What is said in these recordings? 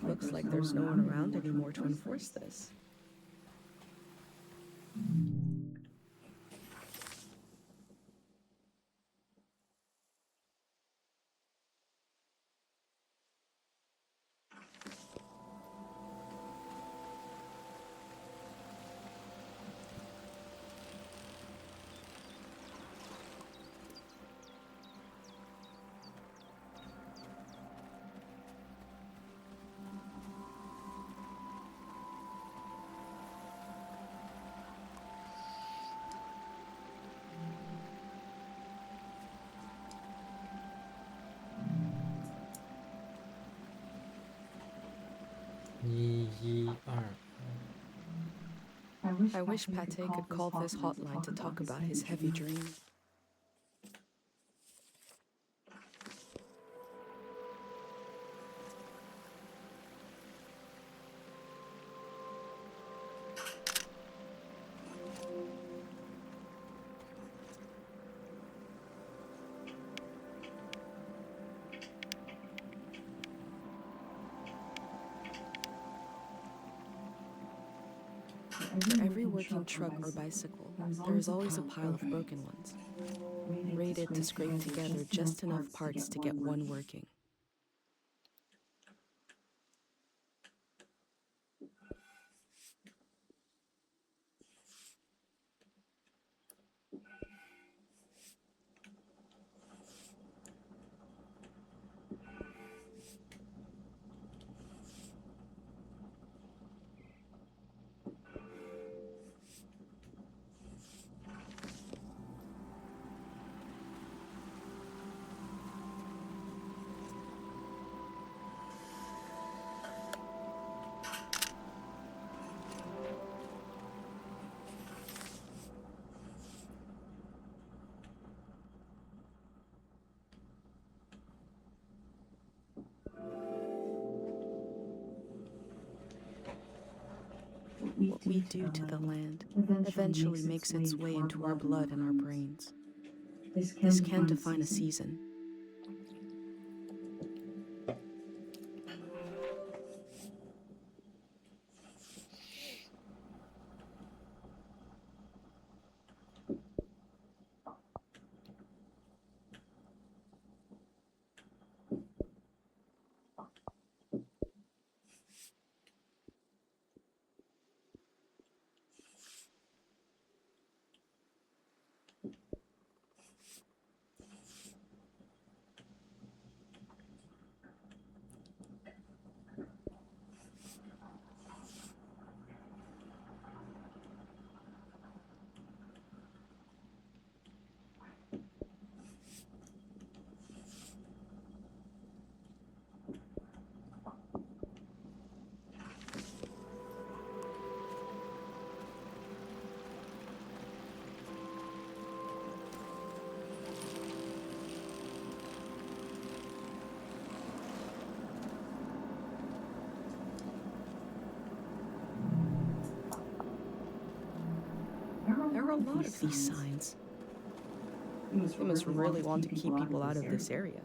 Looks like there's no one around anymore to enforce this. I wish Pate could call this hotline to talk about his heavy dream. For every working truck or bicycle, there is always a pile of broken ones, rated to scrape together just enough parts to get one working. What we do to the land eventually makes its way into our blood and our brains. This can define a season. There are a lot of these signs. You must really want to keep people out of this area.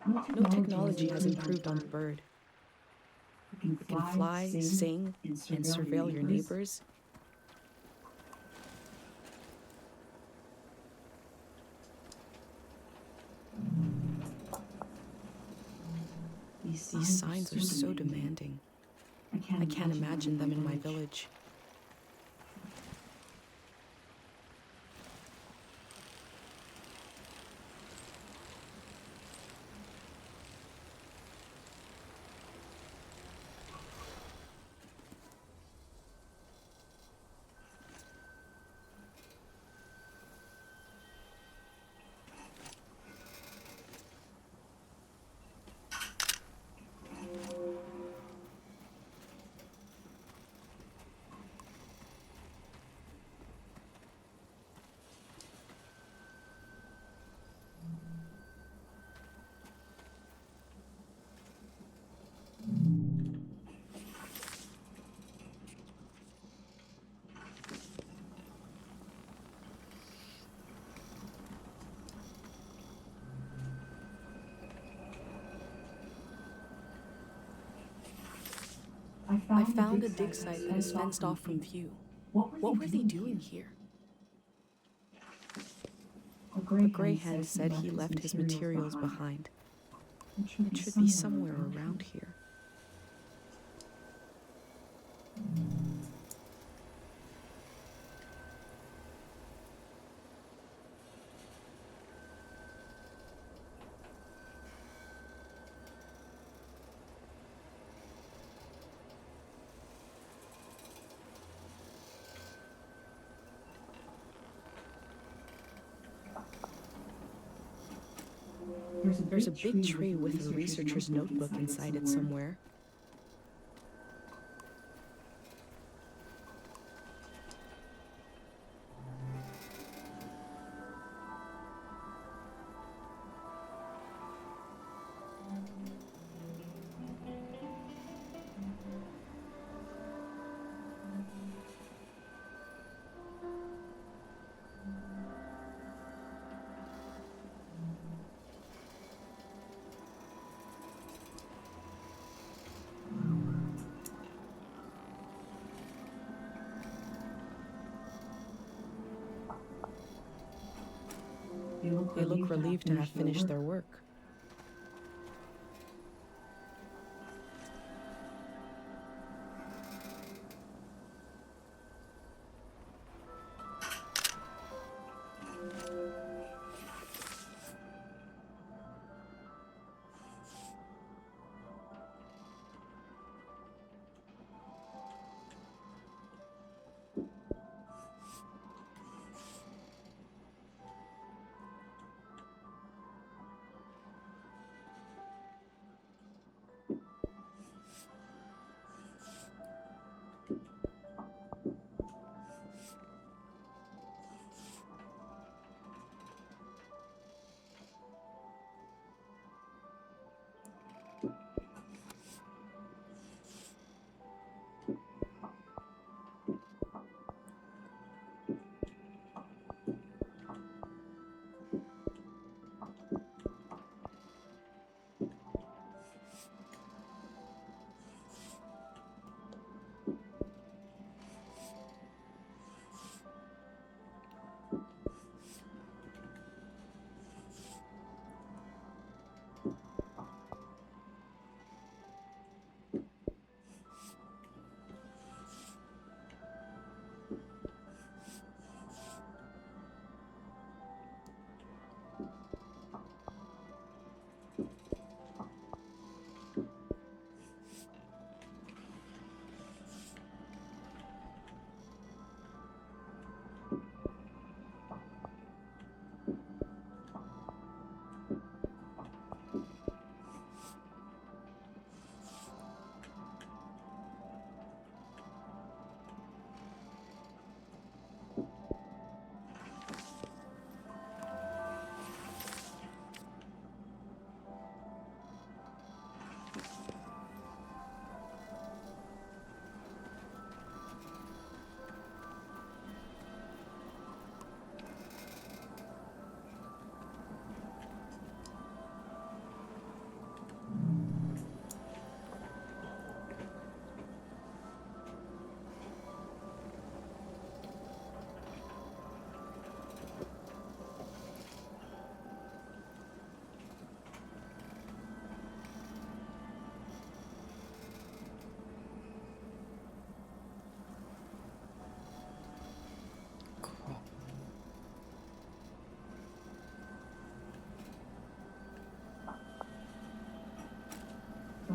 No technology has improved on the bird. It can fly, sing, and surveil your neighbors. These signs are so demanding. I can't imagine them in my village. I found a dig site that is fenced off from view. What were they doing here? A greyhound said he left his materials behind. It should be somewhere around here. There's a big tree with a researcher's notebook inside it somewhere. They look relieved to have finished their work.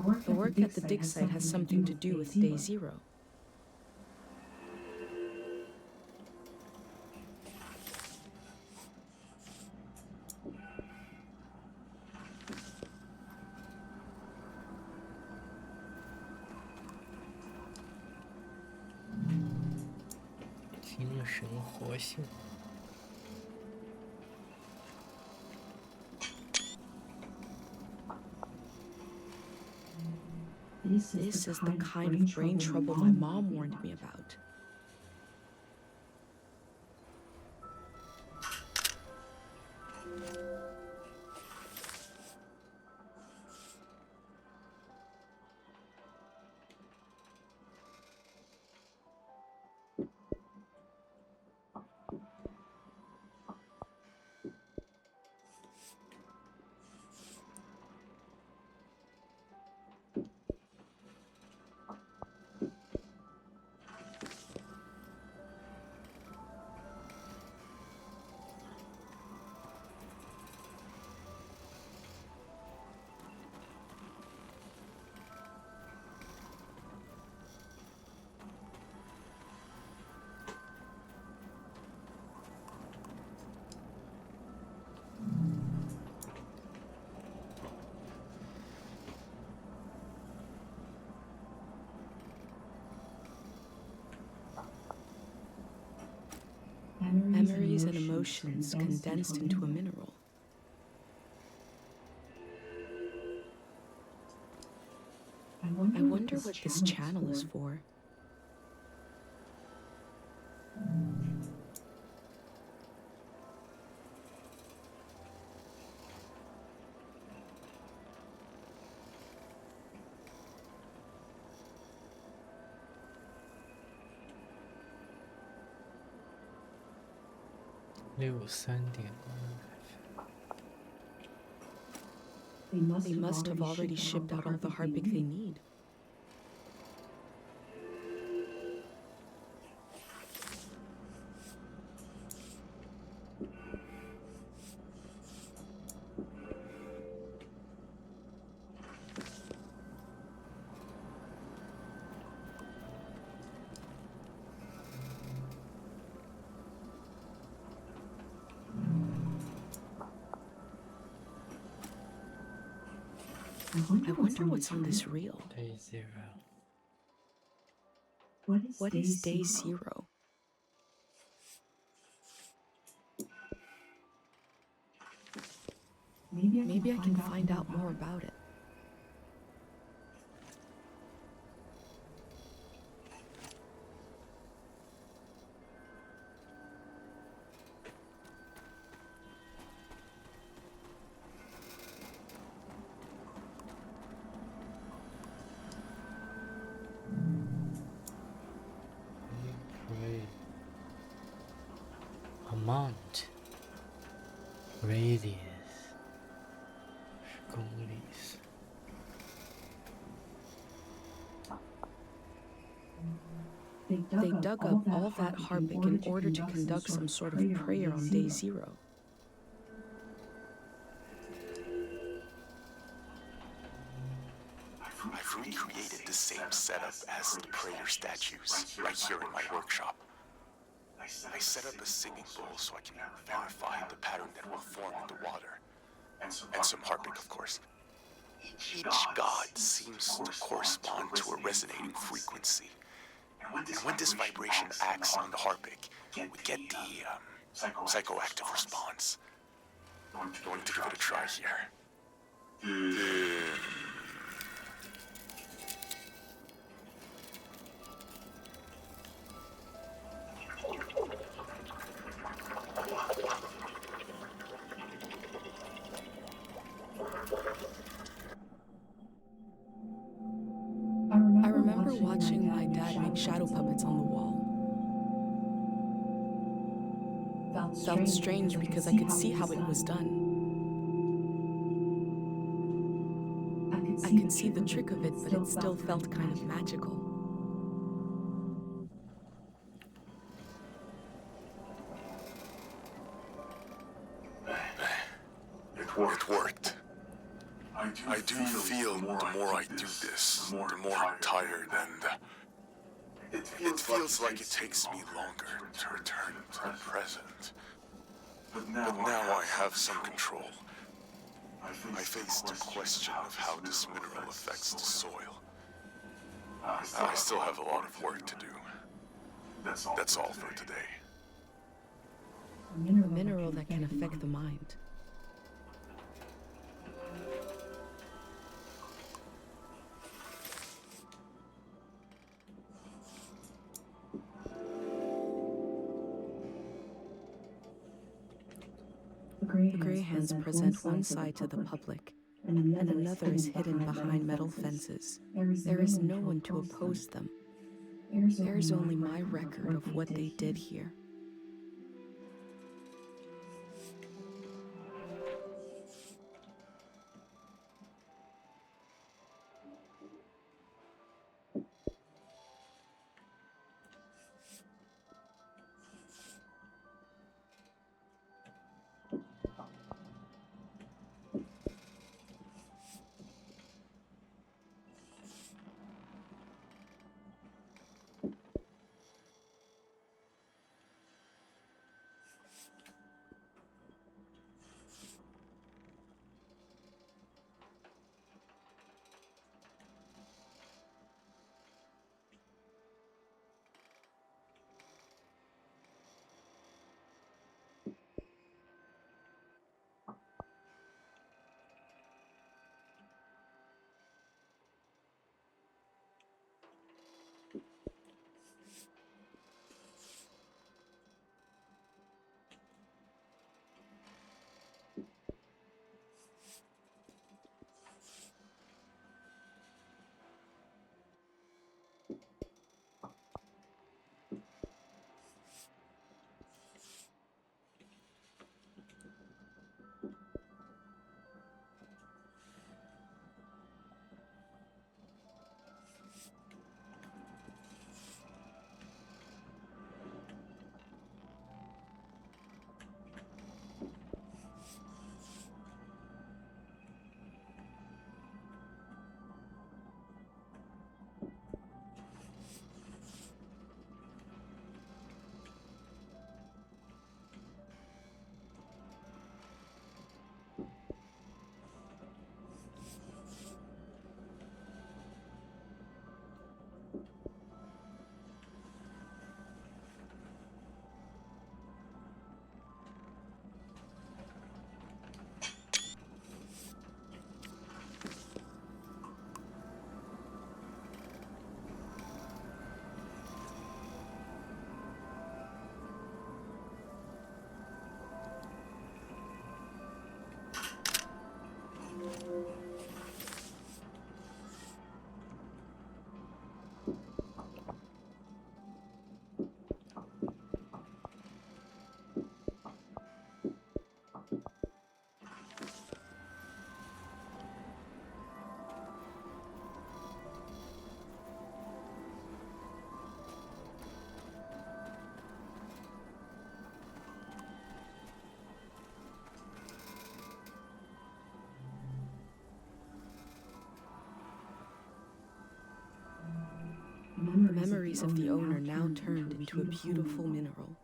The work at the dig site has something to do with Day Zero. This is the kind of brain trouble my mom warned me about. Memories and emotions condensed into a mineral. I wonder what this channel is for. They must have already shipped out all the Harpic they need. I wonder what's on this reel. Day Zero. What is Day Zero? Maybe I can find out more about it. Amount, radius, 10公里。They dug up all that Harpic in order to conduct some sort of prayer on Day Zero. I've recreated the same setup as the prayer statues right here in my workshop. I set up a singing bowl so I can verify the pattern that will form in the water. And some Harpic, of course. Each god seems to correspond to a resonating frequency. And when this vibration acts on the Harpic, we get the psychoactive response. I'm going to give it a try here. I remember watching my dad make shadow puppets on the wall. Felt strange because I could see how it was done. I could see the trick of it, but it still felt kind of magical. It worked. I do feel the more I do this, the more I'm tired, and it feels like it takes me longer to return to the present. But now I have some control. I face the question of how this mineral affects the soil. I still have a lot of work to do. That's all for today. A mineral that can affect the mind. The Greyhands present one side to the public, and another is hidden behind metal fences. There is no one to oppose them. There is only my record of what they did here. The memories of the owner now turned into a beautiful mineral.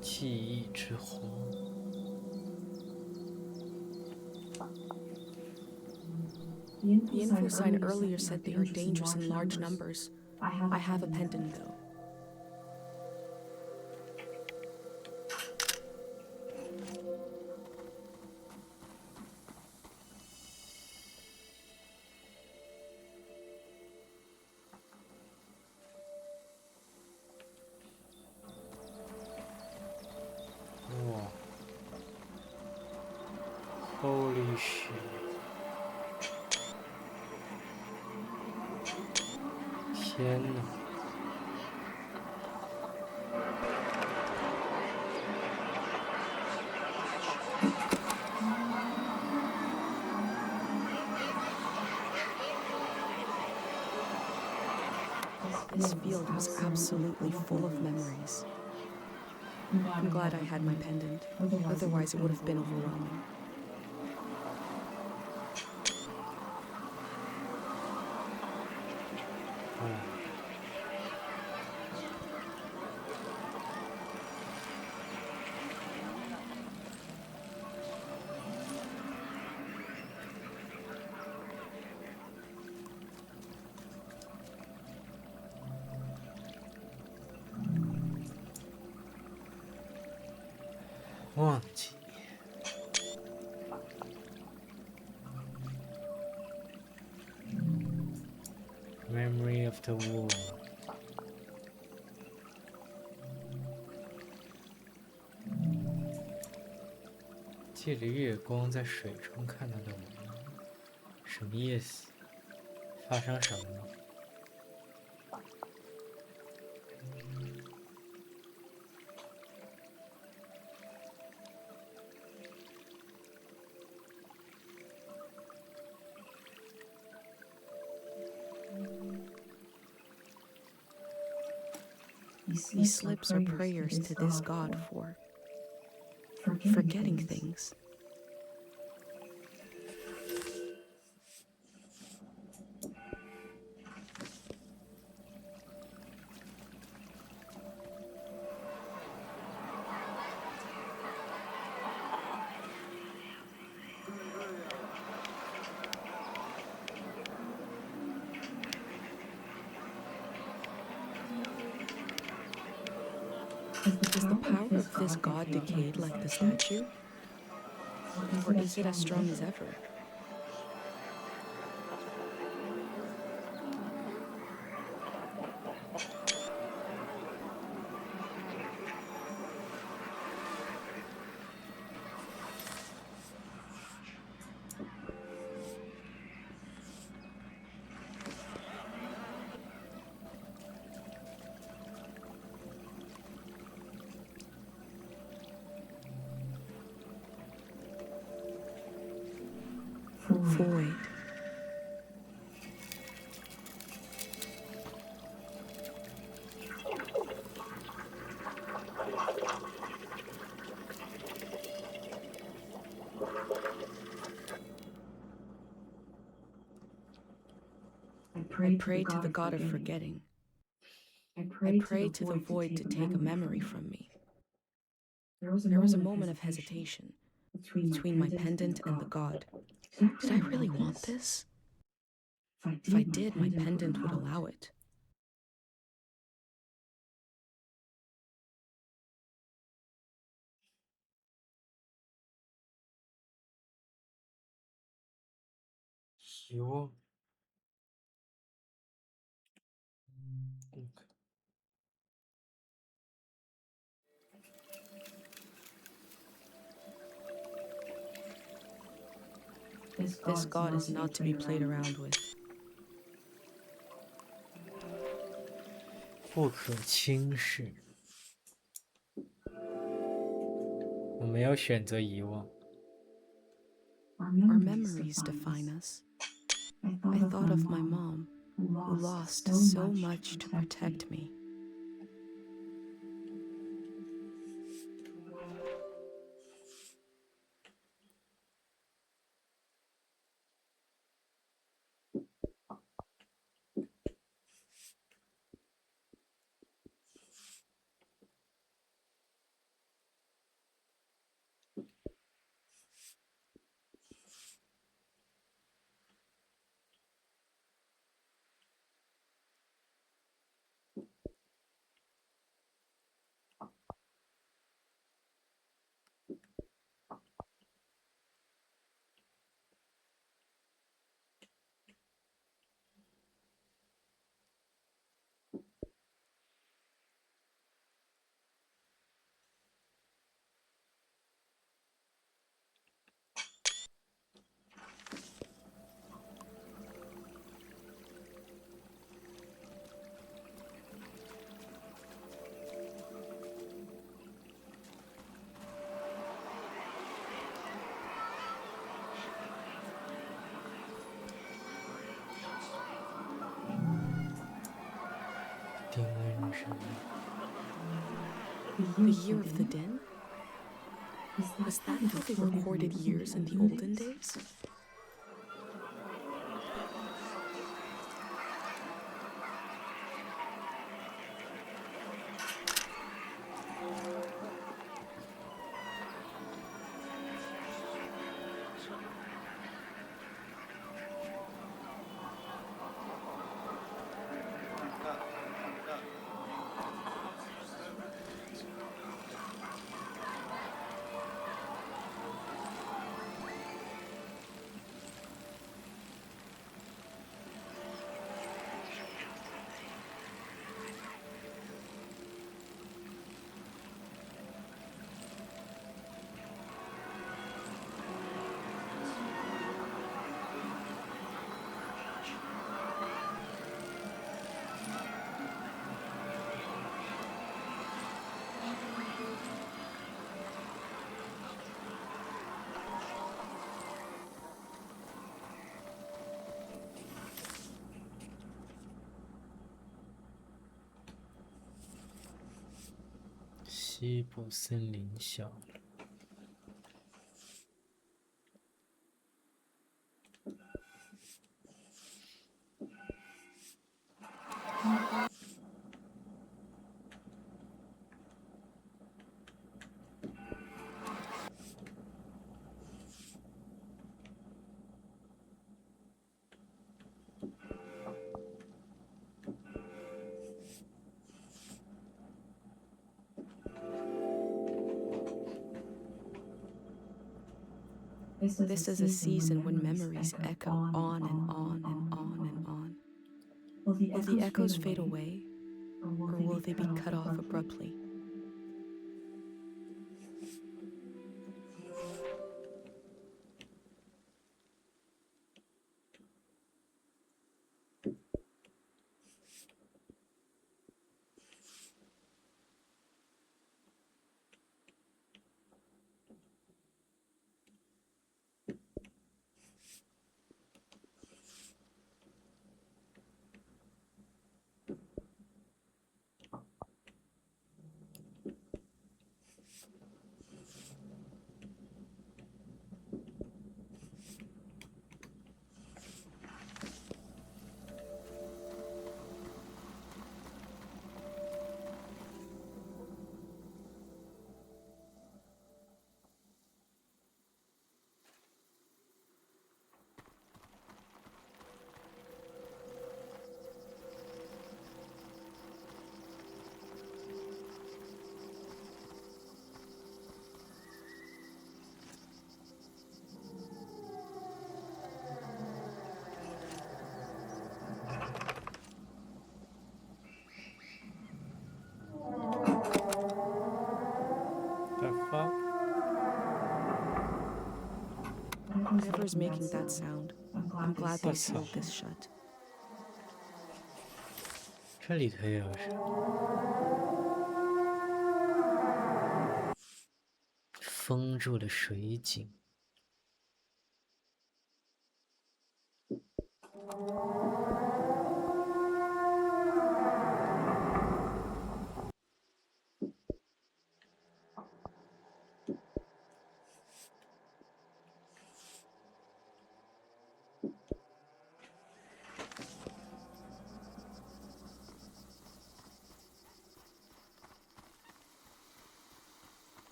记忆之红。The info sign earlier said they are dangerous in large numbers. I have a pendant though. Holy shit！ 天哪！ This field was absolutely full of memories. I'm glad I had my pendant, otherwise it would have been overwhelming.忘记。 Memory of the war。 借着月光在水中看到的我，什么意思？发生什么了？ These slips are prayers to this god for forgetting things. Is the power of this god decayed like the statue? Or is it as strong as ever? Void. I pray to the god of forgetting. I pray to the void to take a memory from me. There was a moment of hesitation between my pendant and the god. Did I really want this? If I did, my pendant would allow it. This god is not to be played around with. 不可轻视。我没有选择遗忘。 Our memories define us. I thought of my mom, who lost so much to protect me. 什么？ The year of the den? Was that how they recorded years in the olden days?西部森林小路。This is a season when memories echo on and on and on and on. Will the echoes fade away, or will they be cut off abruptly? The fuck? Whatever's making that sound, I'm glad they sealed this shut. 这里头也有啥？封住了水井。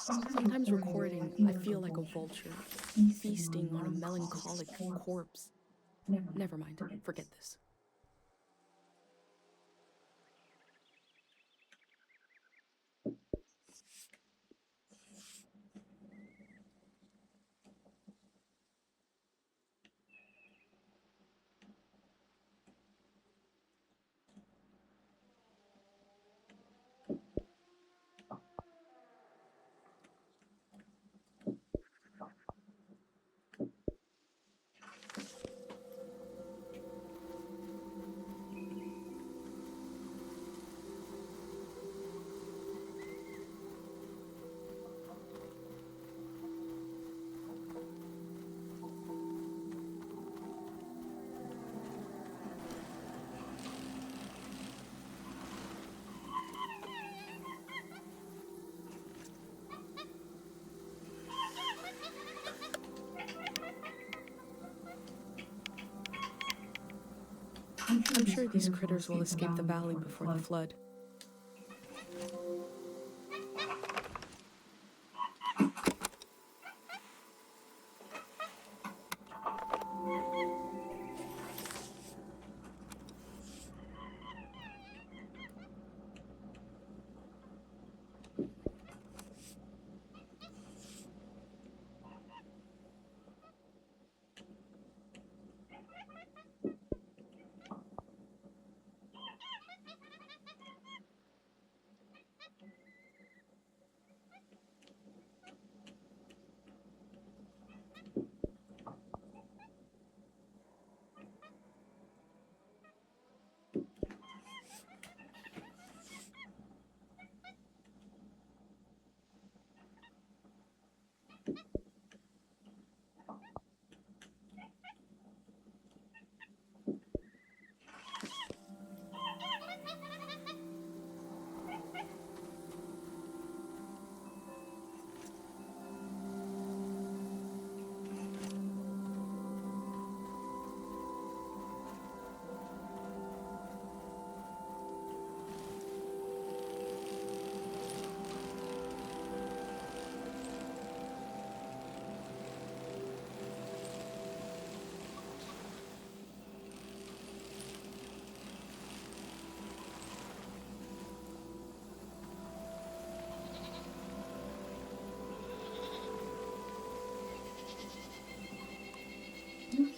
Sometimes recording, I feel like a vulture, feasting on a melancholic corpse. Never mind, forget this. sure these critters will escape the valley before the flood.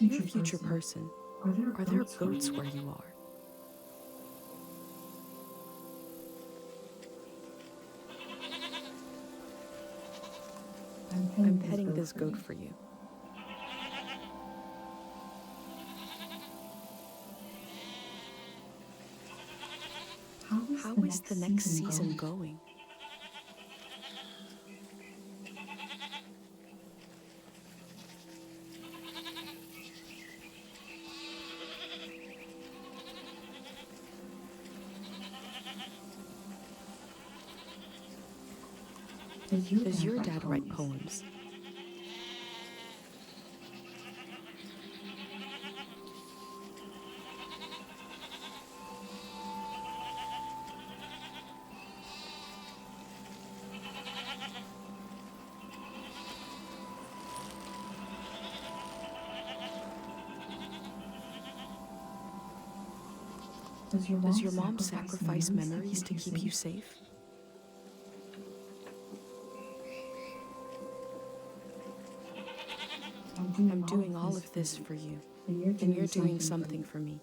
You're a future person. Are there goats where you are? I'm petting this goat for you. How is the next season going? Does your dad write poems? Does your mom sacrifice memories to keep you safe? I'm doing all of this for you, and you're doing something for me.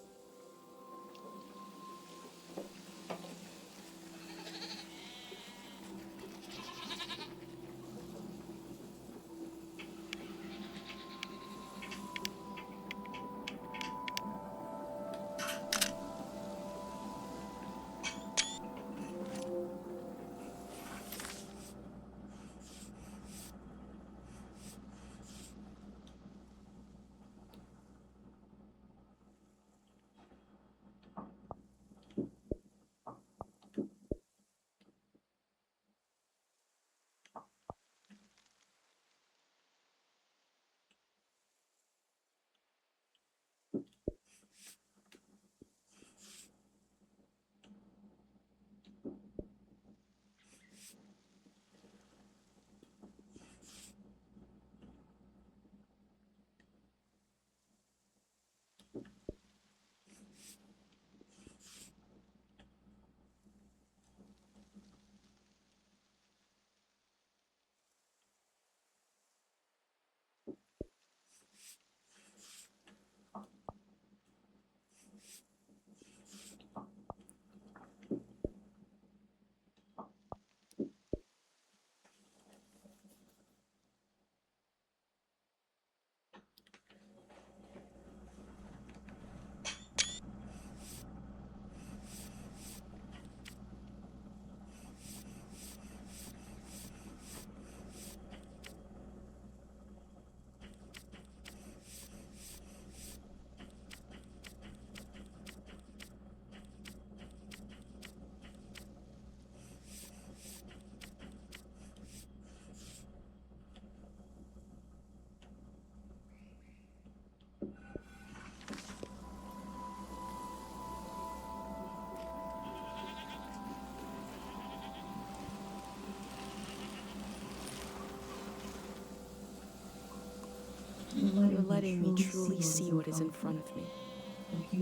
You're letting me truly see what is in front of me.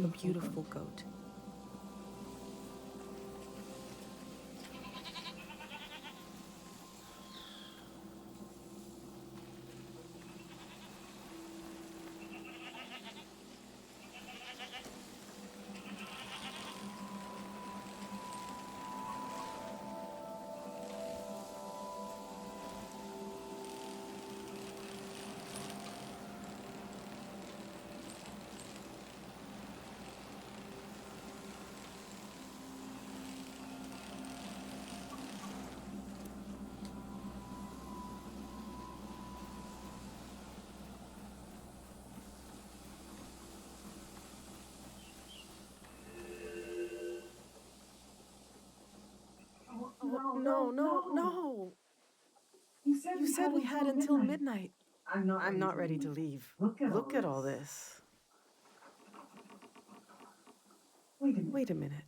A beautiful goat. No. You said we had until midnight. I'm not ready to leave. Look at all this. Wait a minute.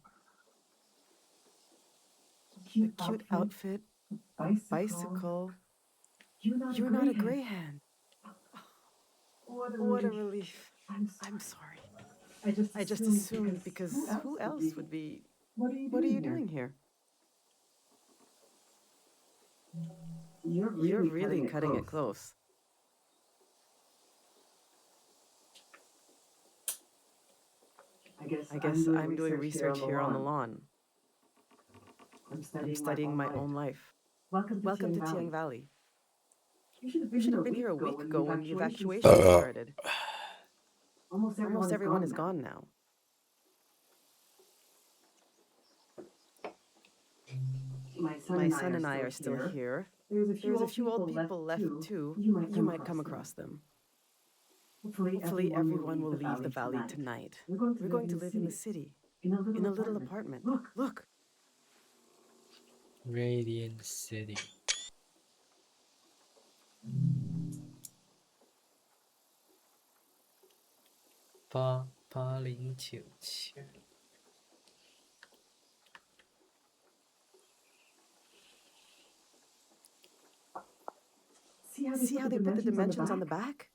A cute outfit, bicycle. You're not a greyhound. What a relief. I'm sorry. I just assumed because who else would be... What are you doing here? You're really cutting it close. I guess I'm doing research here on the lawn. I'm studying my own life. Welcome to Tiang Valley. You should have been here a week ago when the evacuation started. Almost everyone is gone now. My son and I are still here. There's a few old people left too. You might come across them. Hopefully everyone will leave the valley tonight. We're going to live in the city, in a little apartment. Look. Radiant City. $88,097. See how they put the dimensions on the back?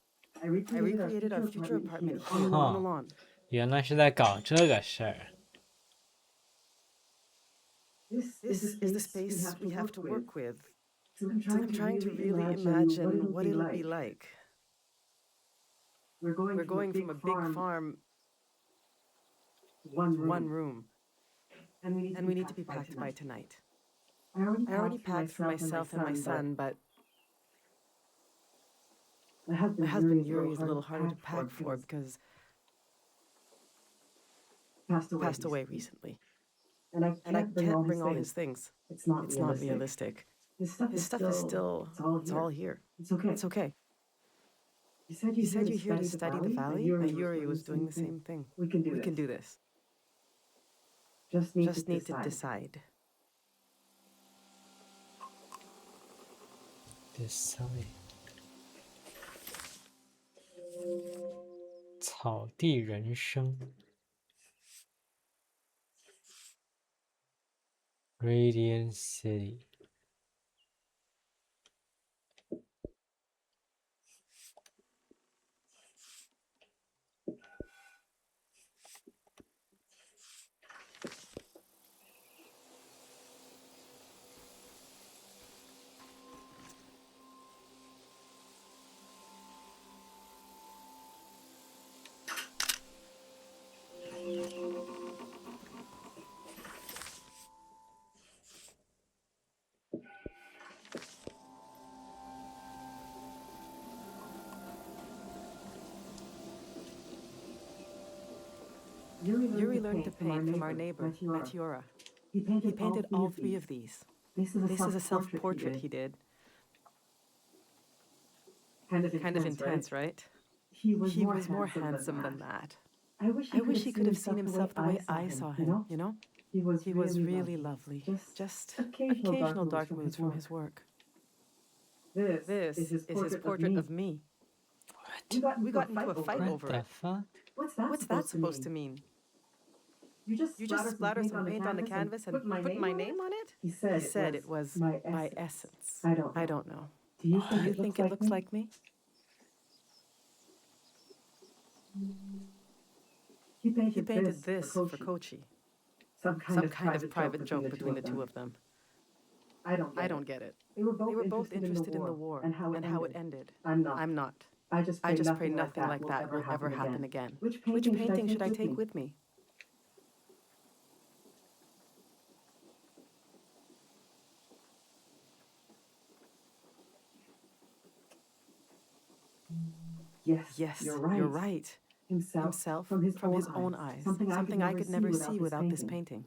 I recreated our future apartment here on the lawn. 原来是在搞这个事儿。This is the space we have to work with. I'm trying to really imagine what it'll be like. We're going from a big farm, one room, and we need to be packed by tonight. I already packed for myself and my son, but my husband Yuri is a little harder to pack for because he passed away recently. And I can't bring all his things. It's not realistic. His stuff is still, it's all here. It's okay. You said you're here to study the valley? Yuri was doing the same thing. We can do this. Just need to decide. Decide. 草地人生 Radiant City. Yuri learned to paint from our neighbor, Matiora. He painted all three of these. This is a self-portrait he did. Kind of intense, right? He was more handsome than that. I wish he could have seen himself the way I saw him, you know? He was really lovely. Just occasional dark moods from his work. This is his portrait of me. What? We got into a fight over What the it. fuck? What's that supposed to mean? You just splatter some paint on the canvas and put my name on it? He said it was my essence. I don't know. Do you think it looks like me? He painted this for Kochi. Some kind of private joke between the two of them. I don't get it. They were both interested in the war and how it ended. I'm not. I just pray nothing like that will ever happen again. Which painting should I take with me? Yes, you're right. Himself from his own eyes. Something I could never see without this painting.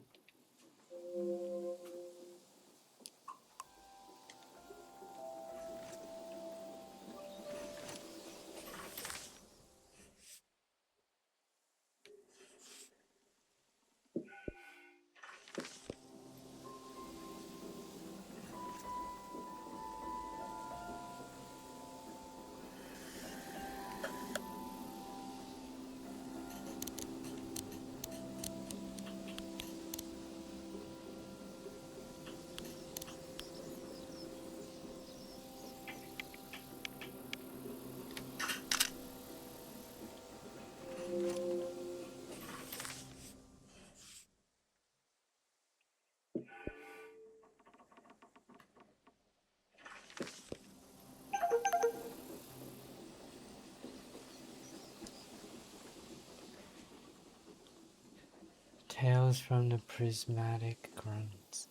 Tales from the prismatic grunts.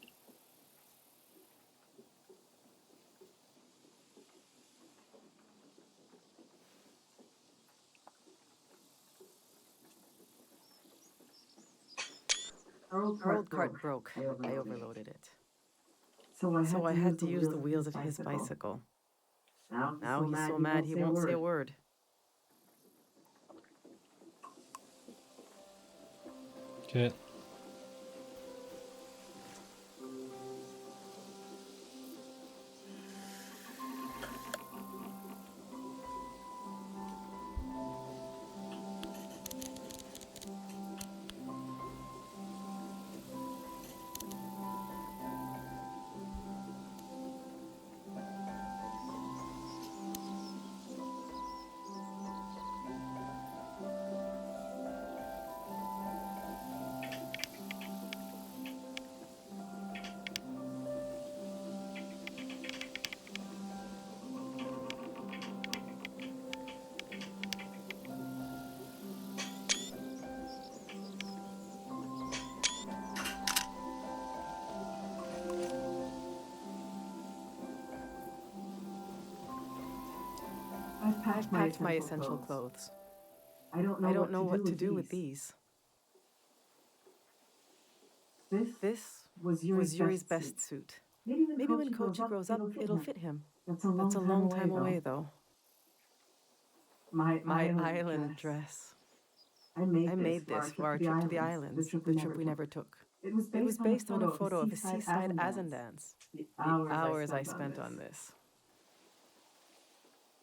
Our old cart broke. I overloaded it. So I had to use the wheels of his bicycle. Now he's so mad he won't say a word. Good. I've packed my essential clothes. I don't know what to do with these. This was Yuri's best suit. Maybe when Kochi grows up, it'll fit him. That's a long time away, though. My island dress. I made this for our trip to the islands, the trip we never took. It was based on a photo of a seaside Azan dance. The hours I spent on this.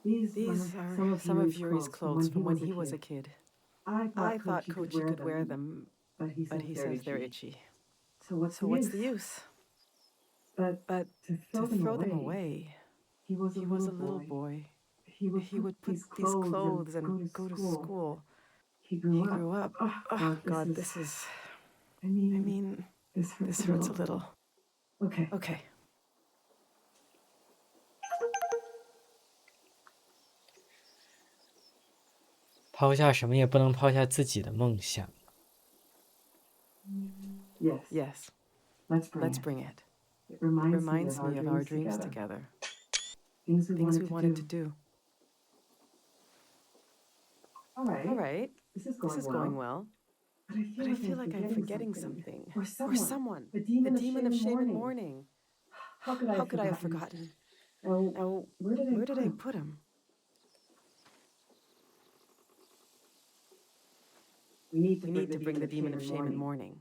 These are some of Yuri's clothes from when he was a kid. I thought Kochi could wear them, but he says they're itchy. So what's the use? But to throw them away, he was a little boy. He would put these clothes and go to school. He grew up. Oh, God, this is... I mean, this hurts a little. Okay. 抛下什么也不能抛下自己的梦想。Yes. Let's bring it. It reminds me of our dreams together. Things we wanted to do. All right. This is going well. But I feel like I'm forgetting something. Or someone. The demon of shame and mourning. How could I have forgotten? Now, where did I put him? We need to bring the demon of shame and mourning.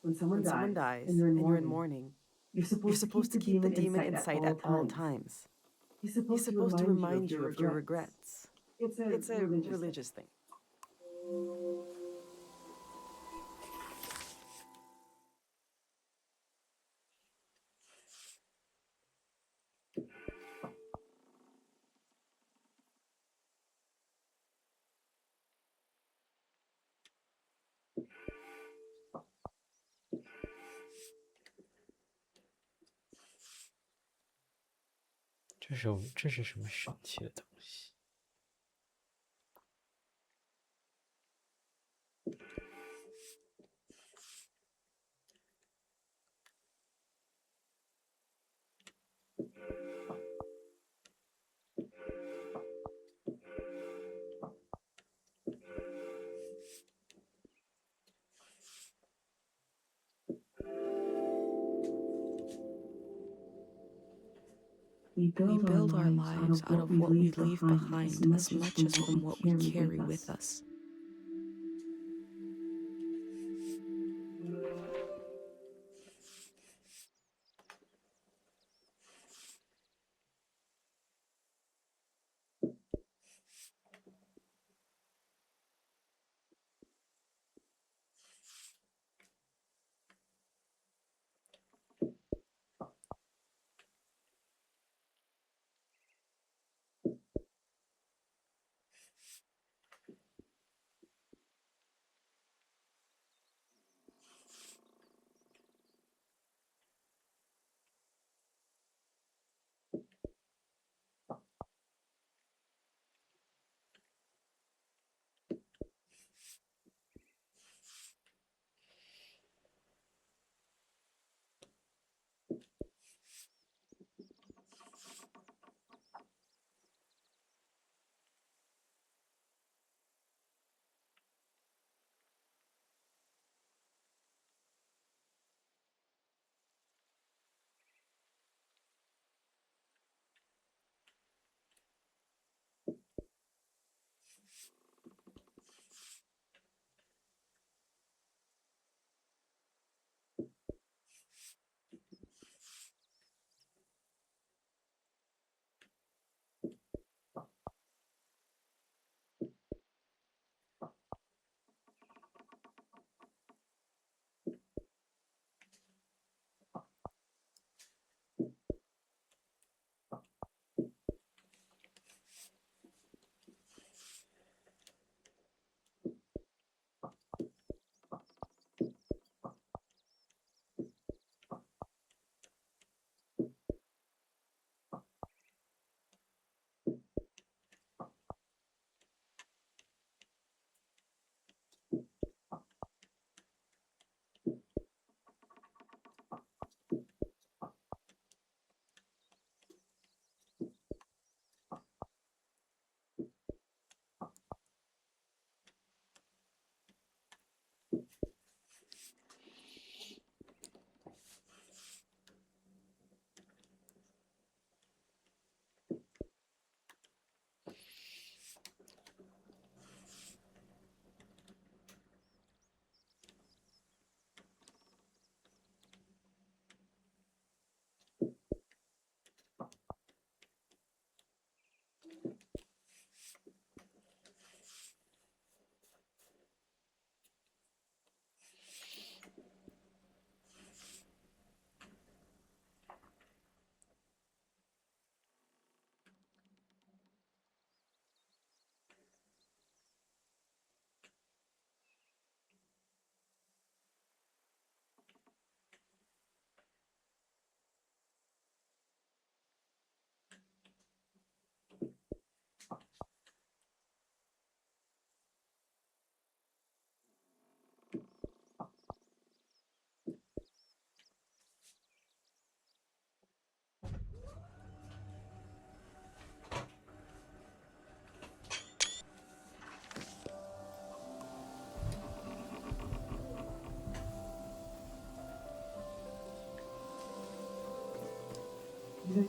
When someone dies and you're in mourning, you're supposed to keep the demon in sight at all times. He's supposed to remind you of your regrets. It's a religious thing. 这是什么神奇的东西？We build our lives out of what we leave behind as much as from what we carry with us.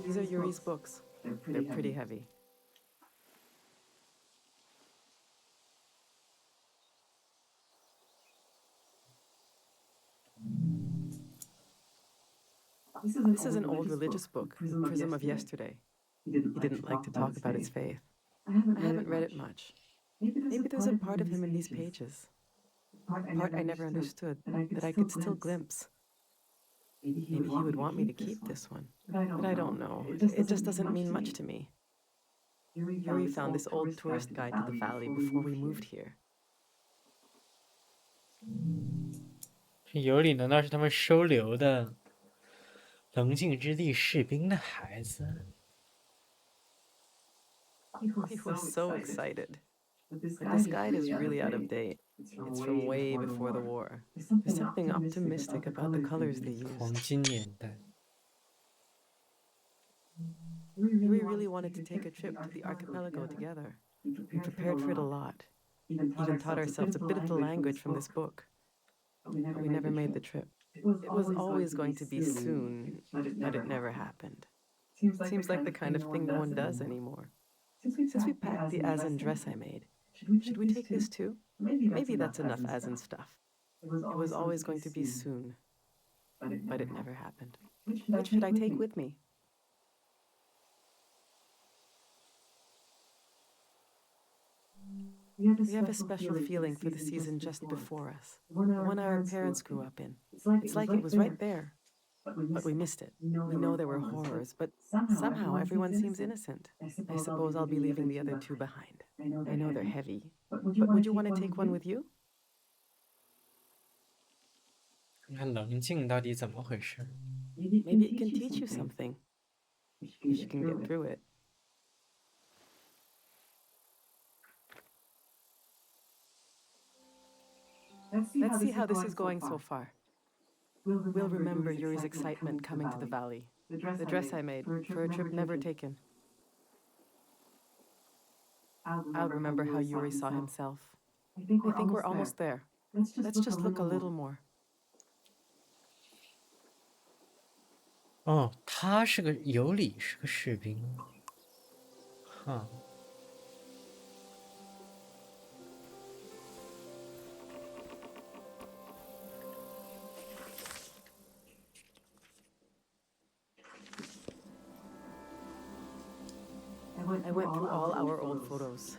These are Yuri's books. They're pretty heavy. This is an old religious book, The Prism of Yesterday. He didn't like to talk about his faith. I haven't read it much. Maybe there's a part of him in these pages. A part I never understood, that I could still glimpse. Maybe he would want me to keep this one. But I don't know. It just doesn't mean much to me. Yuri found this old tourist guide to the valley before we moved here. 这尤里难道是他们收留的棱镜之地士兵的孩子？ He was so excited. But this guide is really out of date. It's from way before the war. There's something optimistic about the colors they 黄 used. 金年代。 We really wanted to take a trip to the archipelago together. We prepared for it a lot. Even taught ourselves a bit of the language from this book. But we never made the trip. It was always going to be soon, but it never happened. Seems like the kind of thing no one does anymore. Since we packed the Asin dress I made, should we take this too? Maybe that's enough Asin stuff. It was always going to be soon, but it never happened. Which should I take with me? We have a special feeling for the season just before us, the one our parents grew up in. It's like it was right there, but we missed it. We know there were horrors, but somehow everyone seems innocent. I suppose I'll be leaving the other two behind. I know they're heavy, but would you want to take one with you? 看看棱镜到底怎么回事。 Maybe it can teach you something, if you can get through it. Let's see how this is going so far. We'll remember Yuri's excitement coming to the valley, the dress I made for a trip never taken. I'll remember how Yuri saw himself. I think we're almost there. Let's just look a little more. 哦，他是个尤里，是个士兵。哈。I went through all our old photos,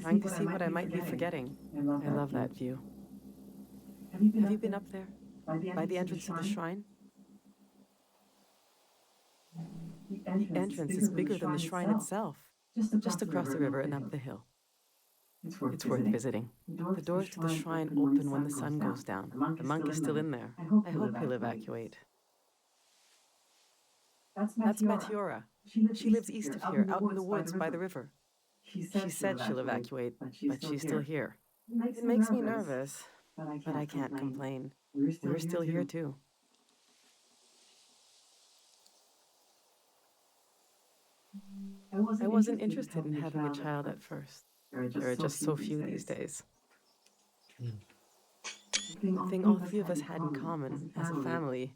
trying to see what I might be forgetting. I love that view. Have you been up there, by the entrance to the shrine? The entrance is bigger than the shrine itself, just across the river and up the hill. It's worth visiting. The doors to the shrine open when the sun goes down. The monk is still in there. I hope he'll evacuate. That's Matiora. She lives east of here, out in the woods by the river. She said she'll evacuate, but she's still here. It makes me nervous, but I can't complain. We're still here too. I wasn't interested in having a child at first. There are just so few these days. The thing all three of us had in common as a family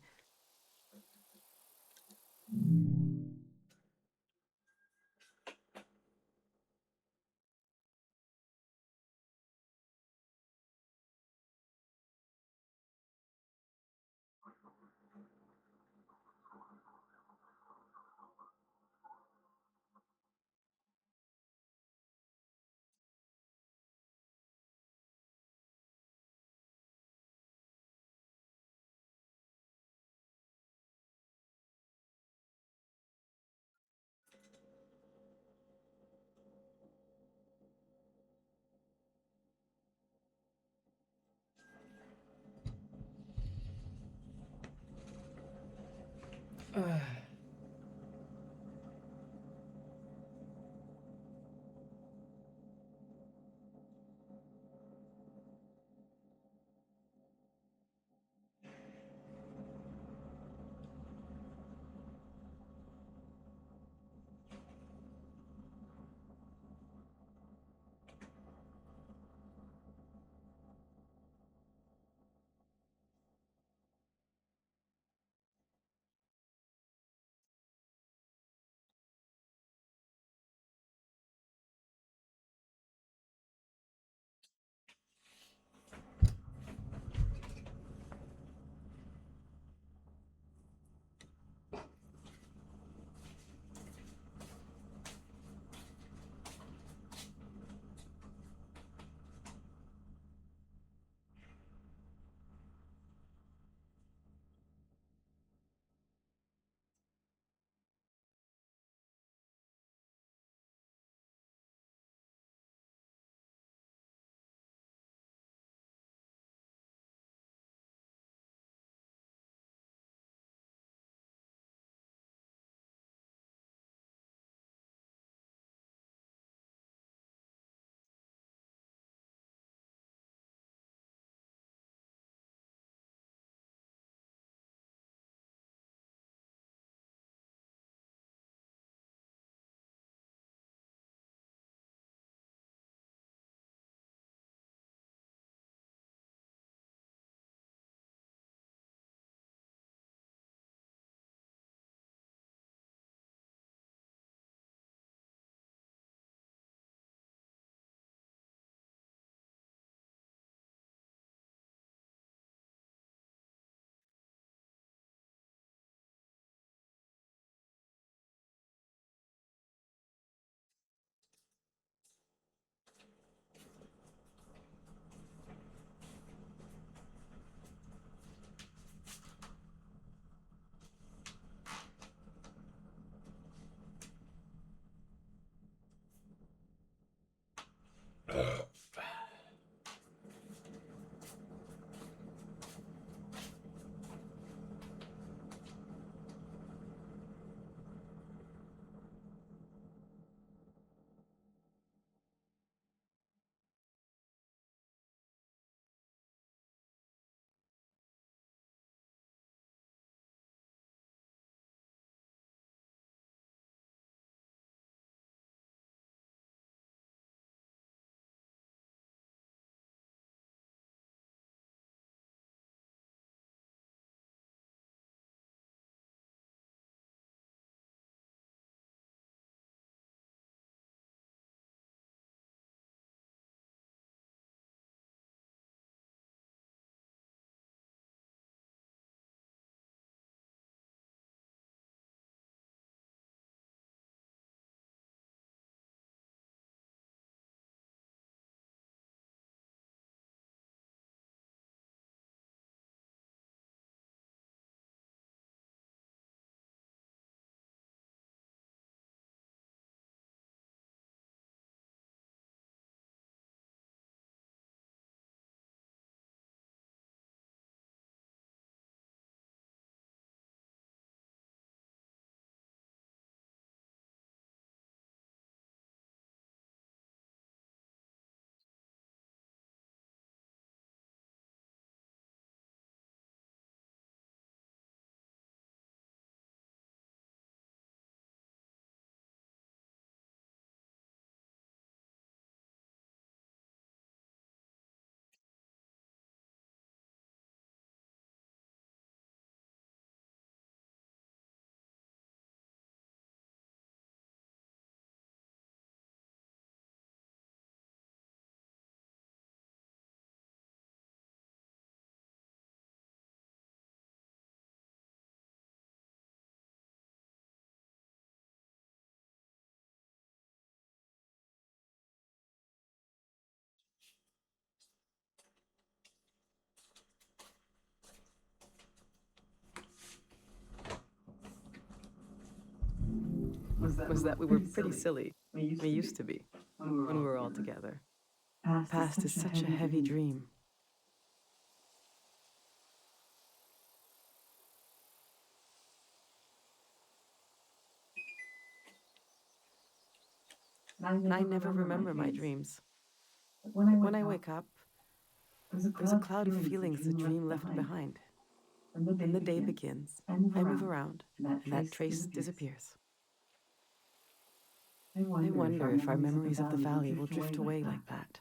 was that we were pretty silly. We used to be, when we were all together. Past is such a heavy dream. I never remember my dreams. When I wake up, there's a cloud of feelings the dream left behind. Then the day begins. I move around, and that trace disappears. I wonder if our memories of the valley will drift away like that.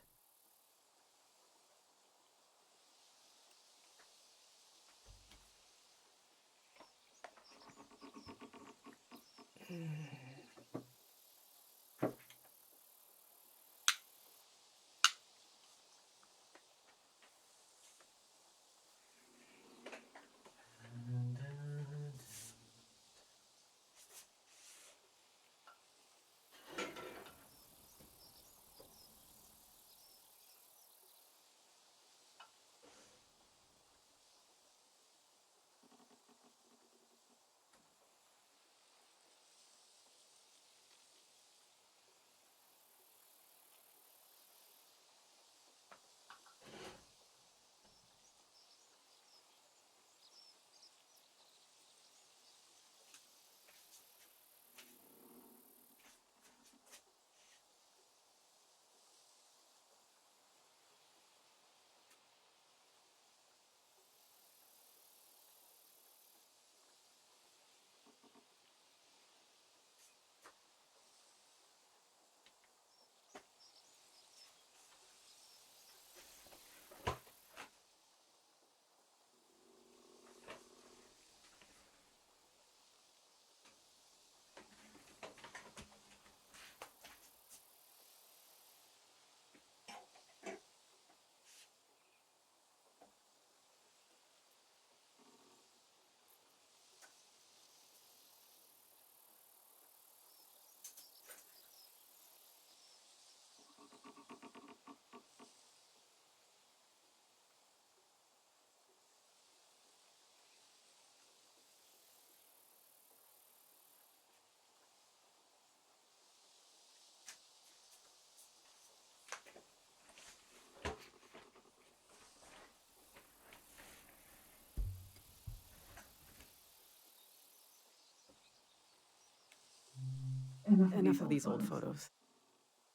Enough of these old photos.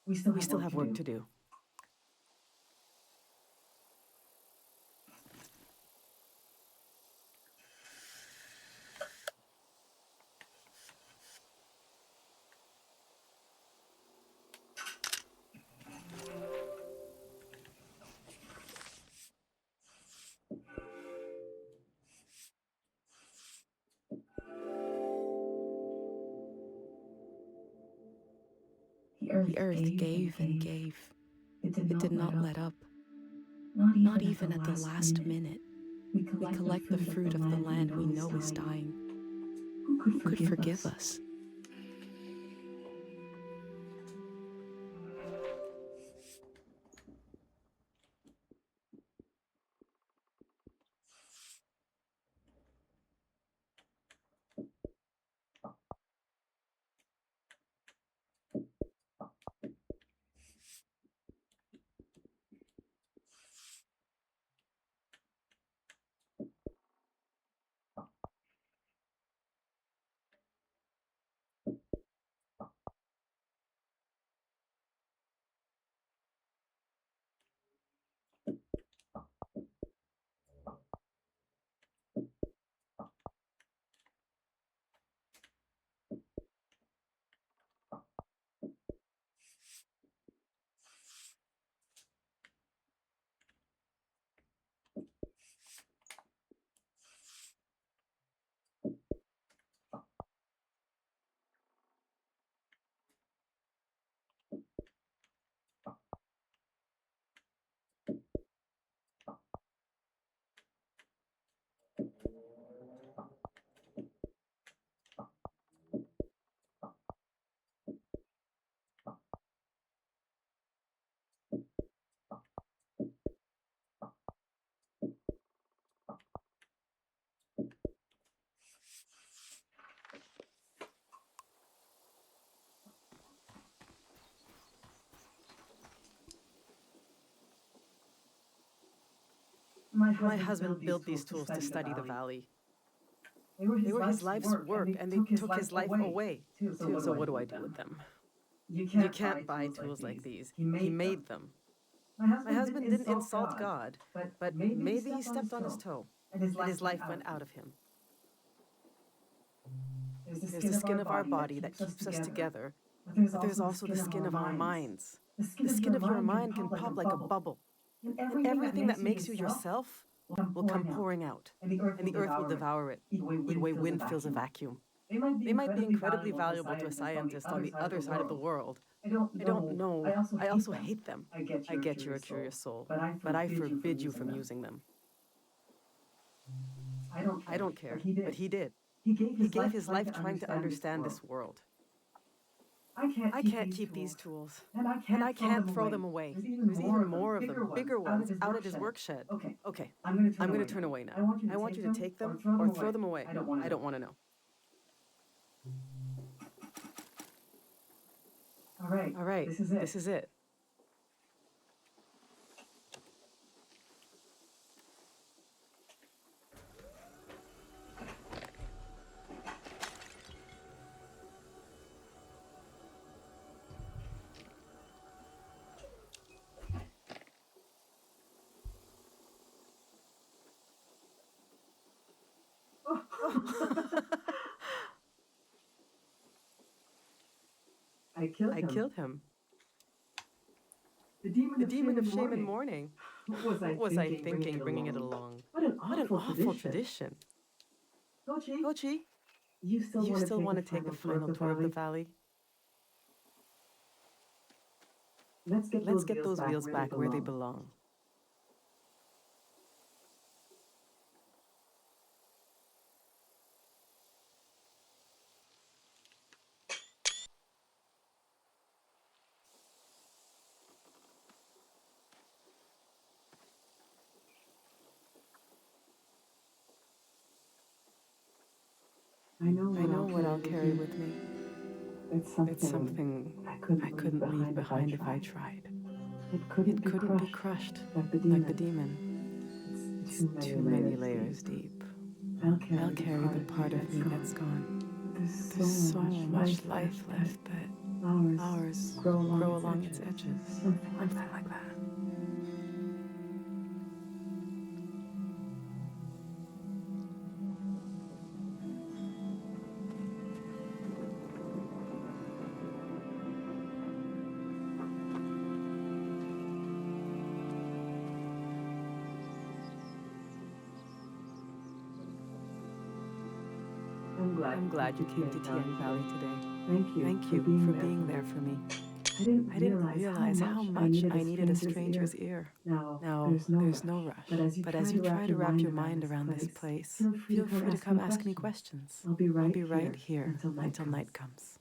We still have work to do. The earth gave and gave. It did not let up. Not even at the last minute. We collect the fruit of the land we know is dying. Who could forgive us? My husband built these tools to study the valley. They were his life's work, and they took his life away, too. So what do I do with them? You can't buy tools like these. He made them. My husband didn't insult God, but maybe he stepped on his toe, and his life went out of him. There's the skin of our body that keeps us together, but there's also the skin of our minds. The skin of your mind can pop like a bubble, and everything that makes you yourself will come pouring out, and the earth will devour it, the way wind fills a vacuum. They might be incredibly valuable to a scientist on the other side of the world. I don't know. I also hate them. I get you're a curious soul, but I forbid you from using them. I don't care, but he did. He gave his life trying to understand this world. I can't keep these tools, and I can't throw them away. There's even more of them, bigger ones, out at his work shed. Okay, I'm going to turn away now. I want you to take them or throw them away. I don't want to know. All right, this is it. I killed him. The demon of shame and mourning. What was I thinking bringing it along? What an awful tradition. Kochi, you still want to take a final tour of the valley? Let's get those wheels back where they belong. I know what I'll carry with me. It's something I couldn't leave behind if I tried. It couldn't be crushed like the demon. It's too many layers deep. I'll carry the part of me that's gone. There's so much life left that ours grow along its edges. Something like that. I'm glad you came to Tian Valley today. Thank you for being there for me. I didn't realize how much I needed a stranger's ear. Now, there's no rush, but as you try to wrap your mind around this place, feel free to come ask me questions. I'll be right here until night comes.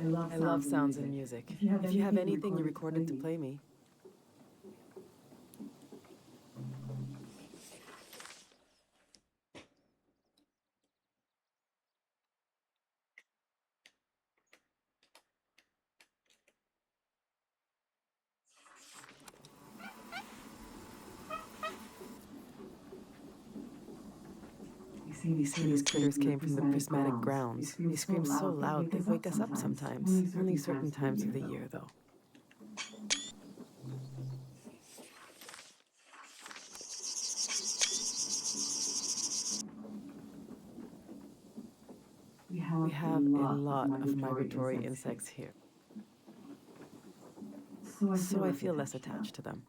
I love sounds and music. If you have anything you recorded to play me. They say these critters came from the prismatic grounds. They scream so loud they wake us up sometimes. Only certain times of the year, though. We have a lot of migratory insects here. So I feel less attached to them.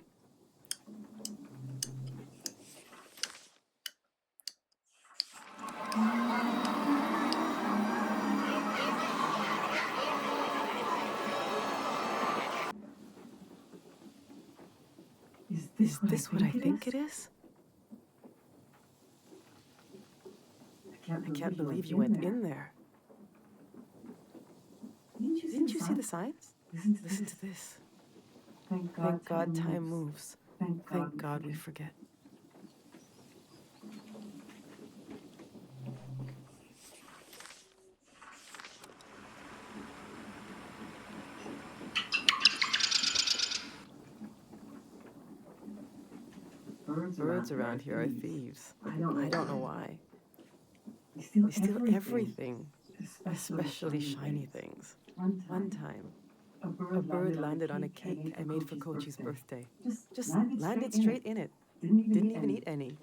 Is this what I think it is? I can't believe you went in there. Didn't you see the signs? Listen to this. Thank God time moves. Thank God we forget. Birds around here are thieves. I don't know why. They steal everything, especially shiny things. One time, a bird landed on a cake I made for Kochi's birthday. Just landed straight in it. Didn't even eat any.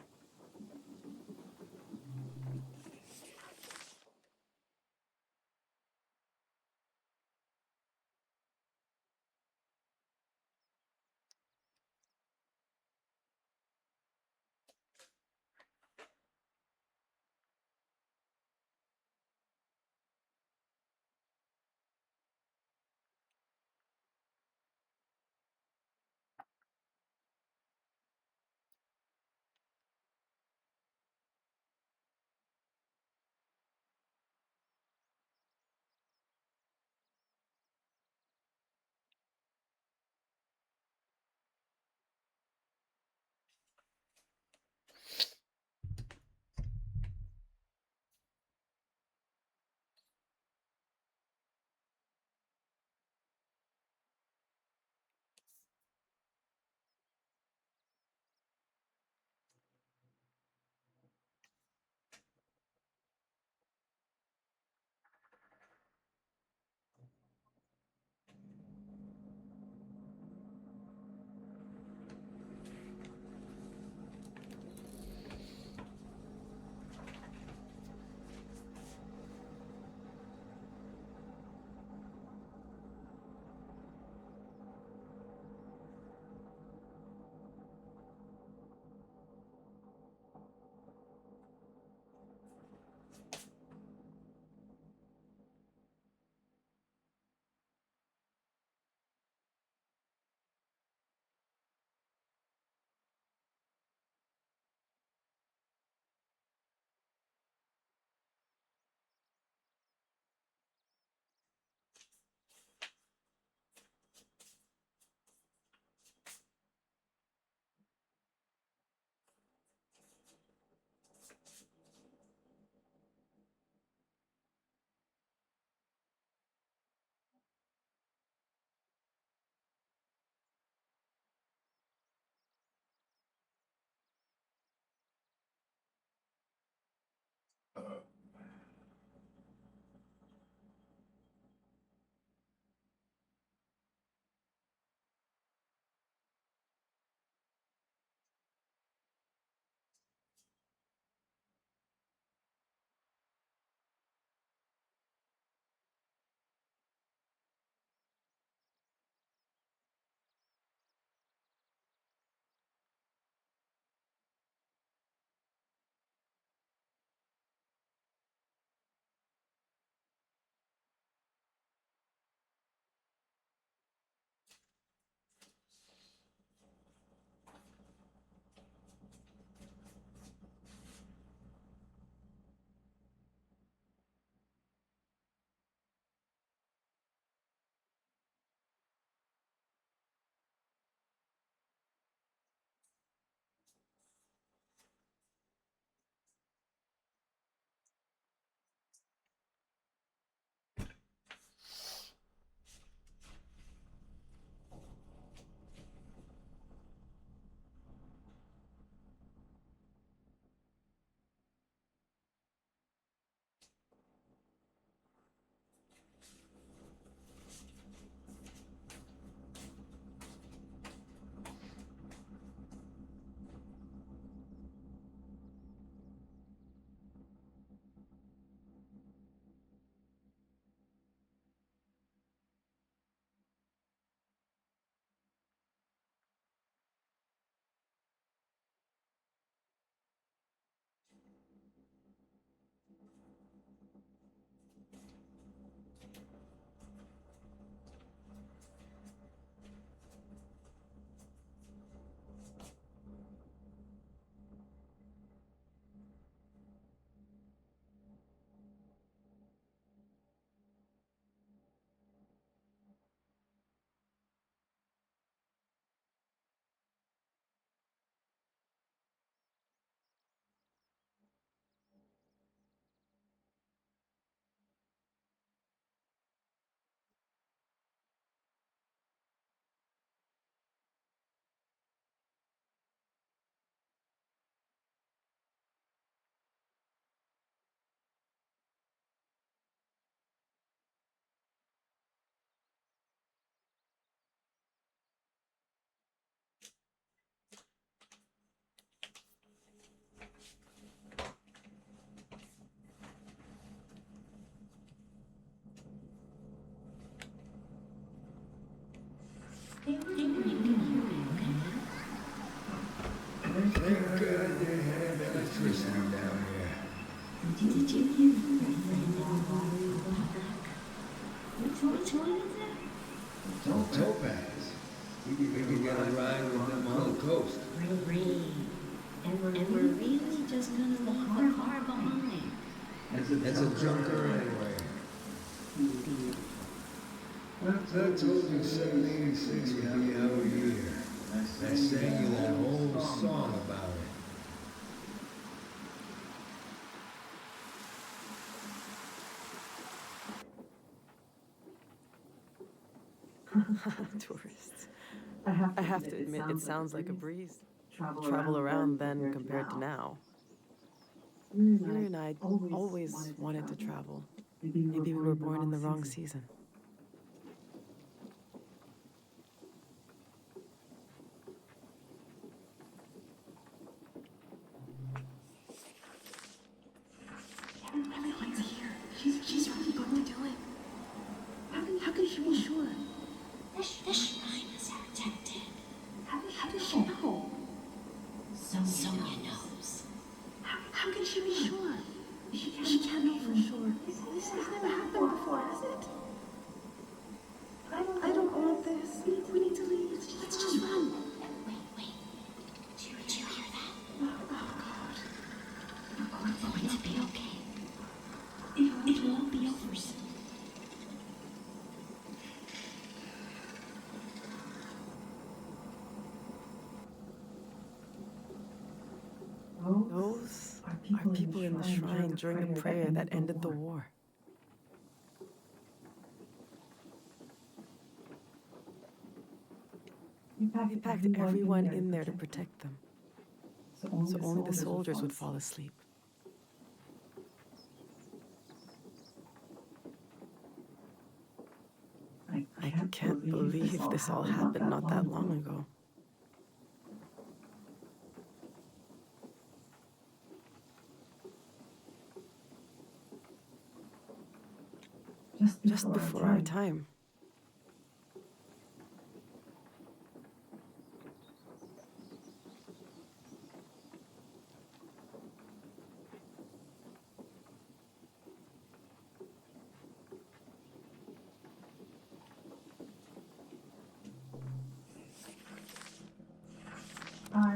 Did you hear from your friend Which one is it? Topaz. We could get a ride with them on the coast. Great. And we're really just gonna leave the car behind. That's a junker anyway. I told you 786 would be our year. I sang you that whole song about it. Tourists. I have to admit, it sounds like a breeze. Travel around then compared to now. Yuri and I always wanted to travel. Maybe we were born in the wrong season. Everyone's here. She's really going to do it. How can she be sure? The shrine is protected. How does she know? Sonia knows. How can she be sure? She can't know for sure. This has never happened before, has it? I don't want this. We need to leave. Let's just run. Wait. Do you hear that? Oh, God. We're going to be okay. It won't be over soon. Those are people in the shrine during a prayer that ended the war. They packed everyone in there to protect them, so only the soldiers would fall asleep. I can't believe this all happened not that long ago. Just before our time. I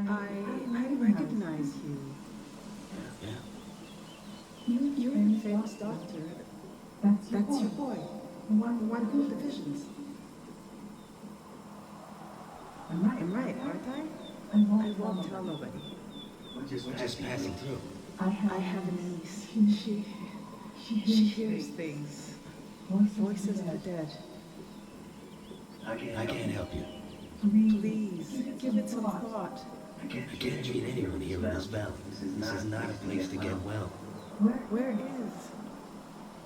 recognize you. Yeah. You're the famous doctor. That's your boy. The one who the visions. I'm right, aren't I? I won't tell nobody. We're just passing through. I have a niece. She hears things. Voices of the dead. I can't help you. Please, give it some thought. I can't meet anyone here in this valley. This is not a place to get well. Where is?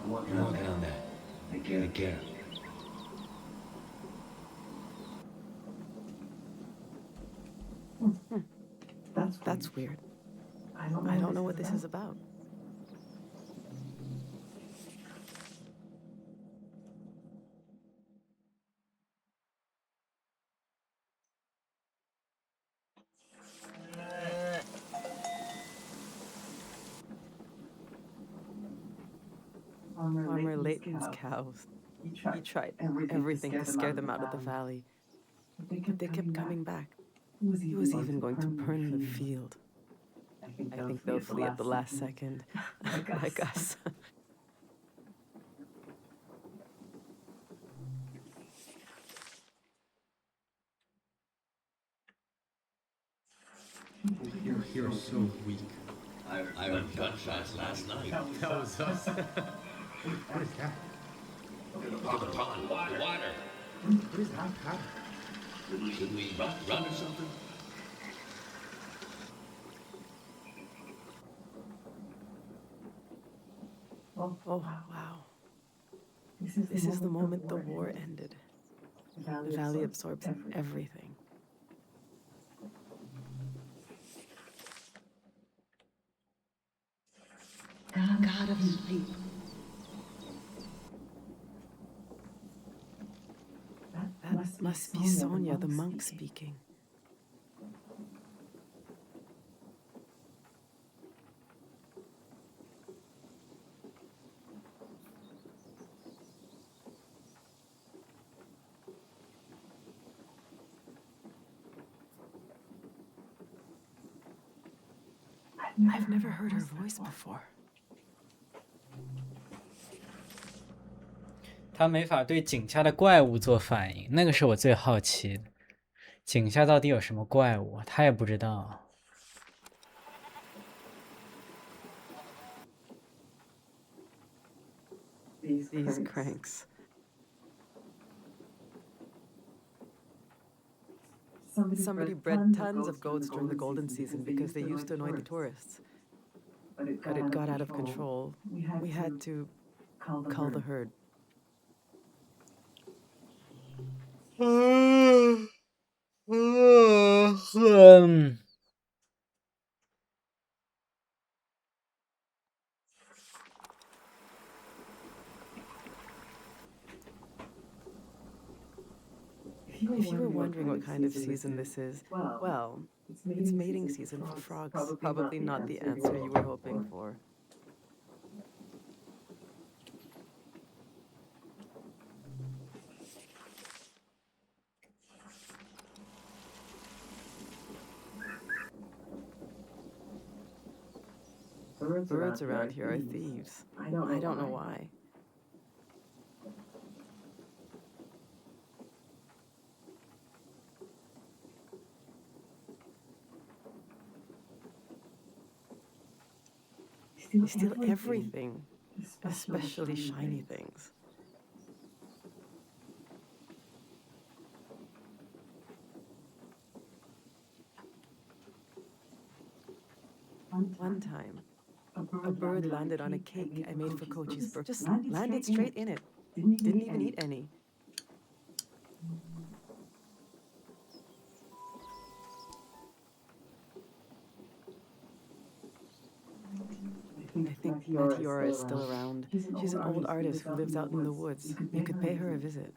I'm working on that. Take care. That's weird. I don't know what this is about. Farmer Layton's cows. He tried everything to scare them out of the valley, but they kept coming back. He was even going to burn the field. I think they'll flee at the last second, like us. You're so weak. I heard gunshots last night. That was us. What is that? Look at the pond. The water. What is that pattern? Should we run or something? Oh, wow. This is the moment the war ended. The valley absorbs everything. God of sleep. That must be Sonia, the monk, speaking. I've never heard her voice before. 他没法对井下的怪物做反应，那个是我最好奇的。井下到底有什么怪物？他也不知道。These cranks. Somebody bred tons of goats during the golden season because they used to annoy the tourists. But it got out of control. We had to cull the herd. 嗯 If you were wondering what kind of season this is, well, it's mating season for frogs. Probably not the answer you were hoping for. Birds around here are thieves. I don't know why. They steal everything, especially shiny things. One time, a bird landed on a cake I made for Kochi's birthday. Just landed straight in it. Didn't even eat any. I think Meteora is still around. She's an old artist who lives out in the woods. You could pay her a visit.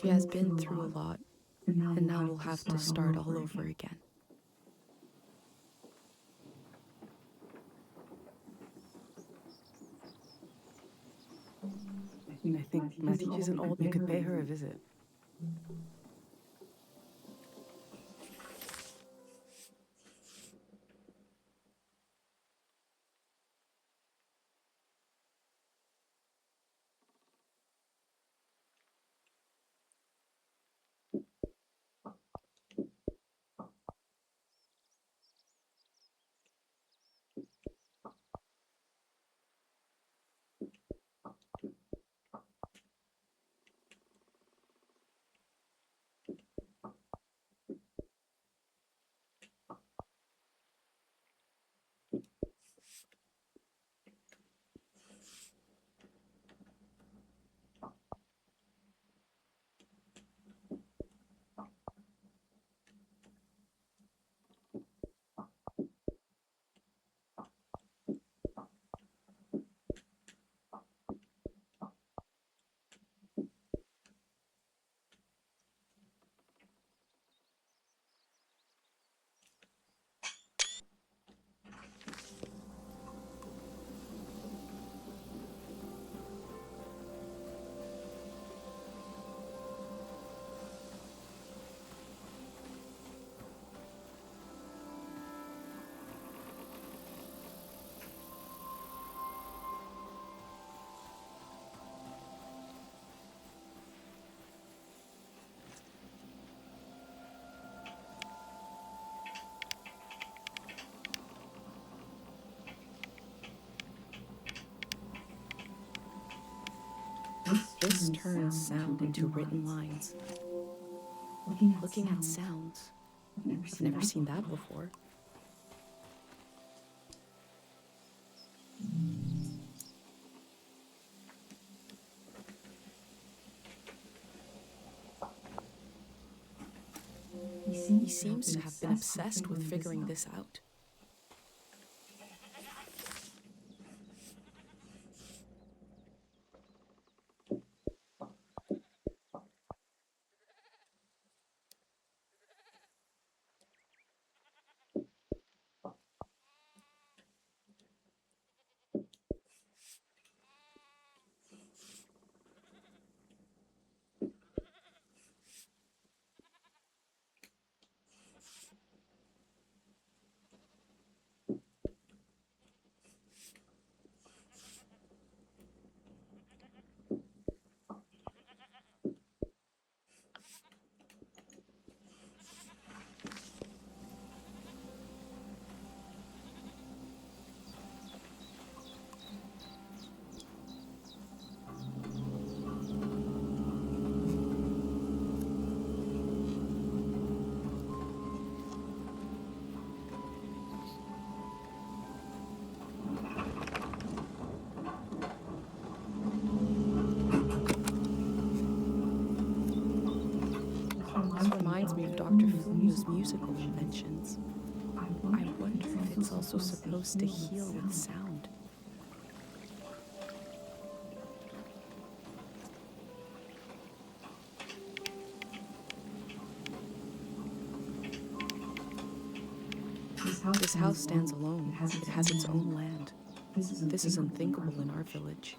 She has been through a lot, and now we'll have to start all over again. I think she's an old. You could pay her a visit. This turns sound into written lines. Looking at sounds. I've never seen that before. He seems to have been obsessed with figuring this out. This reminds me of Dr. Fumio's musical inventions. I wonder if it's also supposed to heal with sound. This house stands alone. It has its own land. This is unthinkable in our village.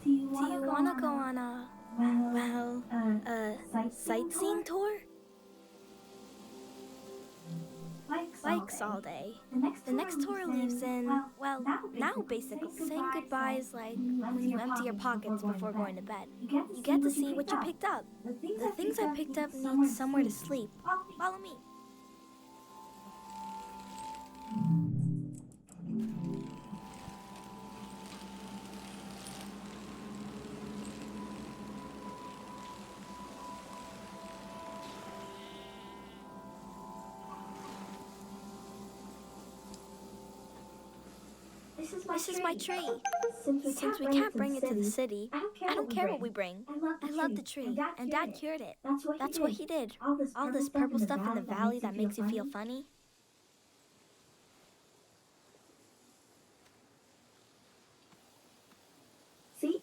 Do you want to go on a sightseeing tour? Bikes all day. The next tour leaves in, well, now basically. Saying goodbye is like when you empty your pockets before going to bed. You get to see what you picked up. The things I picked up need somewhere to sleep. Follow me. This is my tree. Since we can't bring it to the city, I don't care what we bring. I love the tree, and Dad cured it. That's what he did. All this purple stuff in the valley that makes you feel funny.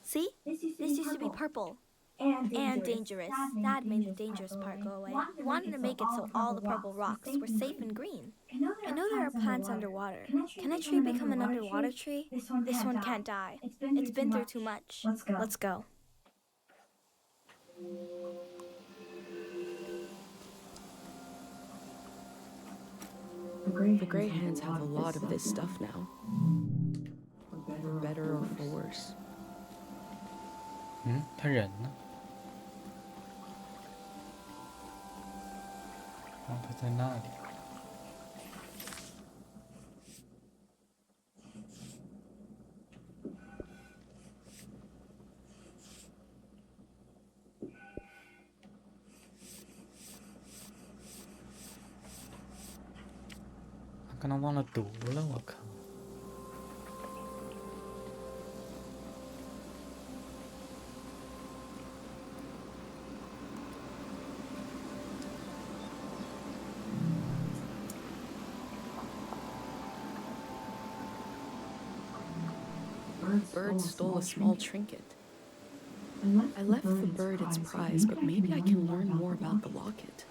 See? This used to be purple. And dangerous. Dad made the dangerous part go away. He wanted to make it so all the purple rocks were safe and green. I know there are plants underwater. Can a tree become an underwater tree? This one can't die. It's been through too much. Let's go. The Grey Hands have a lot of this stuff now. For better or for worse. 他人呢？哦，他在那里。他可能忘了读了，我靠。Bird stole a small trinket. I left the bird its prize, but maybe I can learn more about the locket.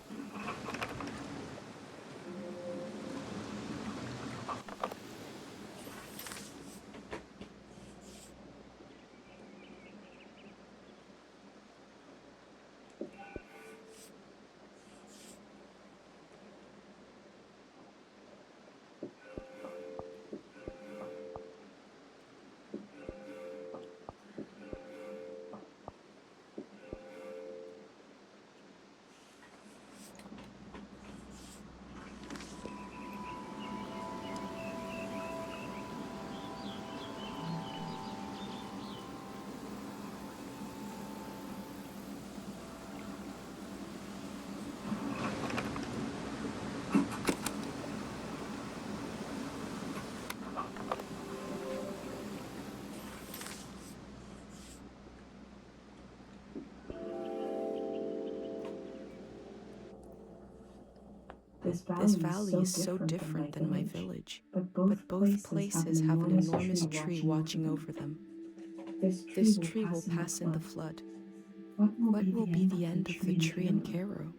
This valley is so different than my village, but both places have an enormous tree watching over them. This tree will pass in the flood. What will be the end of the tree in Cairo?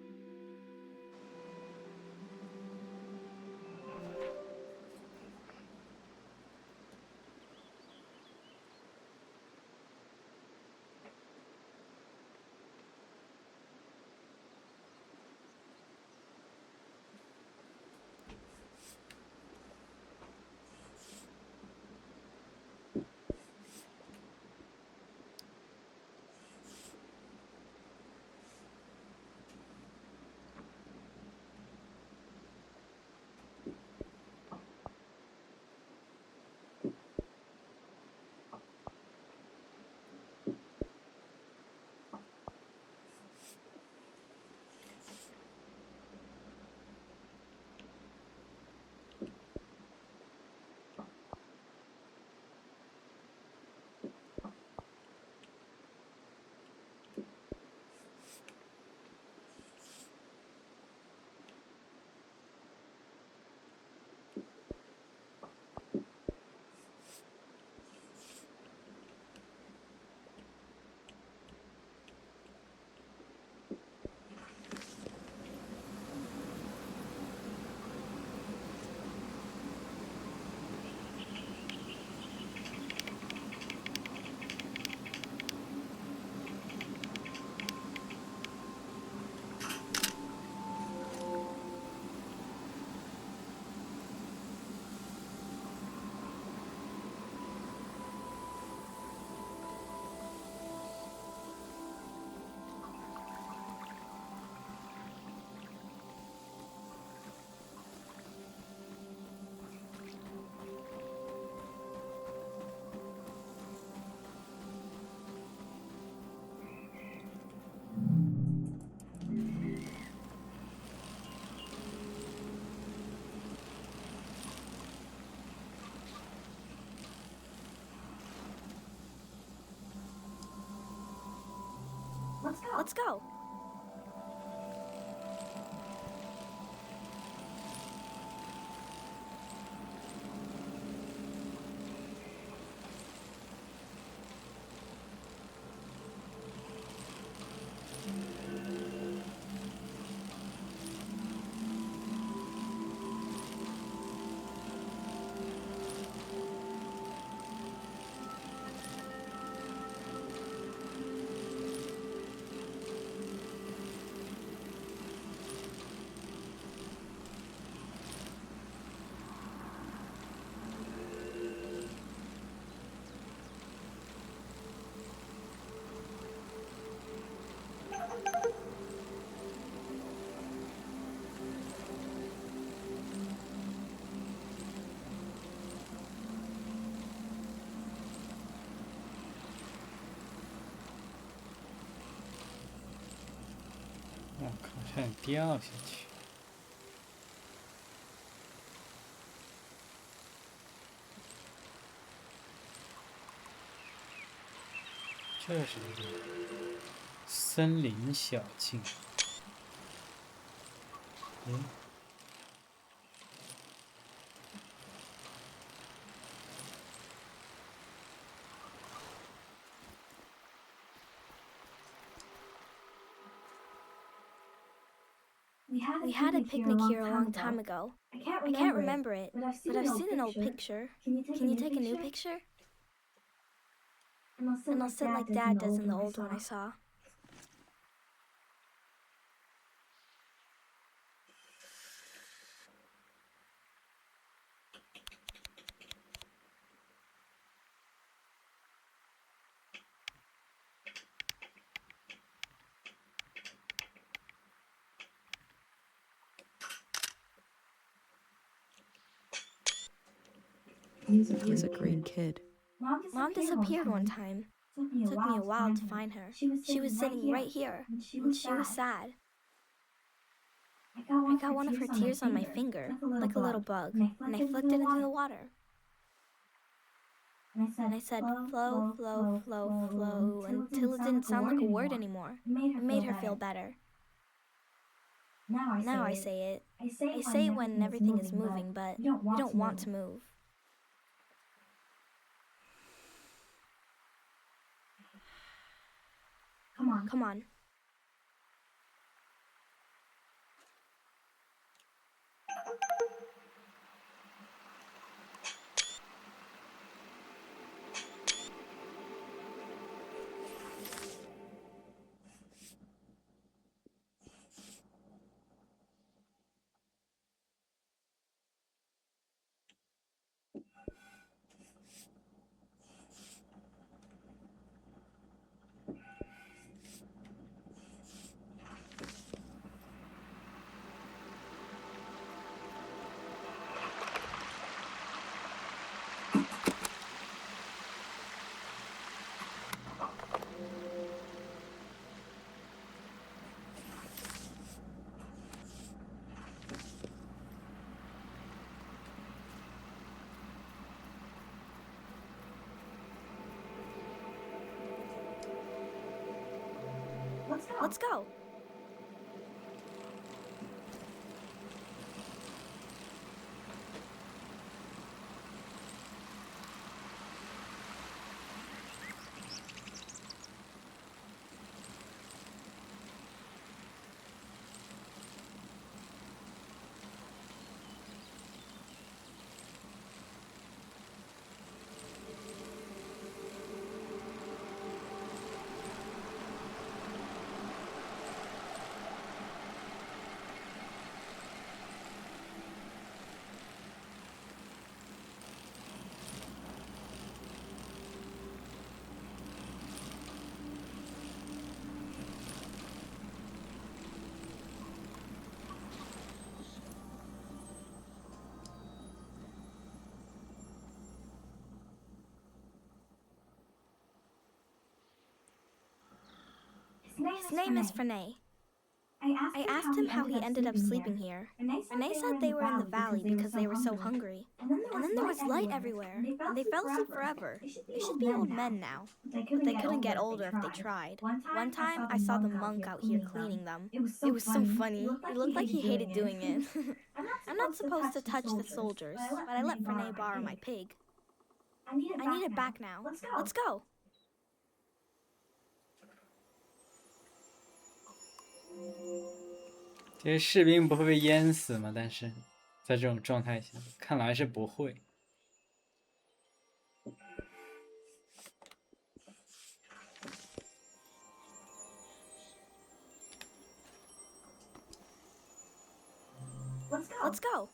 Let's go.我靠，差点掉下去！这是什么地方？森林小径。嗯。We had a picnic here a long time ago. I can't remember it, but I've seen an old picture. Can you take a new picture? And I'll sit like Dad does in the old one I saw. He is a great kid. Mom disappeared one time. It took me a while to find her. She was sitting right here, and she was sad. I got one of her tears on my finger, like a little bug, and I flicked it into the water. And I said, flow, flow, flow, flow, until it didn't sound like a word anymore. It made her feel better. Now I say it. I say it when everything is moving, but you don't want to move. Come on. Let's go. His name is Frenay. I asked him how he ended up sleeping here. Renee said they were in the valley because they were so hungry. And then there was light everywhere, and they fell asleep forever. They should be old men now, but they couldn't get older if they tried. One time, I saw the monk out here cleaning them. It was so funny. It looked like he hated doing it. I'm not supposed to touch the soldiers, but I let Frenay borrow my pig. I need it back now. Let's go.这些士兵不会被淹死吗？但是在这种状态下，看来是不会。Let's go.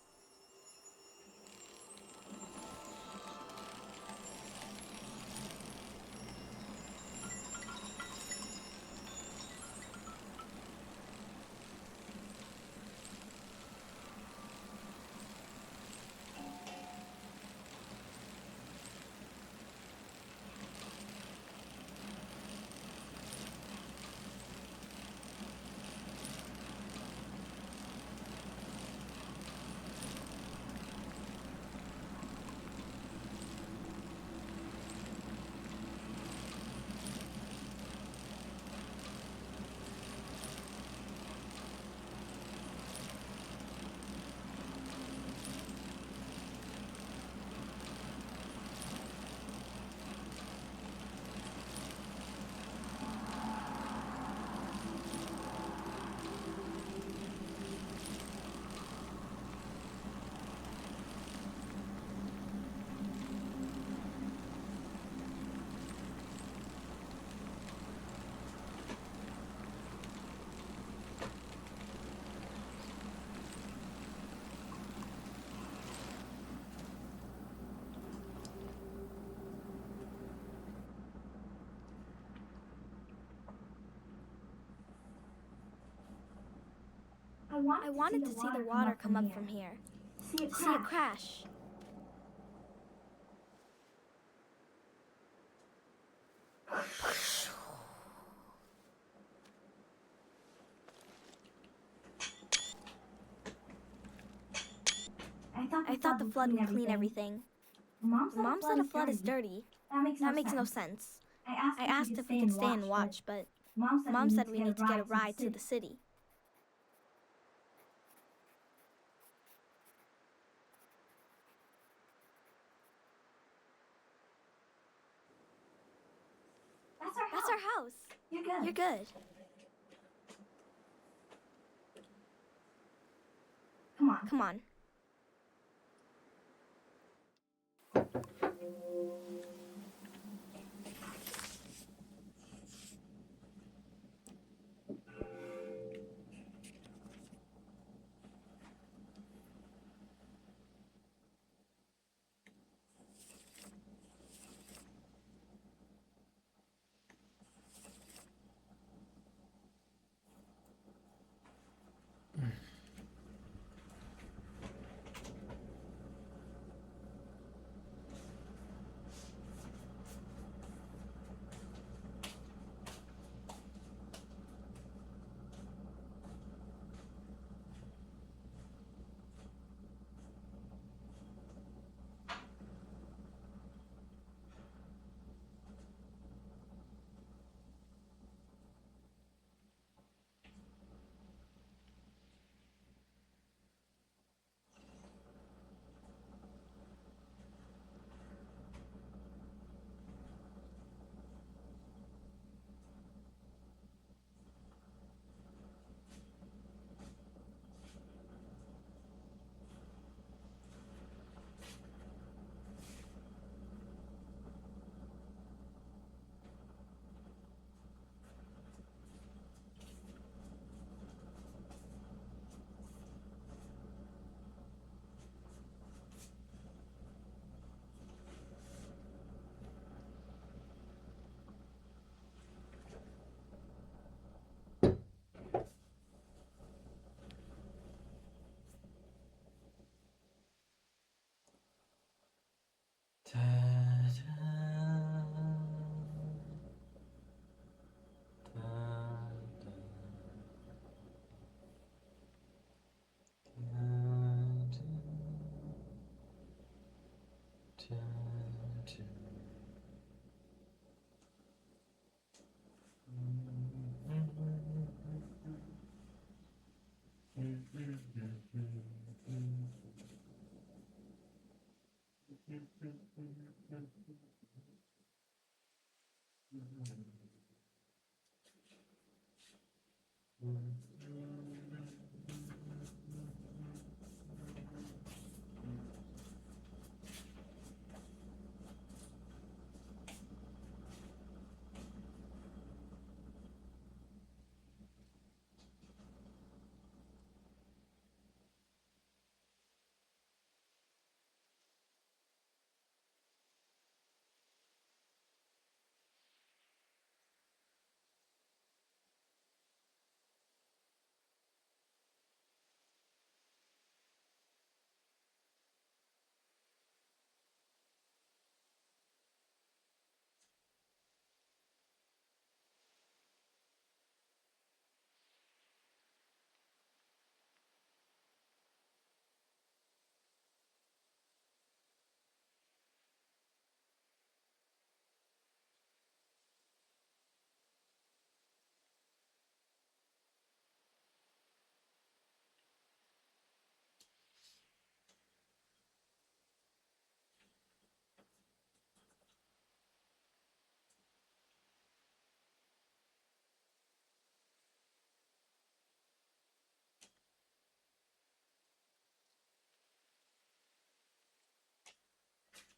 I wanted to see the water come up from here. To see it crash. I thought the flood would clean everything. Mom said a flood is dirty. That makes no sense. I asked if we could stay and watch, but Mom said we need to get a ride to the city. our house. You're good. Come on.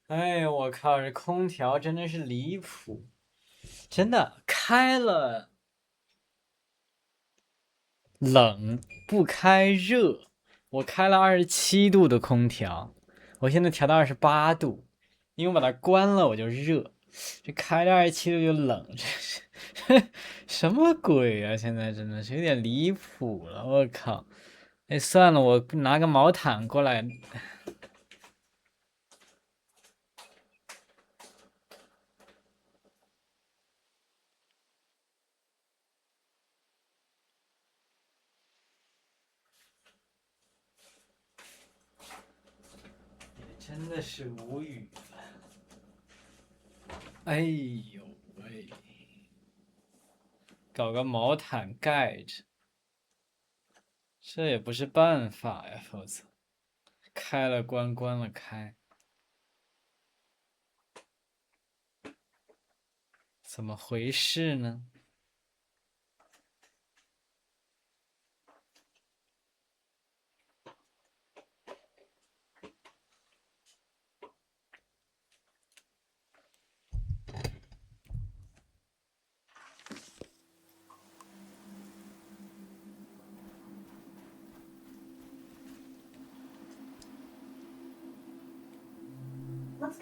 哎，我靠，这空调真的是离谱，真的开了冷不开热，我开了27度的空调，我现在调到28度，因为我把它关了我就热，这开了27度就冷，这是什么鬼啊？现在真的是有点离谱了，我靠！哎，算了，我拿个毛毯过来。真的是无语了，哎呦喂，搞个毛毯盖着，这也不是办法呀，否则开了关，关了开。怎么回事呢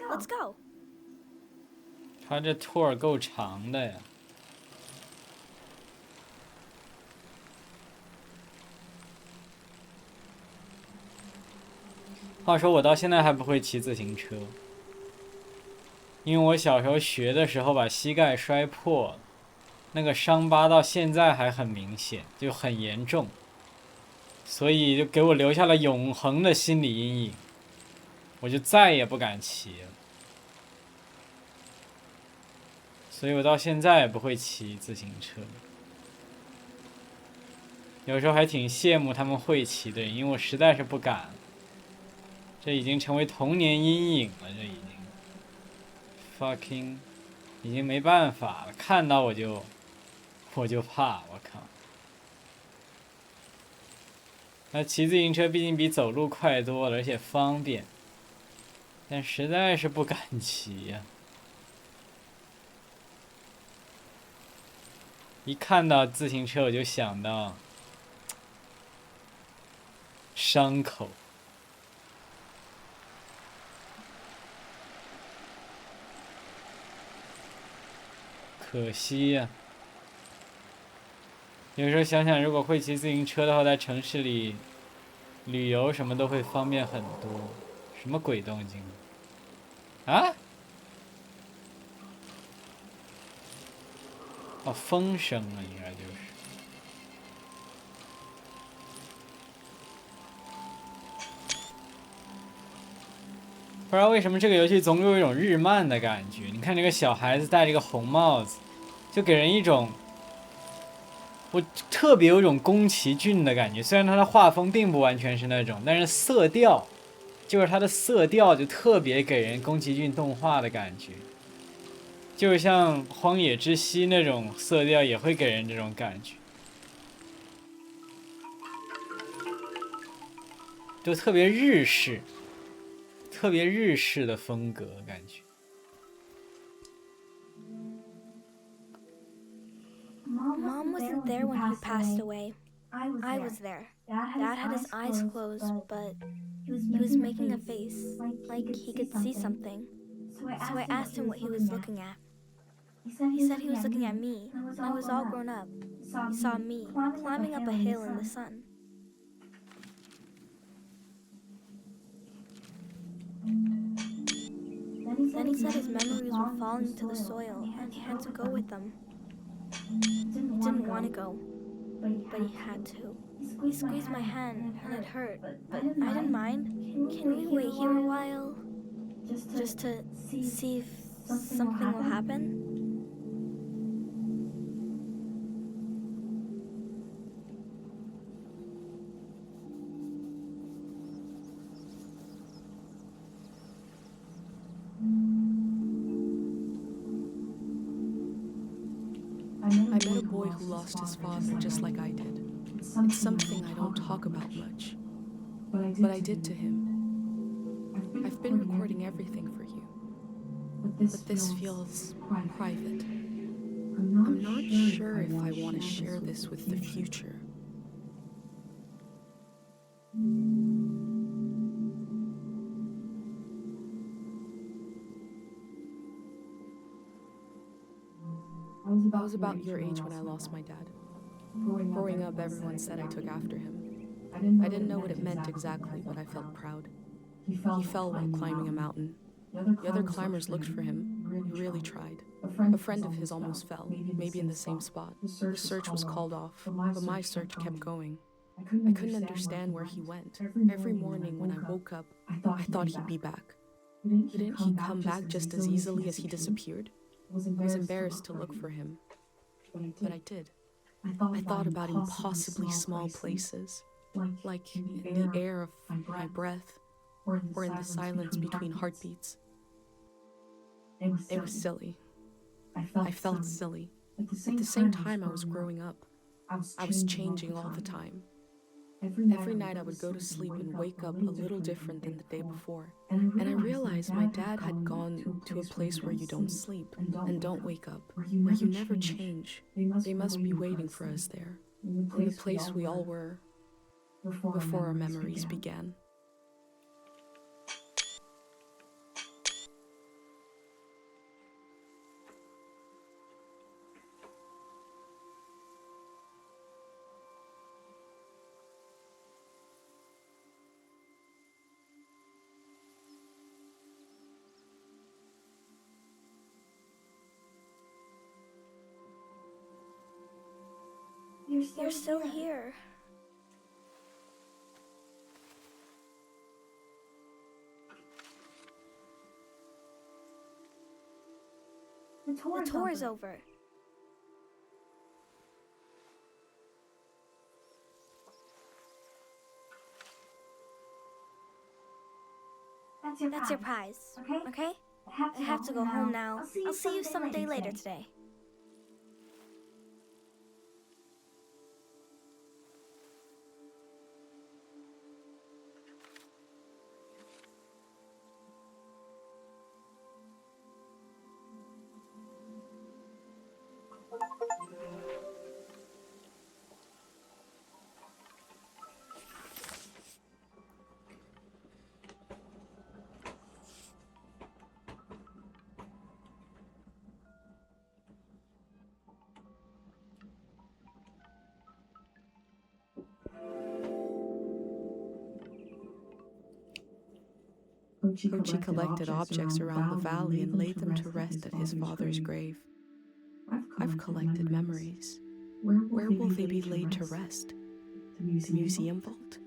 ？Let's go. 他这tour够长的呀。话说我到现在还不会骑自行车，因为我小时候学的时候把膝盖摔破了，那个伤疤到现在还很明显，就很严重，所以就给我留下了永恒的心理阴影，我就再也不敢骑了。所以我到现在也不会骑自行车。有时候还挺羡慕他们会骑的人，因为我实在是不敢。这已经成为童年阴影了，这已经 fucking 已经没办法了，看到我就怕，我靠。那骑自行车毕竟比走路快多了，而且方便，但实在是不敢骑呀。一看到自行车我就想到伤口。可惜呀。有时候想想，如果会骑自行车的话，在城市里旅游什么都会方便很多。什么鬼动静啊？哦，风声啊，应该就是。不知道为什么这个游戏总有一种日漫的感觉。你看这个小孩子戴这个红帽子，就给人一种，我特别有一种宫崎骏的感觉。虽然他的画风并不完全是那种，但是色调，就是他的色调就特别给人宫崎骏动画的感觉。就是像《荒野之息》那种色调也会给人这种感觉，就特别日式。特别日式的风格感觉。Mom wasn't there when he passed away. I was there. Dad had his eyes closed, but he was making a face, like he could see something. So I asked him what he was looking at. He said he was looking at me, and I was all grown up. He saw me climbing up a hill in the sun. Then he said his memories were falling into the soil, and he had to go with them. He didn't want to go, but he had to. He squeezed my hand, and it hurt, but I didn't mind. Can we wait here a while? Just to see if something will happen? I met a boy who lost his father just like I did. It's something I don't talk about much, but I did to him. I've been recording everything for you, but this feels private. I'm not sure if I want to share this with the future. I was about your age when I lost my dad. Growing up, everyone said I took after him. I didn't know what it meant exactly, but I felt proud. He fell while climbing a mountain. The other climbers looked for him. He really tried. A friend of his almost fell, maybe in the same spot. The search was called off, but my search kept going. I couldn't understand where he went. Every morning when I woke up, I thought he'd be back. Didn't he come back just as easily as he disappeared? I was embarrassed to look for him, but I did. I thought about impossibly small places, like in the air of my breath, or in the silence between heartbeats. It was silly, I felt silly. At the same time, I was growing up. I was changing all the time. Every night I would go to sleep and wake up a little different than the day before. And I realized my dad had gone to a place where you don't sleep and don't wake up, where you never change. They must be waiting for us there, in the place we all were before our memories began. You're still here. The tour is over. That's your prize, okay? I have to go home now. I'll see you someday later today. Kochi collected objects around the valley and laid them to rest at his father's grave. I've collected memories. Where will they be laid to rest? The museum vault?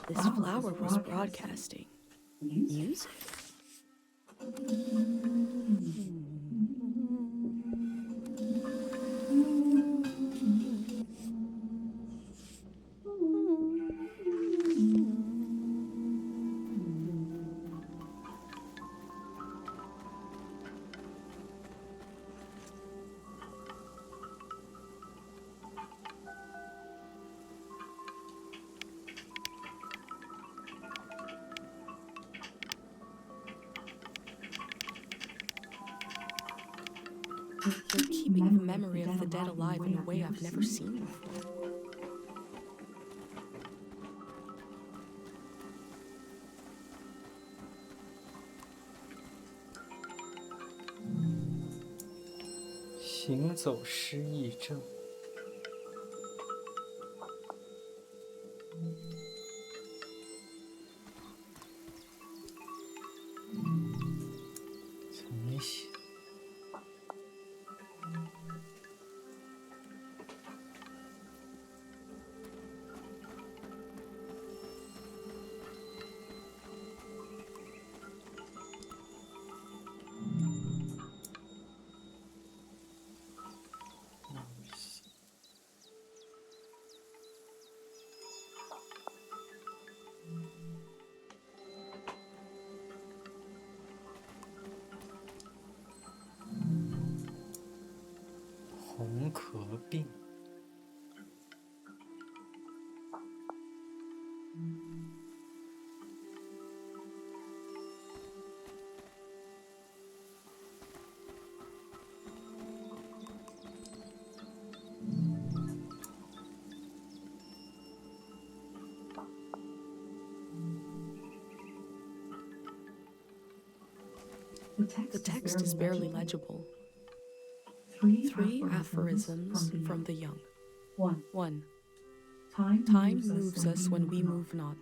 This flower was broadcasting music. They're keeping the memory of the dead alive in a way I've never seen before. 行走失忆症。怎么没写？红壳病。The text is barely legible. 3 aphorisms from the young. 1. Time moves us when we move not.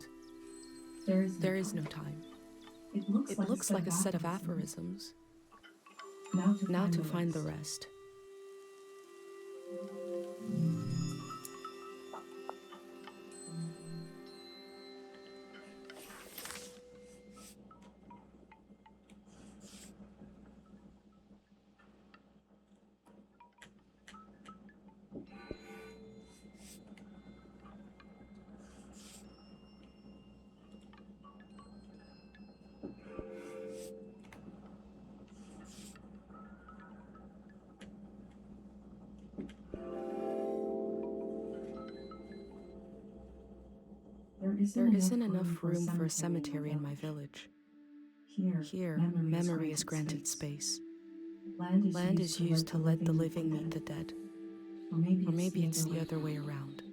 There is no time. It looks like a set of aphorisms. Now to find the rest. There isn't enough room for a cemetery in my village. Here, memory is granted space. Land is used to let the living meet the dead. Or maybe it's the other way around.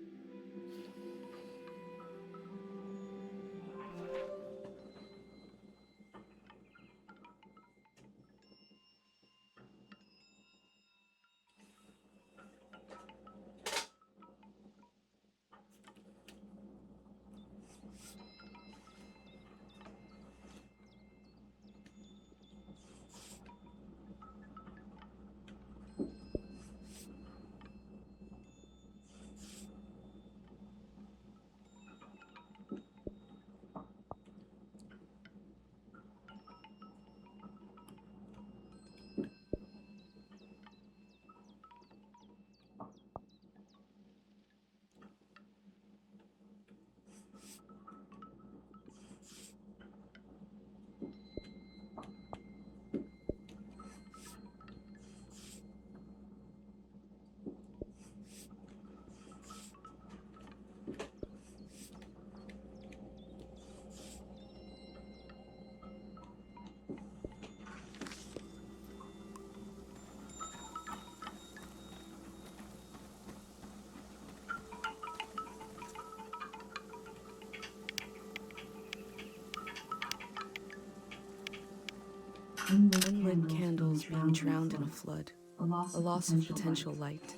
Unlit candles being drowned in a flood. A loss of potential light.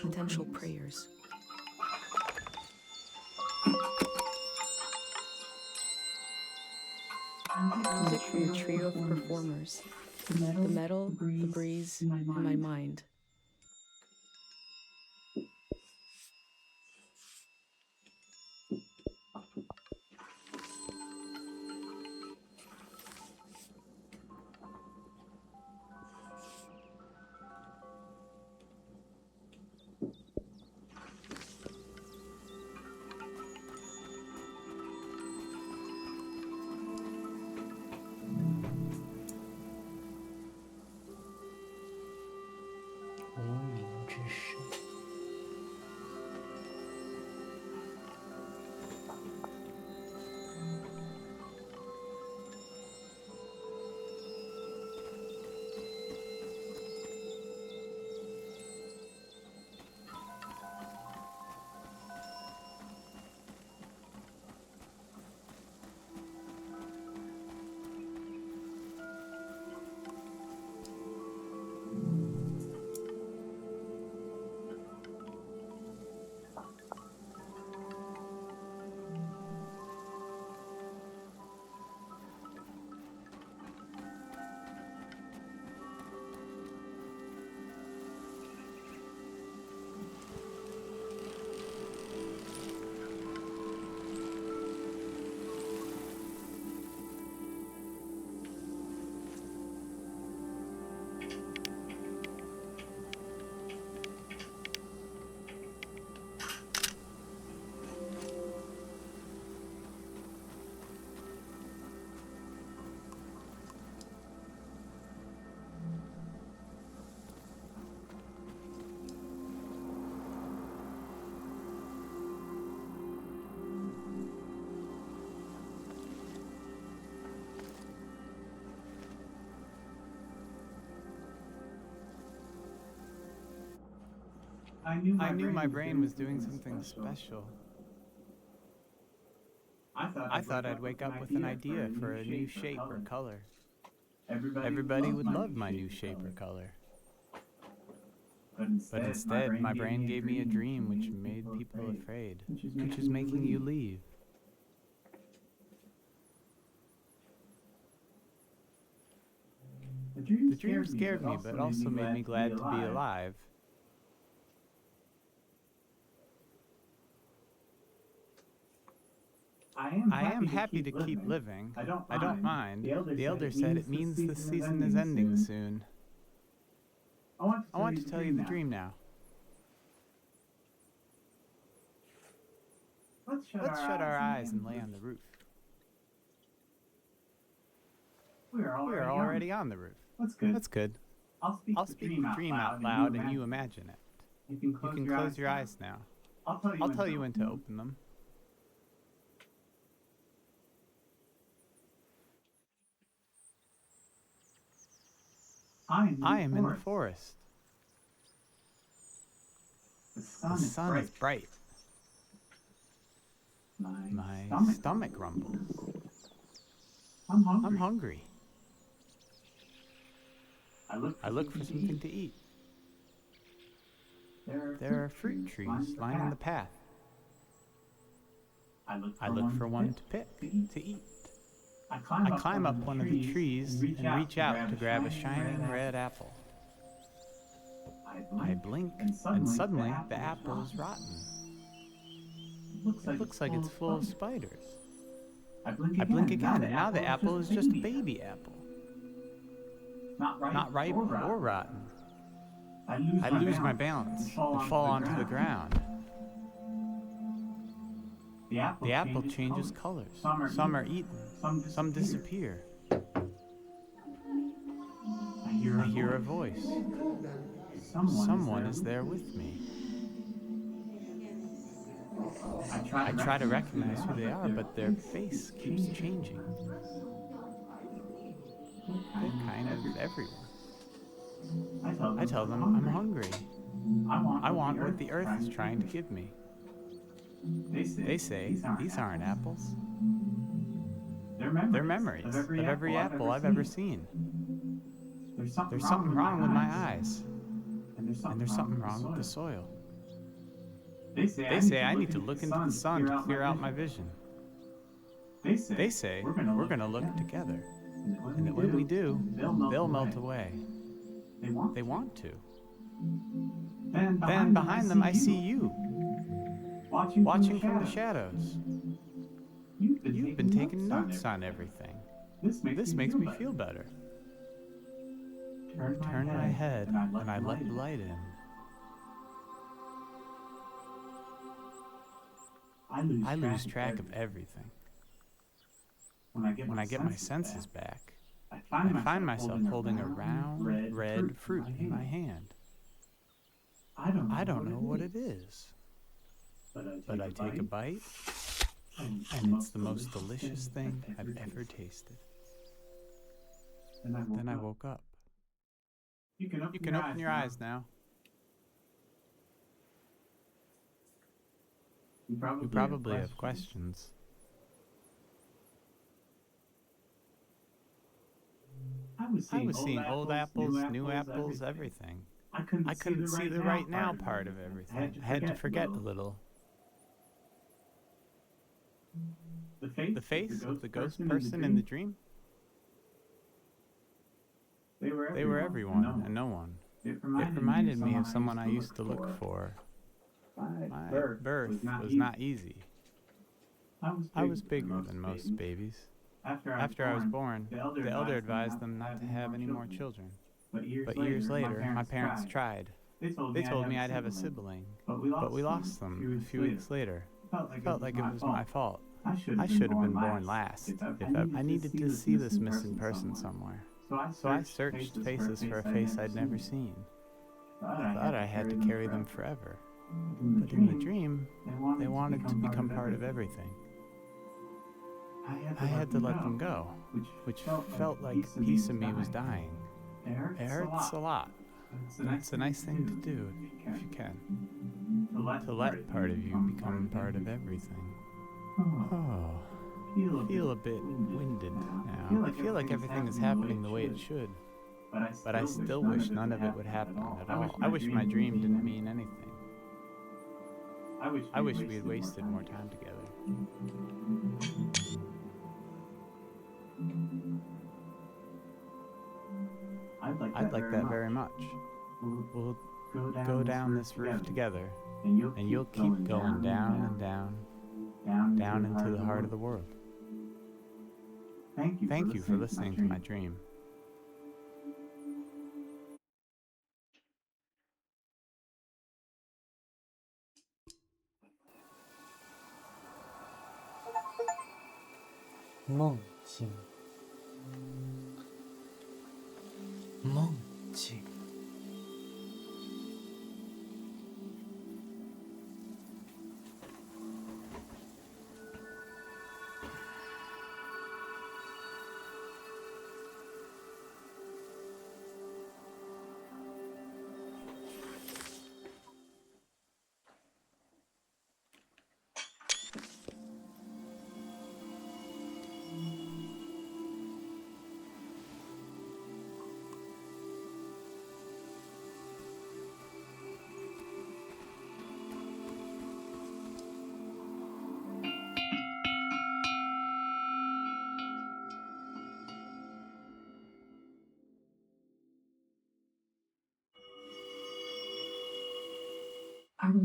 Potential prayers. Music from a trio of performers. The metal, the breeze, and my mind. I knew my brain was doing something special. I thought I'd wake up with an idea for a new shape or color. Everybody would love my new shape or color. But instead, my brain gave me a dream which made people afraid, which is making you leave. The dream scared me, but also made me glad to be alive. I am happy to keep living. I don't mind. The elder said it means the season is ending soon. I want to tell you the dream now. Let's shut our eyes and lay on the roof. We are already on the roof. That's good. I'll speak the dream out loud and you imagine it. You can close your eyes now. I'll tell you when to open them. I am in the forest. The sun is bright. My stomach rumbles. I'm hungry. I look for something to eat. There are fruit trees lining the path. I look for one to pick, to eat. I climb up one of the trees and reach out to grab a shining red apple. I blink, and suddenly the apple is rotten. It looks like it's full of spiders. I blink again, and now the apple is just a baby apple. Not ripe or rotten. I lose my balance and fall onto the ground. The apple changes colors. Some are eaten, some disappear. I hear a voice. Someone is there with me. I try to recognize who they are, but their face keeps changing. They're kind of everywhere. I tell them I'm hungry. I want what the earth is trying to give me. They say these aren't apples. They're memories of every apple I've ever seen. There's something wrong with my eyes. And there's something wrong with the soil. They say I need to look into the sun to clear out my vision. They say we're gonna look together. And that when we do, they'll melt away. They want to. Then behind them I see you, watching from the shadows. You've been taking notes on everything. This makes me feel better. Turn my head and I let the light in. I lose track of everything. When I get my senses back, I find myself holding a round, red fruit in my hand. I don't know what it is, but I take a bite, and it's the most delicious thing I've ever tasted. Then I woke up. You can open your eyes now. You probably have questions. I was seeing old apples, new apples, everything. I couldn't see the right now part of everything. I had to forget a little. The face of the ghost person in the dream? They were everyone and no one. It reminded me of someone I used to look for. My birth was not easy. I was bigger than most babies. After I was born, the elder advised them not to have any more children. But years later, my parents tried. They told me I'd have a sibling, but we lost them a few weeks later. I felt like it was my fault. I should have been born last. I needed to see this missing person somewhere. So I searched faces for a face I'd never seen. I thought I had to carry them forever. But in the dream, they wanted to become part of everything. I had to let them go, which felt like a piece of me was dying. It hurts a lot, but it's a nice thing to do if you can. To let part of you become part of everything. Oh, feel a bit winded now. I feel like everything is happening the way it should. But I still wish none of it would happen at all. I wish my dream didn't mean anything. I wish we had wasted more time together. I'd like that very much. We'll go down this roof together, and you'll keep going down and down into the heart of the world. Thank you for listening to my dream.梦境，梦境。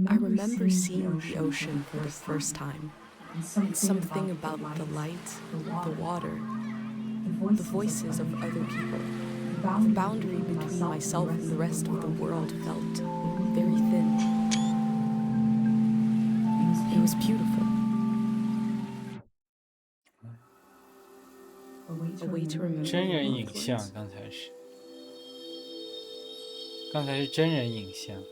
I remember seeing the ocean for the first time, and something about the light, the water, the voices of other people. The boundary between myself and the rest of the world felt very thin. It was beautiful. A way to remember 真人影 loved 像， ones. 刚才是真人影像。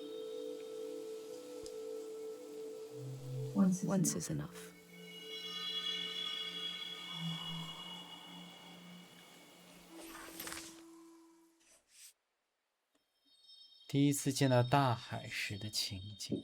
Once is enough. 第一次见到大海时的情景。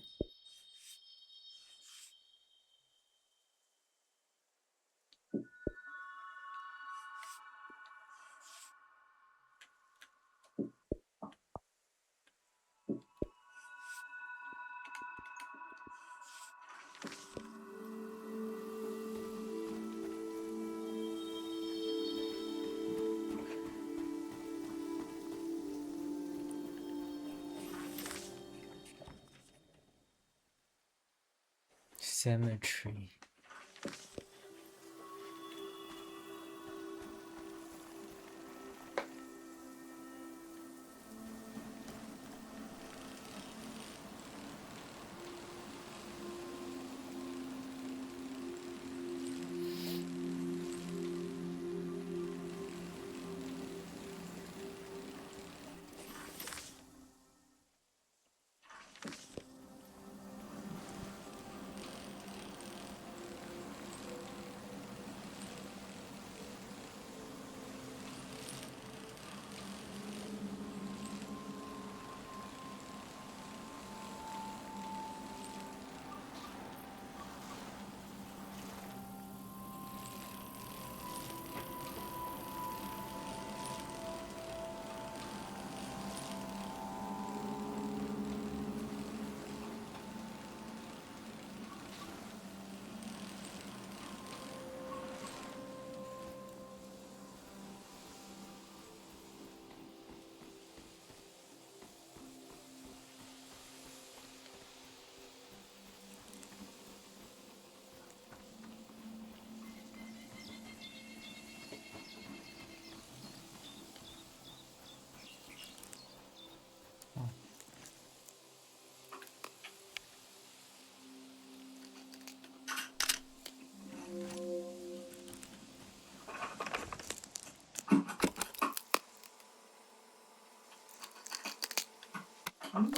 Cemetery。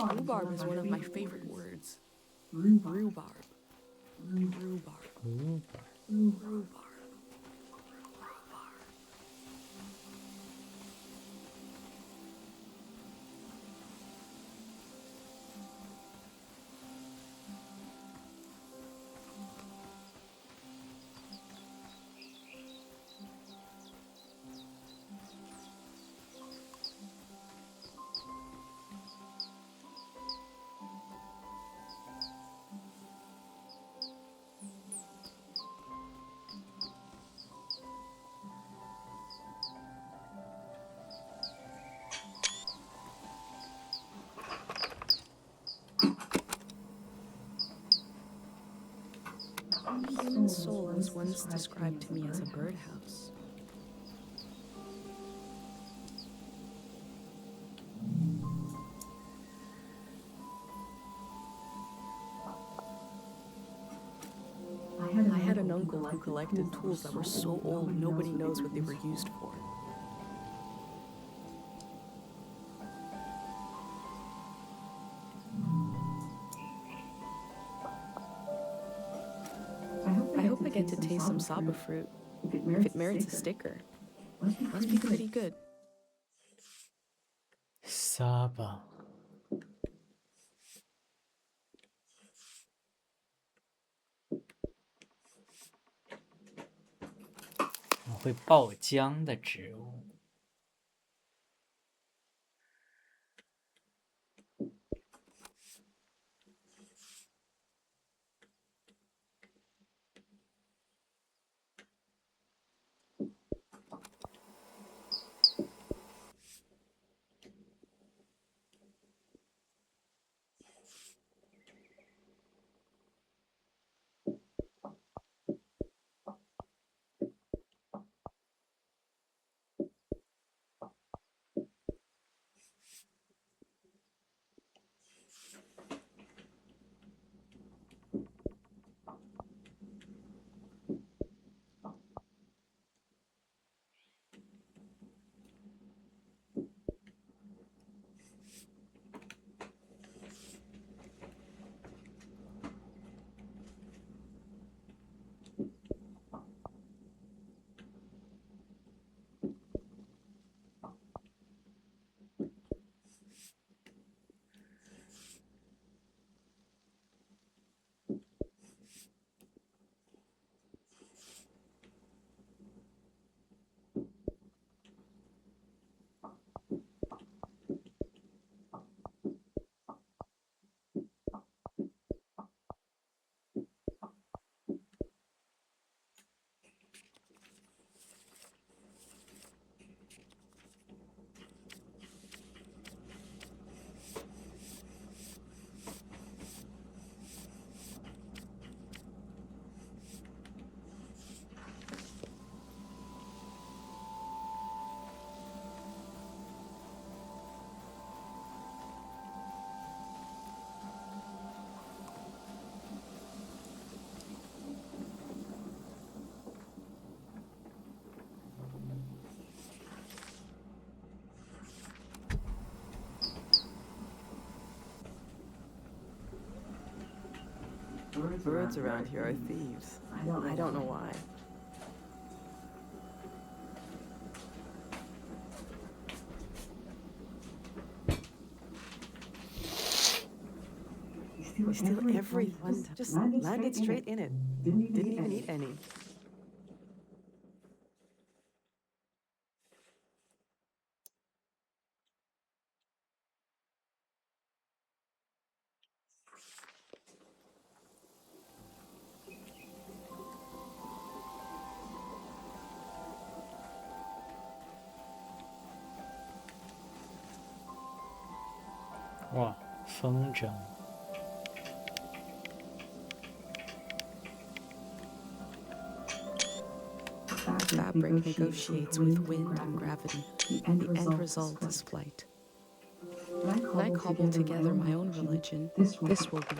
Rhubarb is one of my favorite words. Rhubarb. Rhubarb. Rhubarb. Human soul was once described to me as a birdhouse. I had an uncle who collected tools that were so old nobody knows what they were used for. I hope I get to taste some saba fruit. If it merits a sticker, must be pretty good. Saba。会爆浆的植物。Birds around here are thieves. I don't know why. We steal everything. Just landed straight in it. Didn't even eat any. Wow, 哇，风筝。Fabric negotiates with wind and gravity. The end result is flight. When I cobble together my own religion, this will be.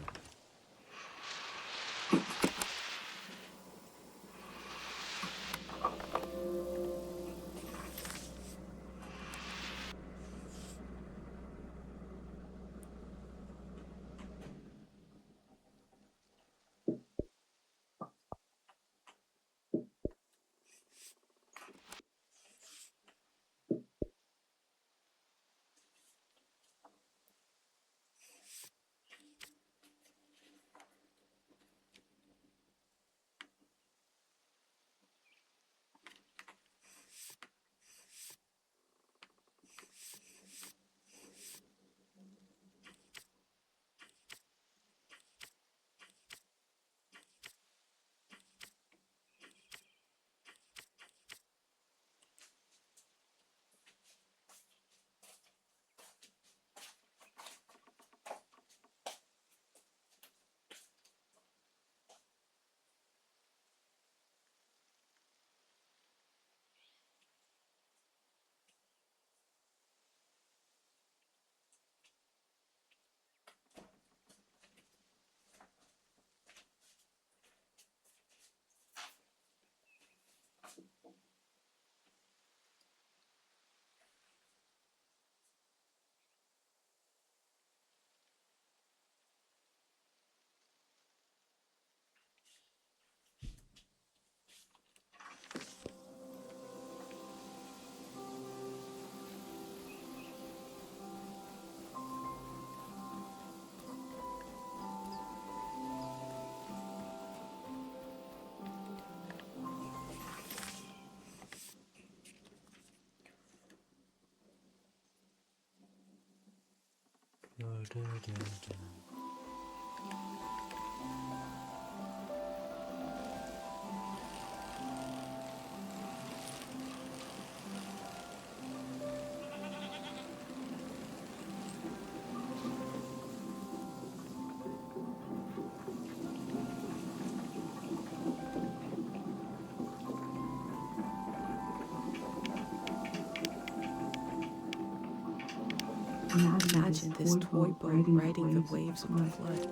Imagine this toy boat riding the waves of the flood.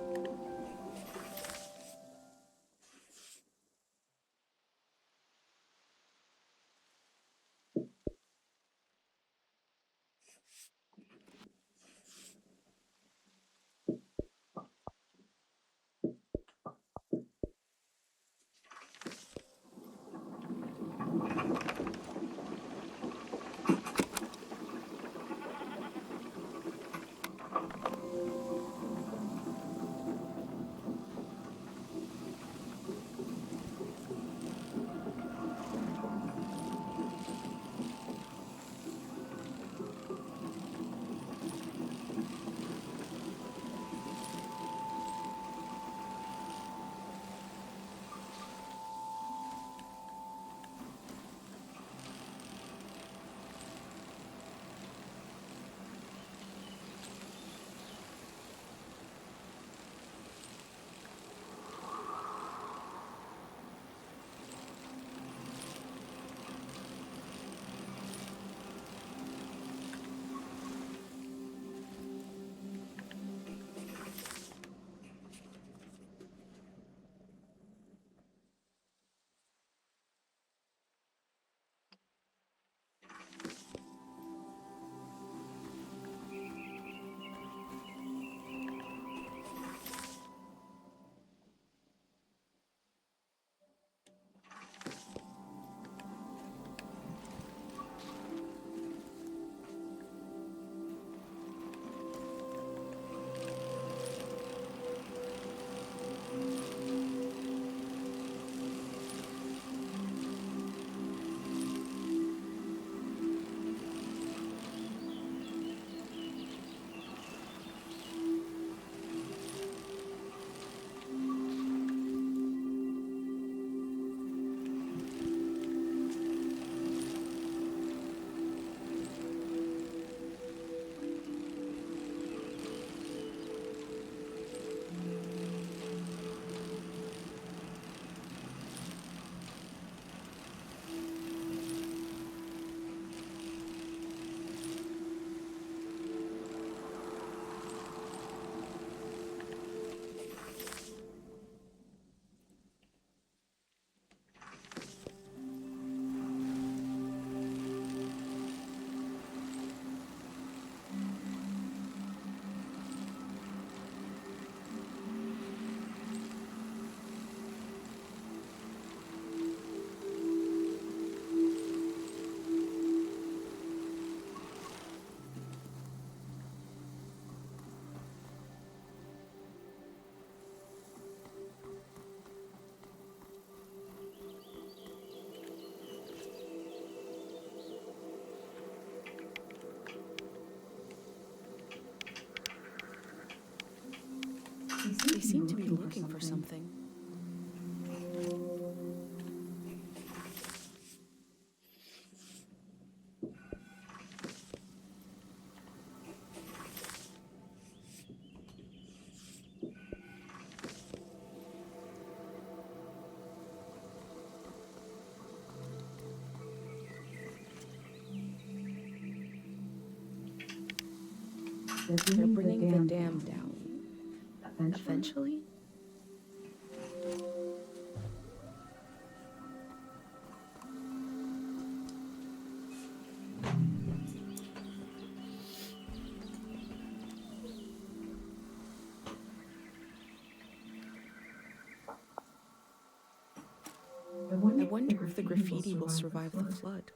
They seem to be looking for something. They're bringing the dam down. Eventually? I wonder if the graffiti will survive the flood.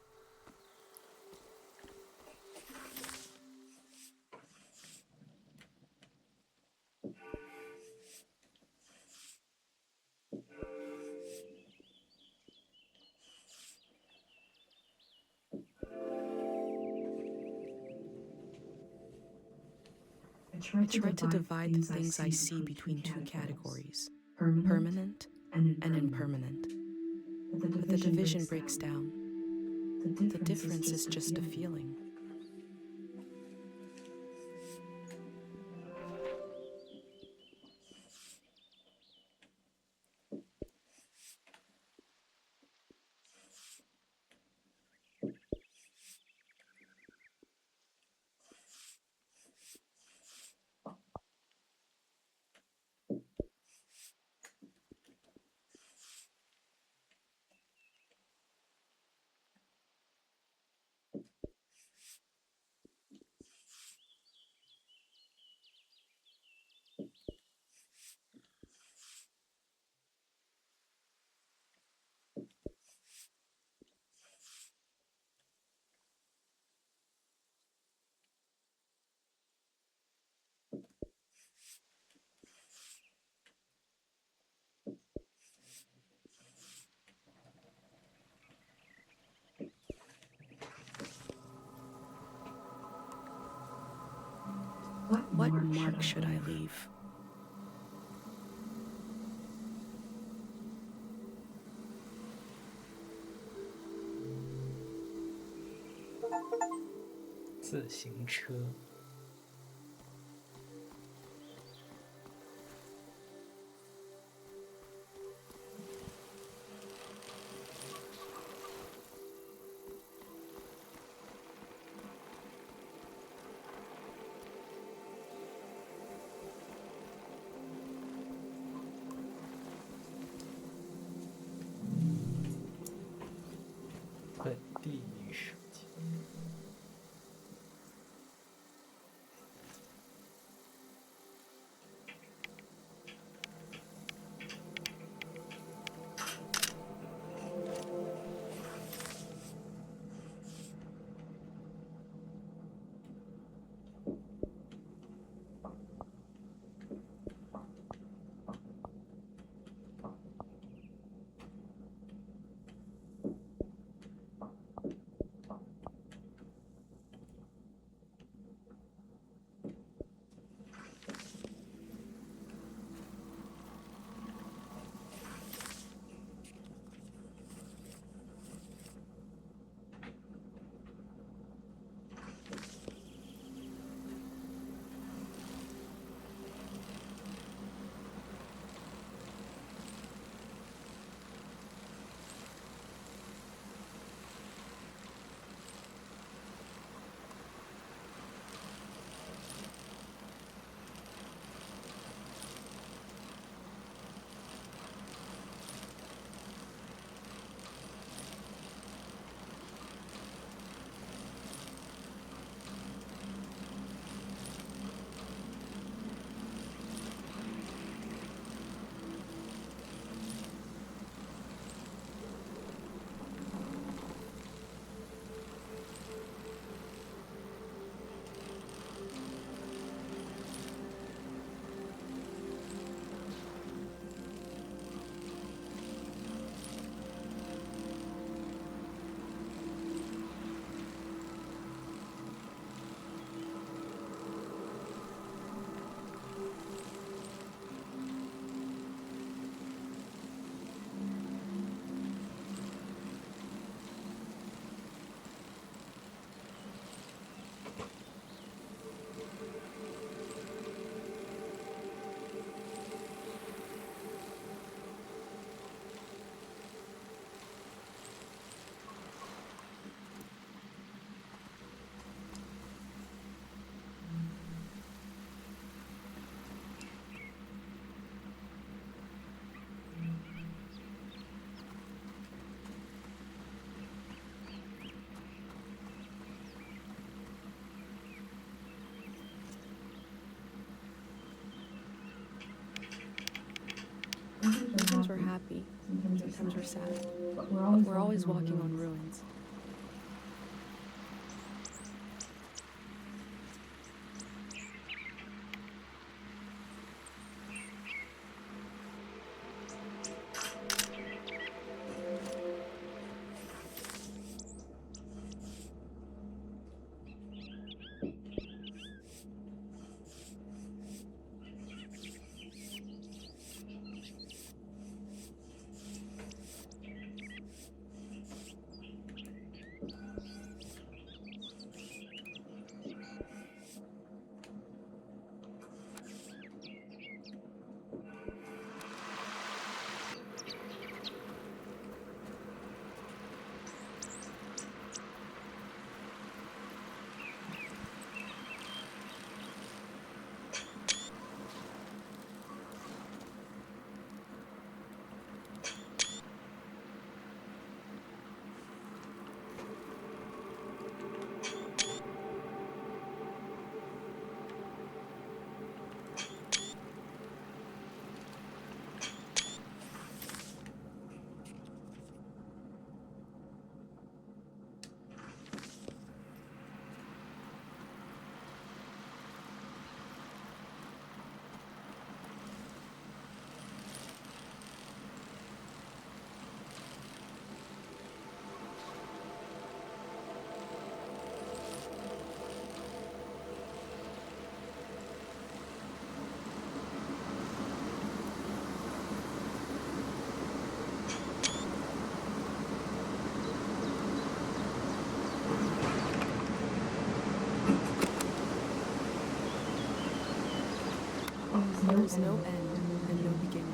I try to divide the things I see between two categories, permanent and impermanent. But the division breaks down. The difference is just a feeling. What mark should I leave? "自行车。本地世界。Sometimes we're happy, sometimes we're sad, but we're always walking on ruins. There is no end and no beginning.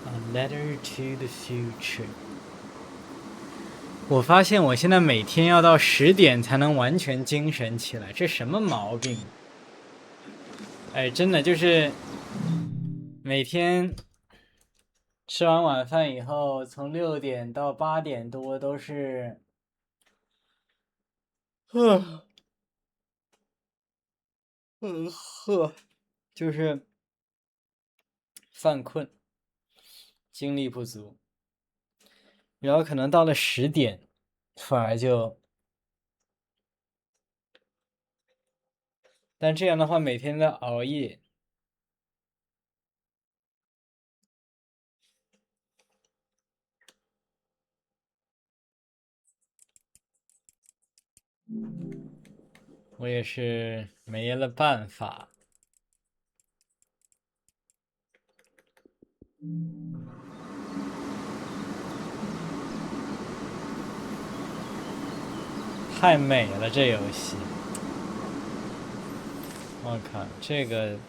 A letter to the future。我发现我现在每天要到10点才能完全精神起来，这什么毛病？哎，真的就是每天吃完晚饭以后，从6点到8点多都是，就是犯困，精力不足，然后可能到了10点，反而就，但这样的话每天在熬夜。我也是没了办法。太美了，这游戏！我靠，这个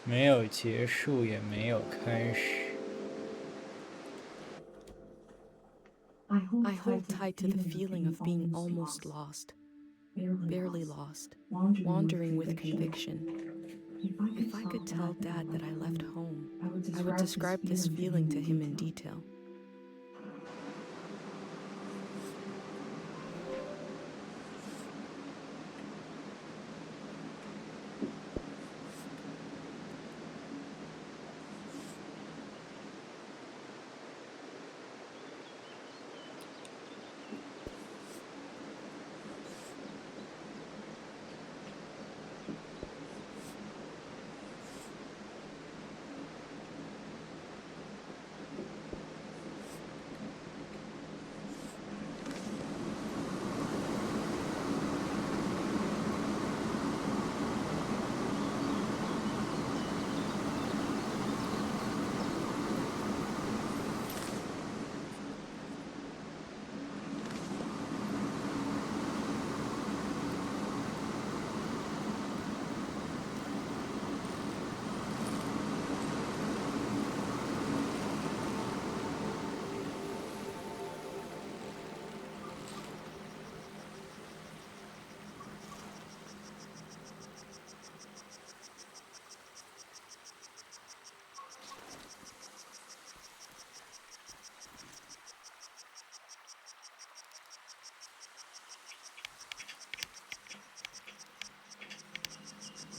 没有结束，也没有开始。I hold tight to the feeling of being almost lost, barely lost, wandering with conviction. If I could tell Dad that I left home, I would describe this feeling to him in detail.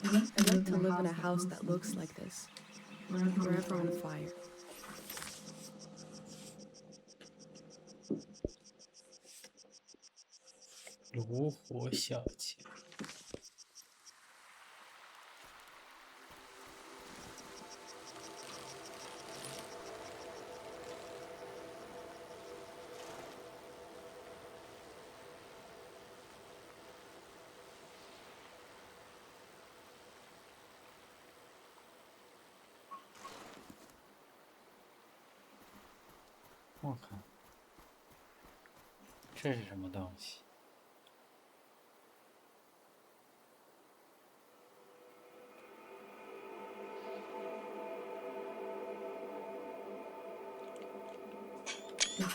I'd like to live in a house that looks like this, forever on fire. 炉火小姐。我靠，这是什么东西？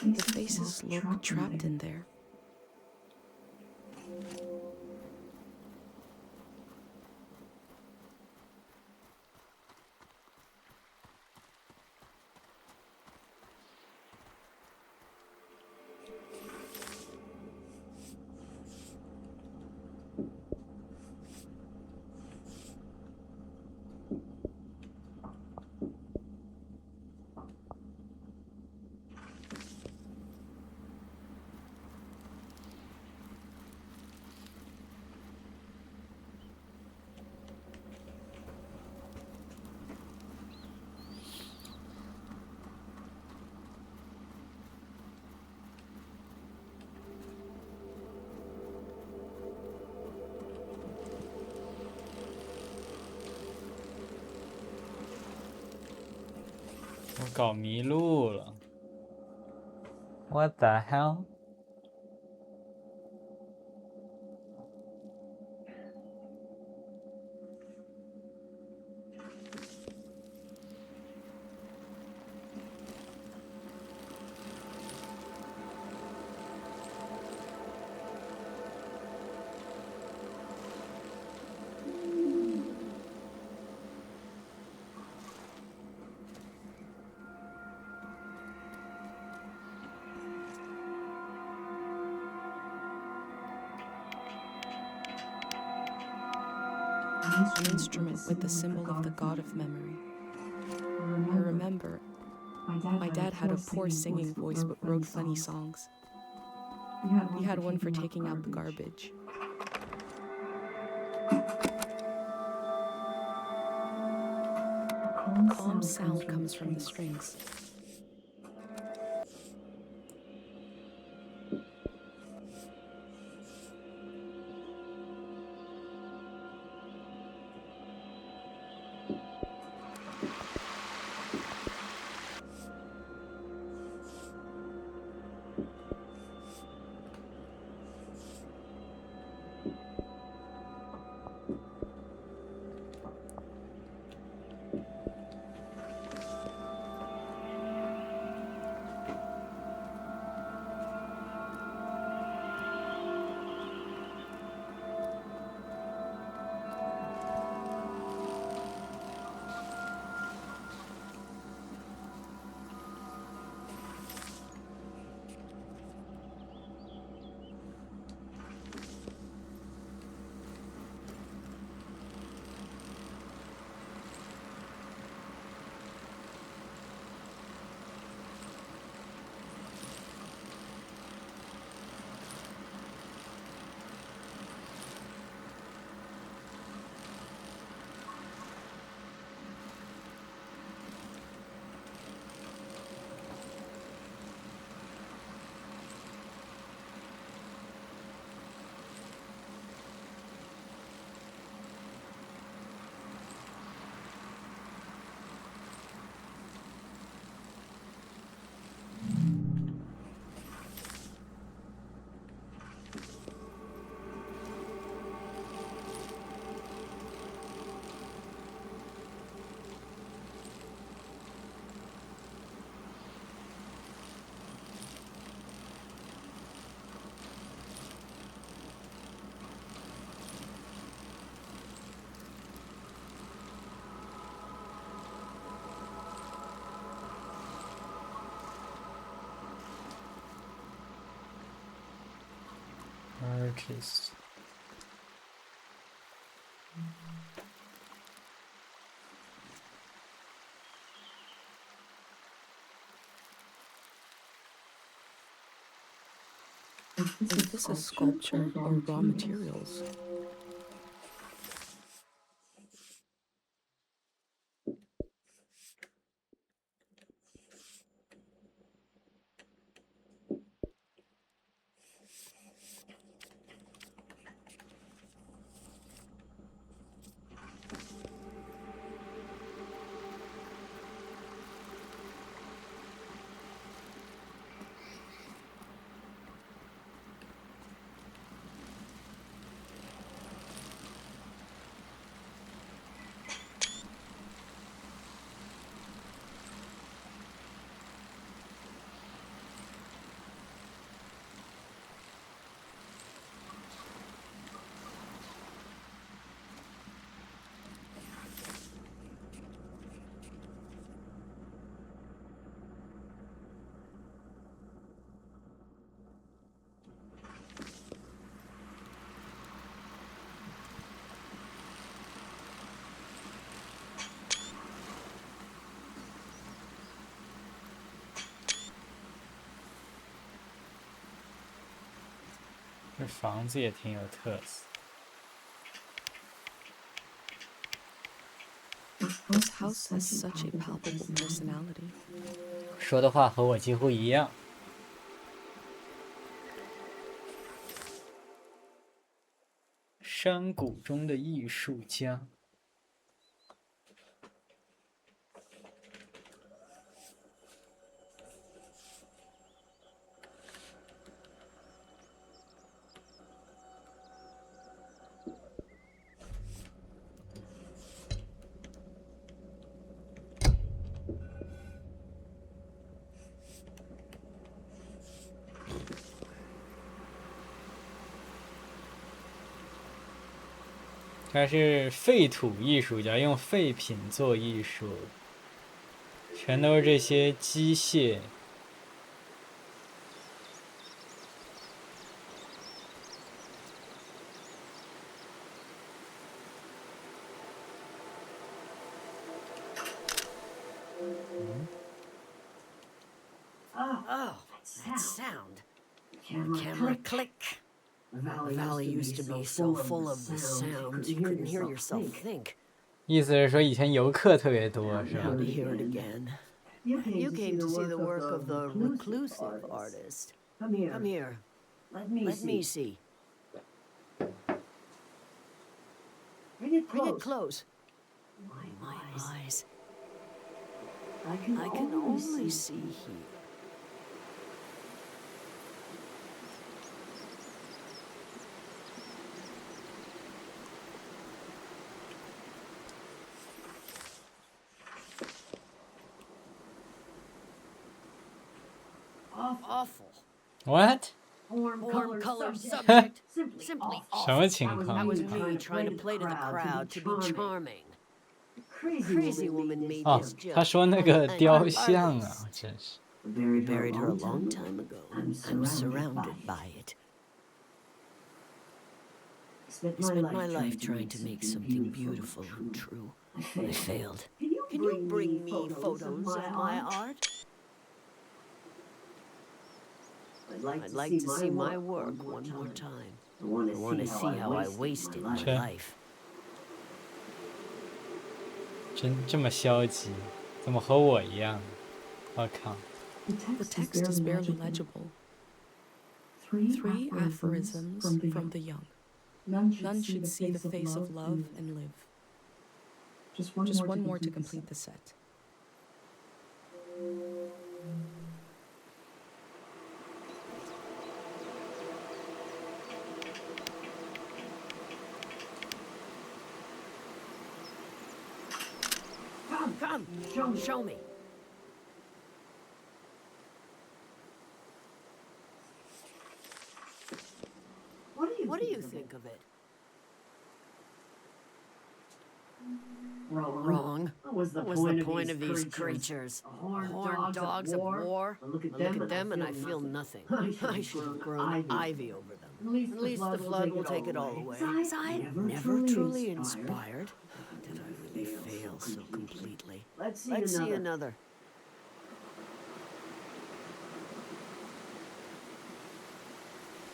The faces look trapped in there. 搞迷路了。What the hell？An instrument with the symbol of the god of memory. I remember my dad had a poor singing voice but wrote funny songs. He had one for taking out the garbage. A calm sound comes from the strings. Artist. Is this a sculpture or raw materials?这房子也挺有特色。This house has such a palpable personality. 说的话和我几乎一样。山谷中的艺术家。他是废土艺术家，用废品做艺术，全都是这些机械。Oh, that sound. Camera click. The valley used to be so full of the sounds you couldn't hear yourself think. 意思是说以前游客特别多，是吧 Now to hear it again. You came to see the work of the reclusive artist. Come here. Let me see. Bring it close. My eyes. I can only see here. Awful. What？ Warm color subject. Simply 什 awful. 么情 That 况？ was me trying to play to the crowd to be charming. Crazy woman made 哦 this，joke. 他说那个 An 雕像 artist. 啊，真是。 Buried her a long time ago. I'm surrounded by it. I spent my life trying to make something beautiful and true. I failed. Can you bring me photos of my art? I'd like to see my work one more time. I want to see how I wasted my Sure. life. 真这么消极，怎么和我一样？我靠！ The text is barely legible. 3 aphorisms from the young. None should see the face of love and live. Just one more to complete the set. Come, show me. What do you think of it? Wrong. What was the point of these creatures? Horned dogs of war? Look at them and I feel nothing. I should have grown ivy over them. At least the flood will take it all away. Was I never truly inspired? Did I really fail so completely? Let's see another.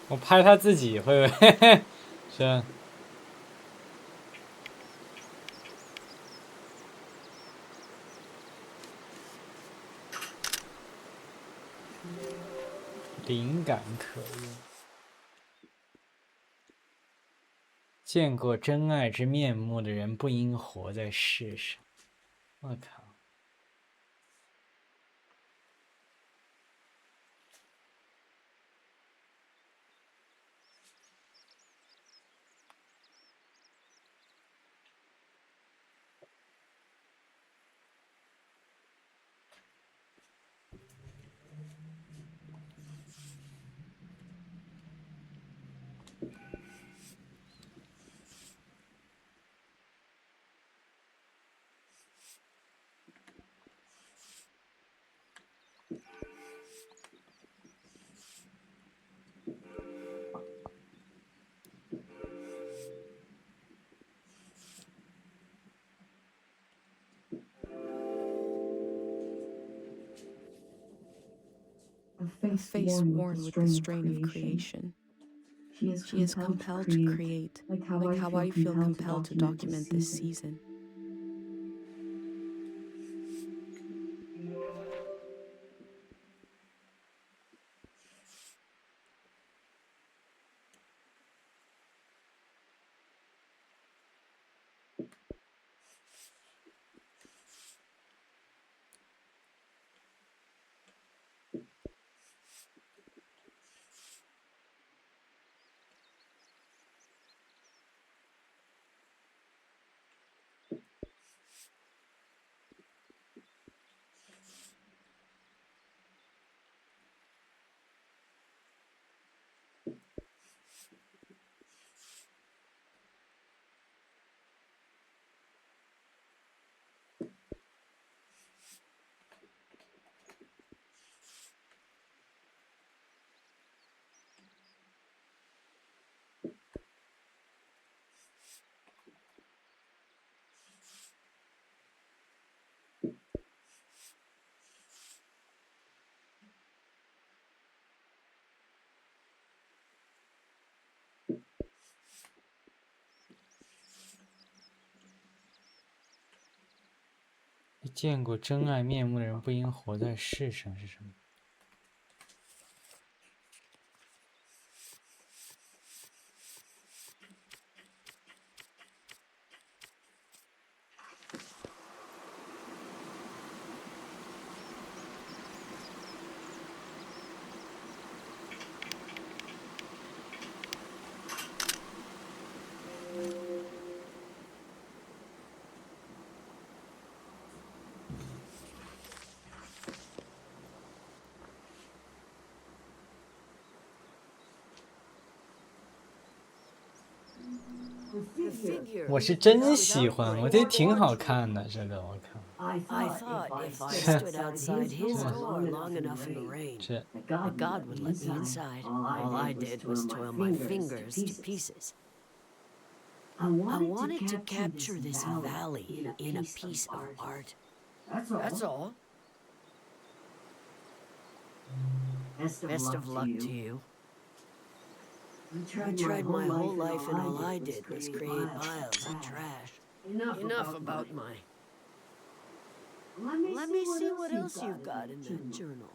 我拍他自己会不会？是吧？灵感可用。见过真爱之面目的人，不应活在世上。我靠！ A face worn with the strain of creation. She is compelled to create, like how I feel compelled to document this season. 见过真爱面目的人不应活在世上是什么？我是真喜欢，我觉得挺好看的，这个我看。I thought if I stood outside his door long enough in the rain, that God would let me inside. All I did was toil my fingers to pieces. I wanted to capture this valley in a piece of art. That's all. Best of luck to you. I tried my whole life and all I did was create piles of trash. Enough about my... Let me see what else you've got in that journal.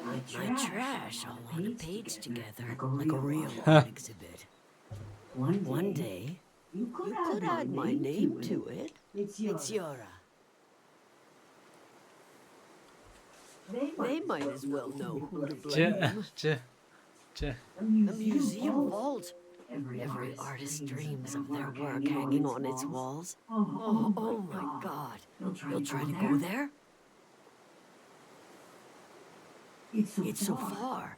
My trash all on a page together, like a real art exhibit. One day, you could add my name to it. It's Yora. They might as well know who to blame. A museum vault. Every artist dreams of their work hanging on its walls. Oh my God. You'll try to go there? It's so far.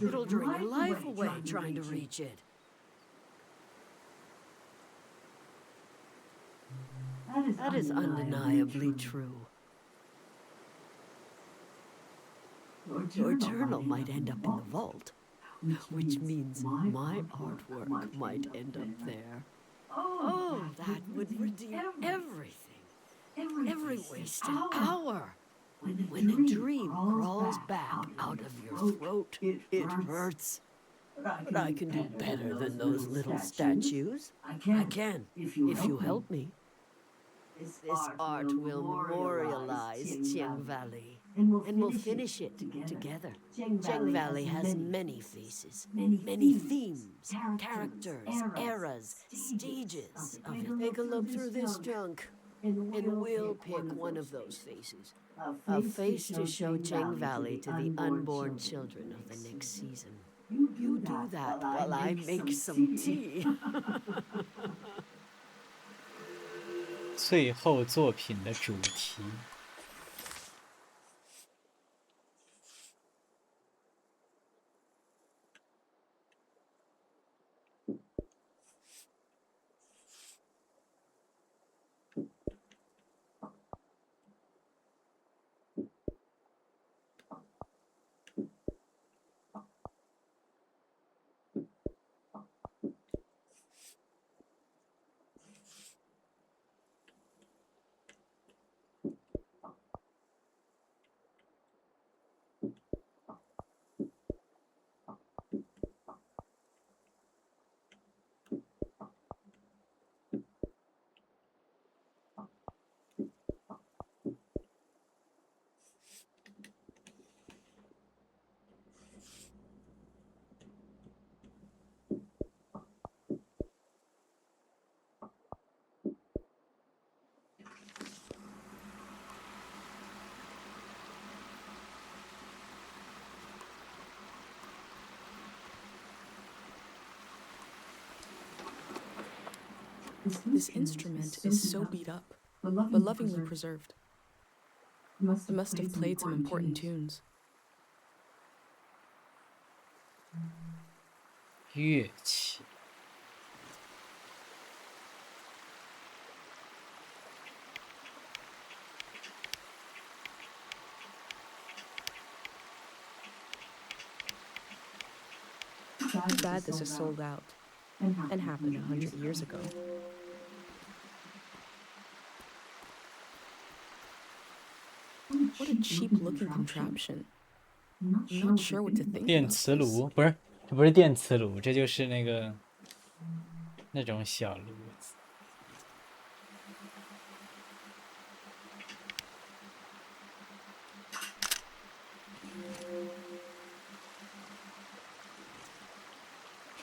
It'll drain your life away trying to reach it. That is undeniably true. Your journal might end up in the vault, which means my artwork might end up there. Oh, that would redeem everything. Every wasted hour. When a dream crawls back out of your throat, it hurts. But I can do better than those little statues. I can, if you help me. This art will memorialize Jiang Valley, and we'll finish it together. Jiang Valley has many faces, many themes, characters, eras, stages of it. Take a look through this junk, and we'll pick one of those faces. A face to show Jiang Valley to the unborn children of the next season. You do that while I make some tea. 最后作品的主题。This instrument is so beat up, but lovingly preserved. It must have played some important tunes. 乐器。Too bad this is sold out and happened 100 years ago. What a cheap-looking contraption. I'm not sure what to think 电 about 磁 this. 炉不是，这不是电磁炉，这就是那种小炉子。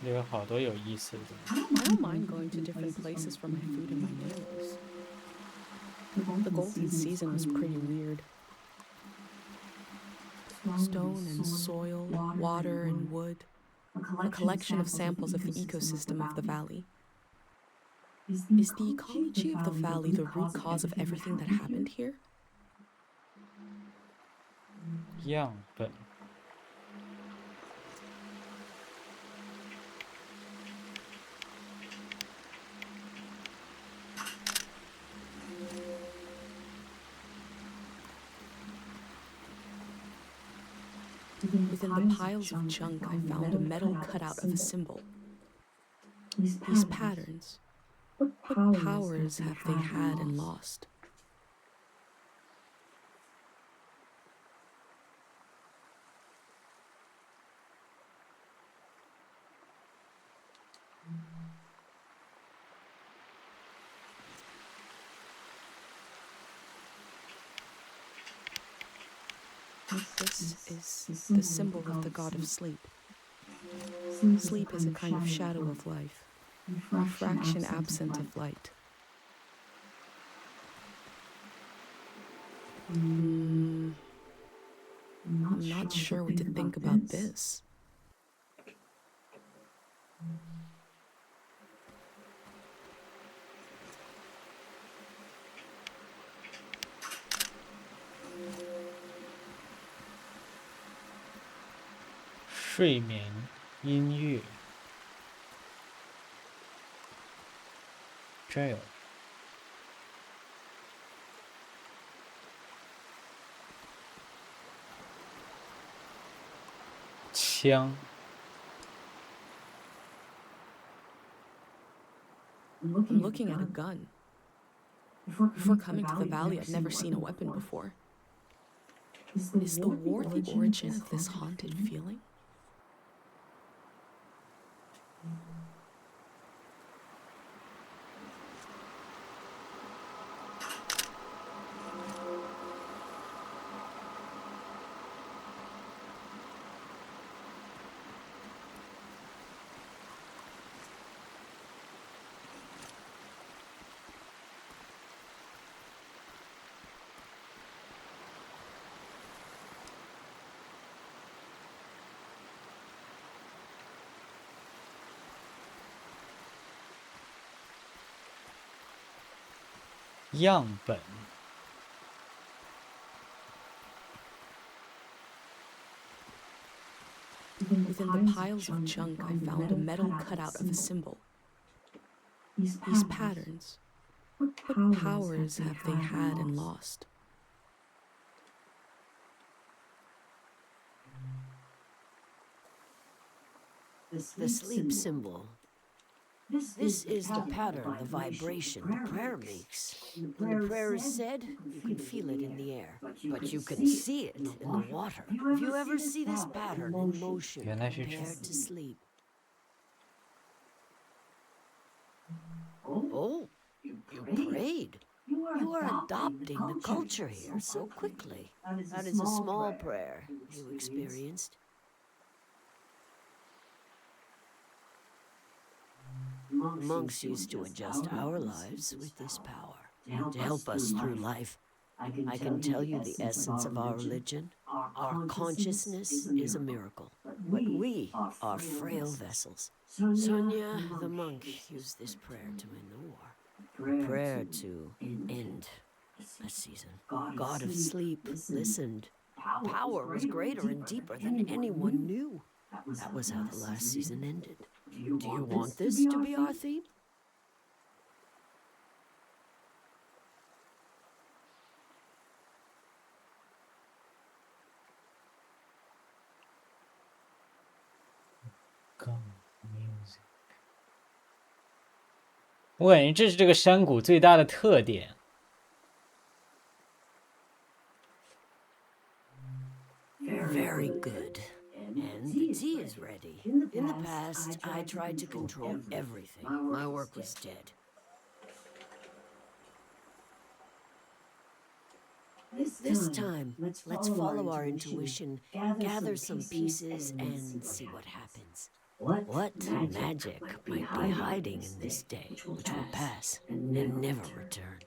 这里有好多有意思的东西。 I don't mind going to different places for my food and my meals. The golden season was pretty weird. Stone and soil, water and wood, a collection of samples of the ecosystem of the valley. Is the ecology of the valley the root cause of everything that happened here? 样本。 Within the piles of junk, I found a metal cutout of a symbol. These patterns, what powers have they had and lost? This is the symbol of the god of sleep. Sleep is a kind of shadow of life, refraction absent of light. I'm not sure what to think about this. "睡眠音乐 trail 枪 I'm looking at a gun. Before coming to the valley, I've never seen a weapon before. Is the war the origin of this haunted feeling? "样本 Within the piles of junk, I found a metal cutout of a symbol. These patterns, what powers have they had and lost? The sleep symbol. This is the pattern, the vibration the prayer makes. When the prayer is said, you can feel it in the air, but you can see it in the water. If you ever see this pattern in motion, 原来是这样。 prepare to sleep. Oh, you prayed. You are adopting the culture here so quickly. That is a small prayer you experienced. Monks used to adjust our lives with this power, to help us through life. I can tell you the essence of our religion. Our consciousness is a miracle, but we are frail vessels. Sonia, the monk, used this prayer to end the war. A prayer to end a season. God of sleep listened. Power was greater and deeper than anyone knew. That was how the last season ended. Do you want this to be our theme? Gum music 我感觉这是这个山谷最大的特点。 Very good. And the tea is ready. In the past, I tried to control everything. My work was dead. This time, let's follow our intuition, gather some pieces, and see what happens. What magic might be hiding in this day, which will pass and never return?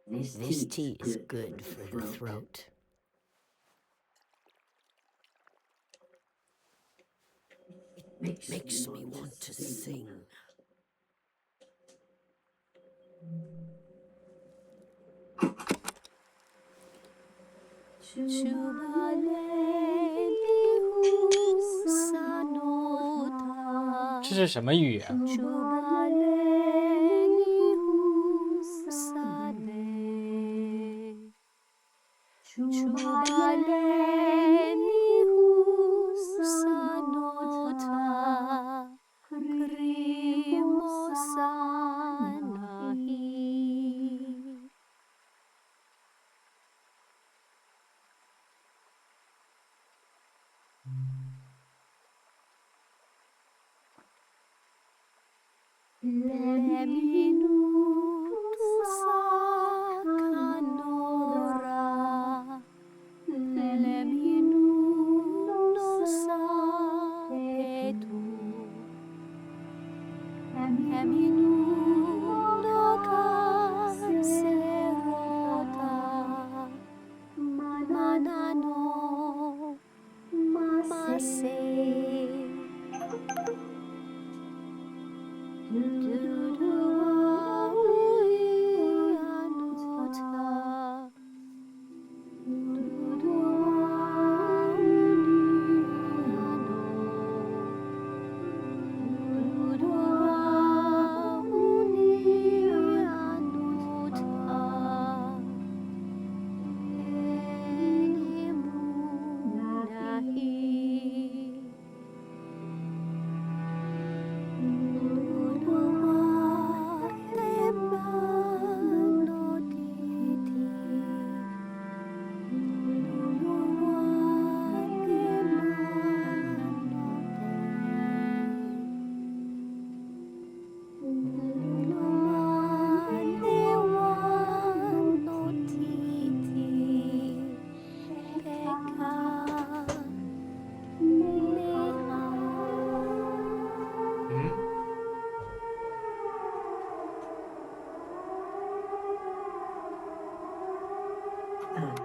This tea is good for the throat. It makes me want to sing. Chubaleni 这是什么语言？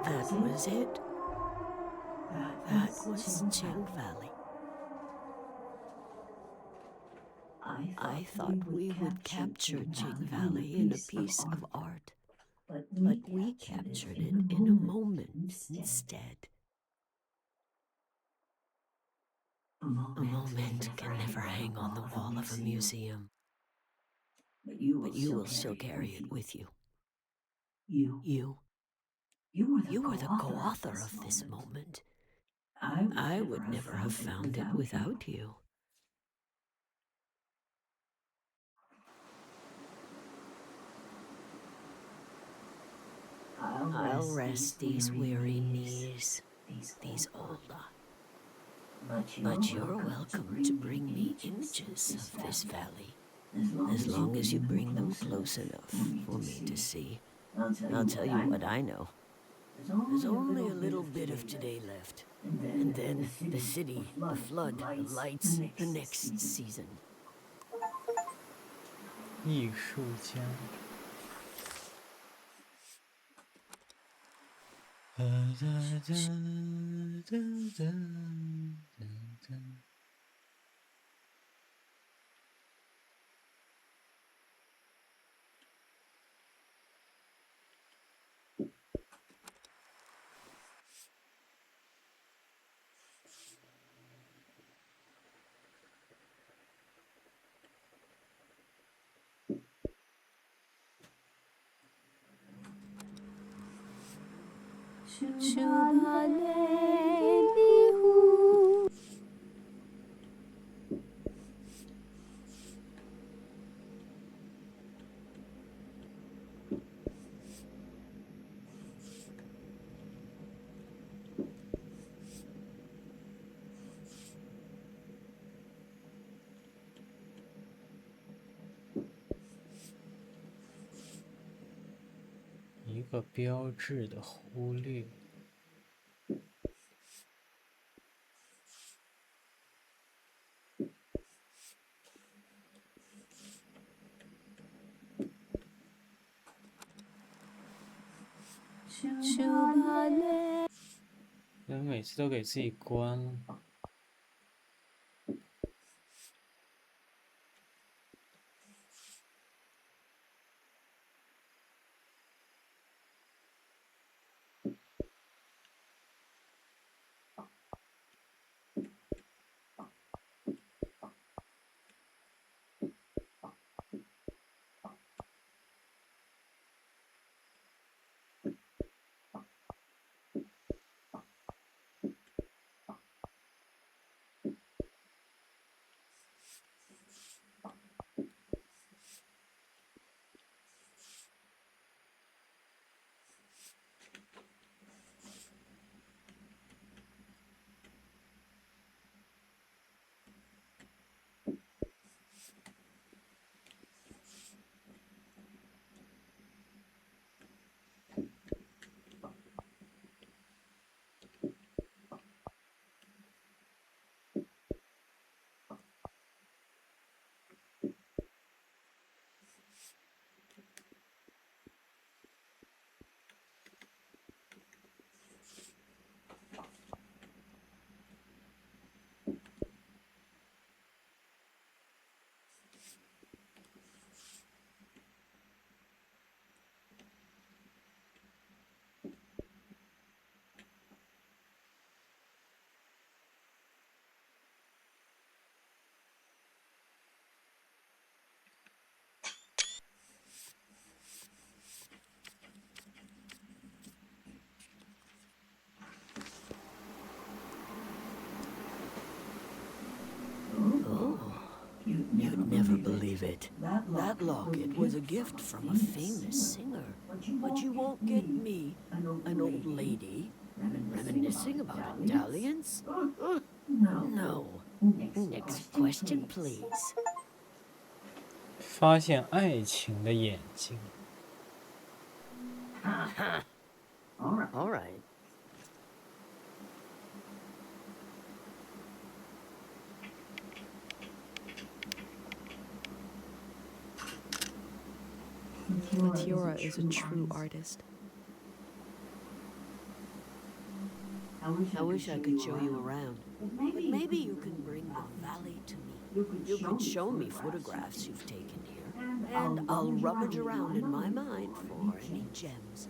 That was it. That was Ching Valley. I thought we would capture Ching Valley in a piece of art, but we captured it in a moment instead. A moment can never hang on the wall of a museum, but you will still carry it with you. You were the co-author of this moment. I would never have found it without you. I'll rest these weary knees, these old but you're welcome to bring me images of this valley, as long as you bring them close enough for me to see. I'll tell you what I know. There's only a little bit of today left, and then the city, the flood, the lights, the next season. 艺术家。一个标志的忽略。怎么每次都给自己关了？You'd never believe it. That locket was a gift from a famous singer. But you won't get me, an old lady, reminiscing about Italians? No. Next question, please. 发现爱情的眼睛。All right. Matiora is a true artist. I wish I could show you around. But maybe you can bring the valley to me. You could show me photographs you've taken here, and I'll rummage around in my mind for any gems.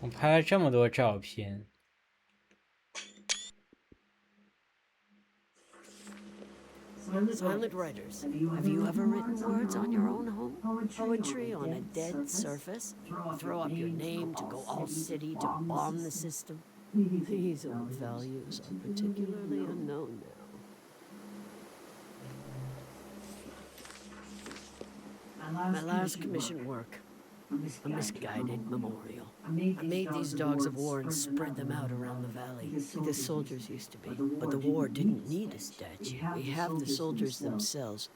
我拍了这么多照片。Silent writers, have you ever written words on your own home? Poetry on a dead surface? Throw up your name to go all city to bomb the system? These old values are particularly unknown now. My last commission work, a misguided memorial. I made these dogs of war and spread them out around the valley, like the soldiers used to be. But the war didn't need a statue. We have the soldiers themselves,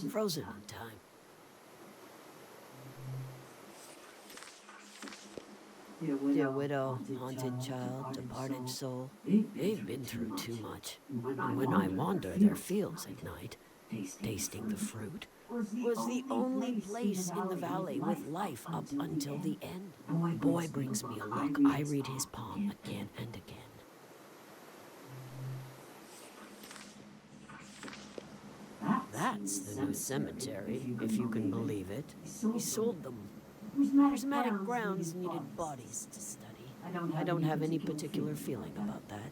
frozen in time. Dear widow, haunted child, departed soul, they've been through too much. And when I wander their fields at night, tasting the fruit, was the only place in the valley with life up until the end. Boy brings me a look. I read his palm again and again. That's the new cemetery, if you can believe it. He sold them. Prismatic grounds needed bodies to study. I don't have any particular feeling about that.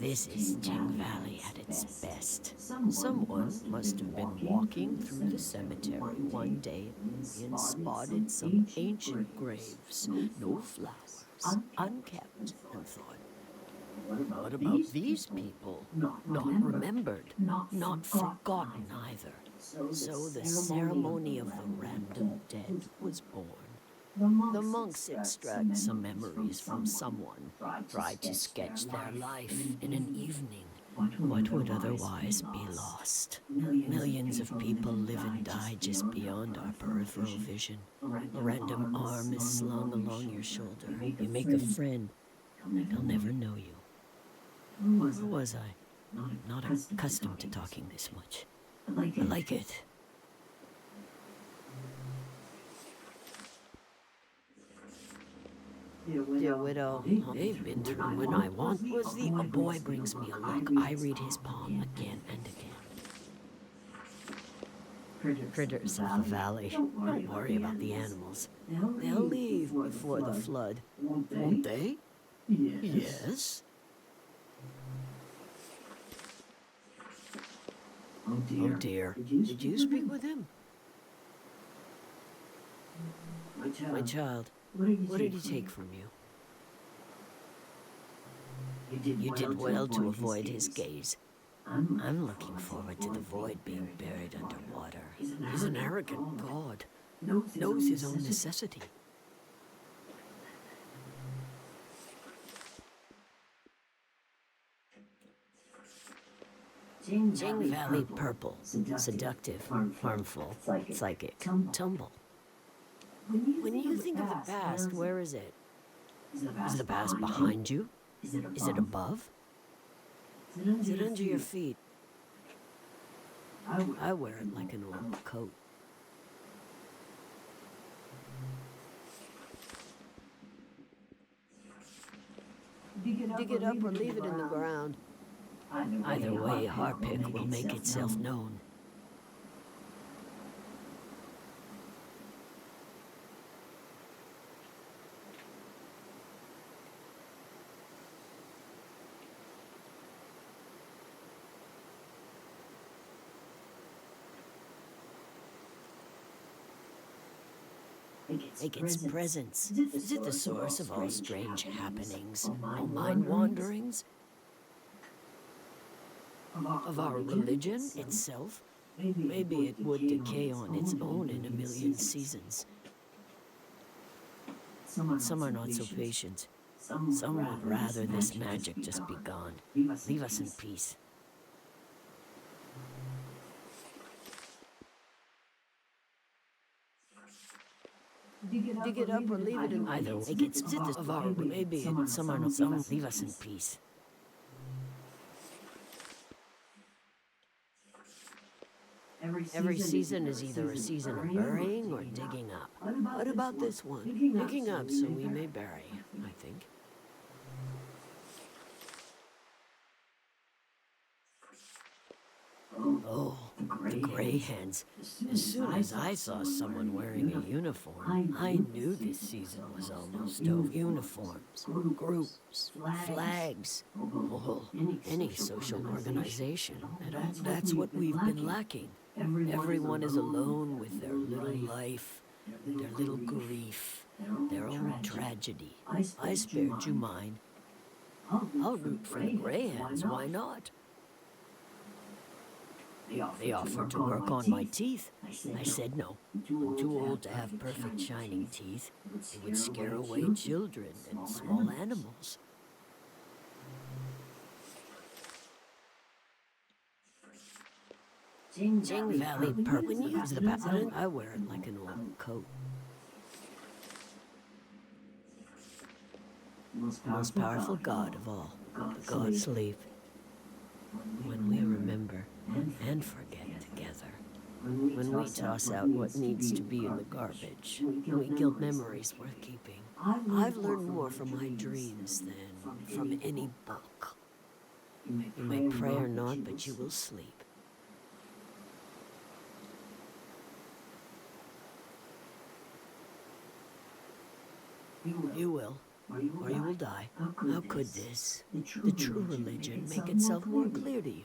This is Jing Valley at its best. Someone must have been walking through the cemetery one day and spotted some ancient graves, no flowers, unkept, and thought, what about these people? Not remembered, not forgotten either. So the ceremony of the random dead was born. The monks extract some memories from someone, try to sketch their life in an evening, what would otherwise be lost. Millions of people live and die just beyond our peripheral vision. A random arm is slung along your shoulder. You make a friend. They'll never know you. Or was I? Not accustomed to talking this much. I like it. Dear widow, they've been through when I want was the a boy brings me a look. I read his palm again and again. Critters of the valley. Don't worry about the animals. They'll leave before the flood. Won't they? Yes. Oh dear. Did you speak with him? My child, what did he take from you? You did well to avoid his gaze. I'm looking forward to the void being buried underwater. He's an arrogant god. Knows his own necessity. Jing Valley purple, seductive, harmful, psychic, tumble. When you think of the past, where is it? Is the past behind you? Is it above? Is it under your feet? I wear it like an old coat. Dig it up or leave it in the ground. Either way, Harpic will make itself known. Make its presence. Is it the source of all strange happenings, all mind wanderings? Of our religion itself? Maybe it would decay on its own in a million seasons. Some are not so patient. Some would rather this magic just be gone. Leave us in peace. Dig it up or leave it in either way. It's of our maybe some are not some. Leave us in peace. Every season is either a season of burying or digging up. What about this one? Digging up so we may bury, I think. Oh, the gray hands. As soon as I saw someone wearing a uniform, I knew this season was almost over. Uniforms, groups, flags, oh, any social organization. That's what we've been lacking. Everyone is alone with their little life, their little grief, their own tragedy. I spared you mine. I'll root for the gray hands, why not? They offered to work on my teeth. I said no. I'm too old to have perfect shining teeth. It would scare away children and small animals. Jing Valley purple. When you use the pattern, I wear it like an old coat. The most powerful god of all. The god sleep. When we remember and forget together. When we toss out what needs to be in the garbage. We gild memories worth keeping. I've learned more from my dreams than from any book. You may pray or not, but you will sleep. You will, or you will die. How could this, the true religion, make itself more clear to you?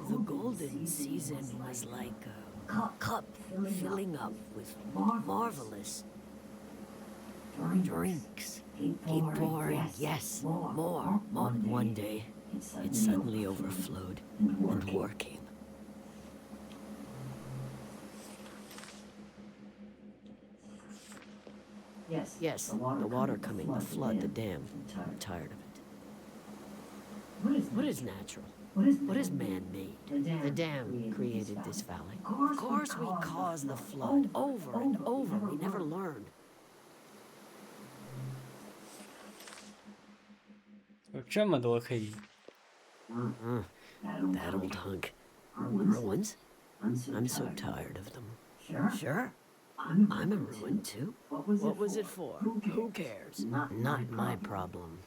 The golden season was like a cup filling up with marvelous drinks. Keep pouring, yes, more. One day, it suddenly overflowed, and war came. Yes, the water coming, the flood, the dam. I'm tired of it. What is natural? What is man-made? The dam created this valley. Of course we caused the flood over and over. We never learned. 有这么多可以 That old hunk. Ruins? I'm so tired of them. Sure. I'm a ruin too. What was it for? Who cares? Not my problem.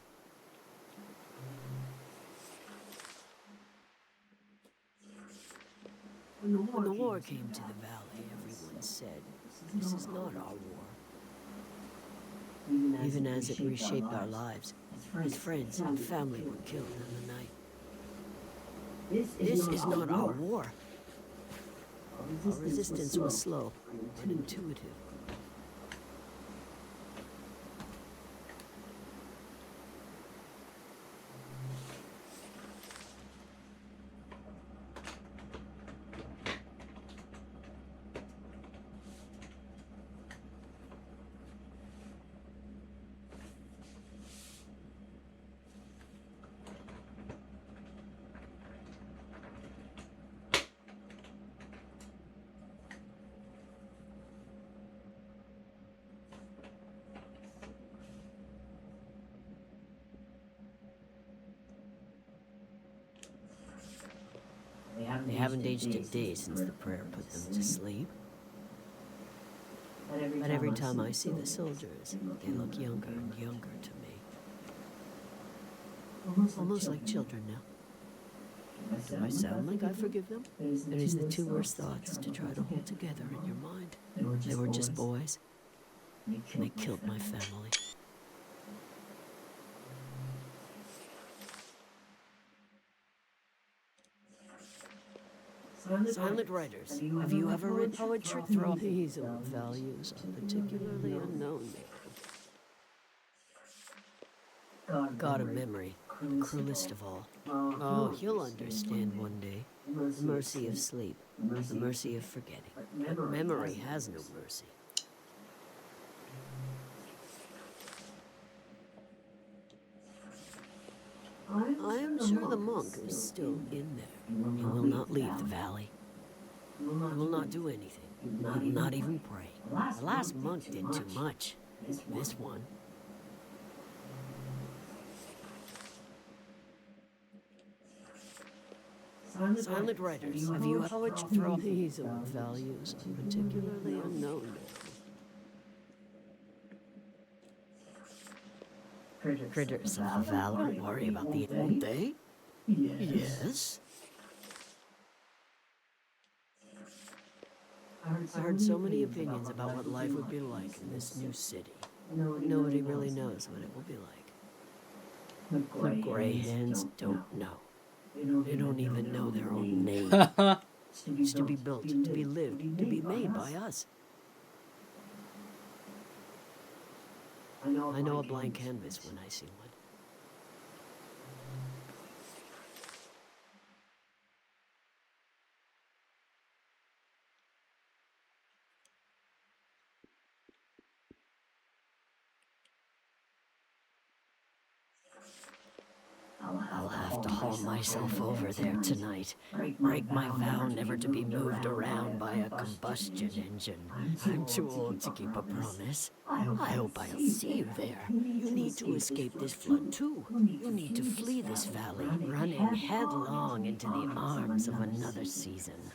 When the war came to the valley, everyone said, this is not our war. Even as it reshaped our lives, his friends and family were killed in the night. This is not our war. Our resistance was slow and intuitive. They haven't aged a day since the prayer put them to sleep. But every time I see the soldiers, they look younger and younger to me. Almost like children now. Do I sound like I forgive them? It is the two worst thoughts to try to hold together in your mind. They were just boys, and they killed my family. Silent writers, have you ever read poetry? These old values are particularly unknown there. God of memory, the cruelest of all. Oh, you'll understand one day. The mercy of sleep, the mercy of forgetting. But memory has no mercy. I am sure the monk is still in there. He will not leave the valley. He will not do anything. He will not even pray. The last monk did too much. This one. Silent writers, have you poetry? These old values are particularly unknown. Critters of the valley don't worry about the end, they? Yes. I heard so many opinions about what life would be like in this new city. Nobody really knows what it will be like. The gray hands don't know. They don't even know their own name. It's to be built, to be lived, to be made by us. I know a blank canvas when I see one. I'll have to haul myself over there tonight. Break my vow never to be moved around by a combustion engine. I'm too old to keep a promise. I hope I'll see you there. You need to escape this flood too. You need to flee this valley, running headlong into the arms of another season.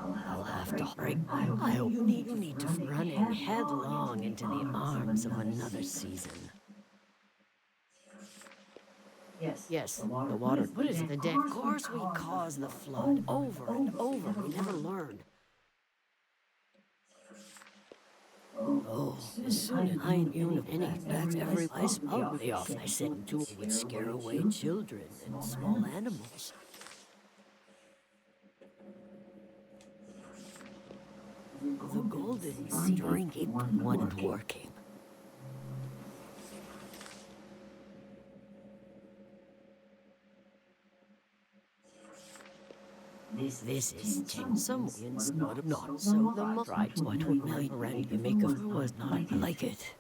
I'll have to break. I hope you need to run headlong into the arms of another season. Yes, the water. What is it? The dam. Of course we caused the flood over and over. We never learned. Oh, as soon as I knew of any, that's every ice ugly off I said to would scare away children and small animals. The golden sea drinking wasn't working. This is someone's not so the right what would my rank make of was not like it.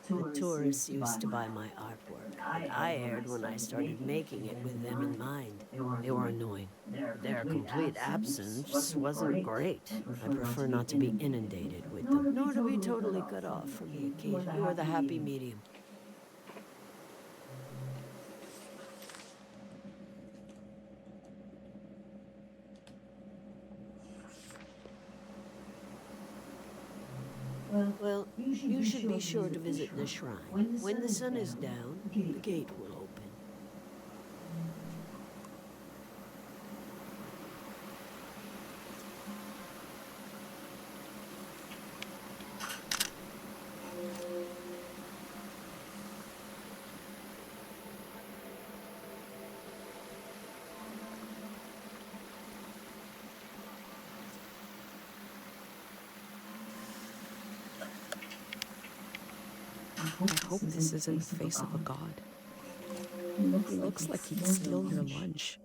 The tourists used to buy my artwork, but I aired when I started making it with them in mind. They were annoying. Their complete absence wasn't great. I prefer not to be inundated with them, nor to be totally cut off from the occasion. You are the happy medium. Well, you should be sure to visit the shrine. When the sun is down, the gate will open. I hope this isn't the face of a god. He looks like he'd steal your lunch.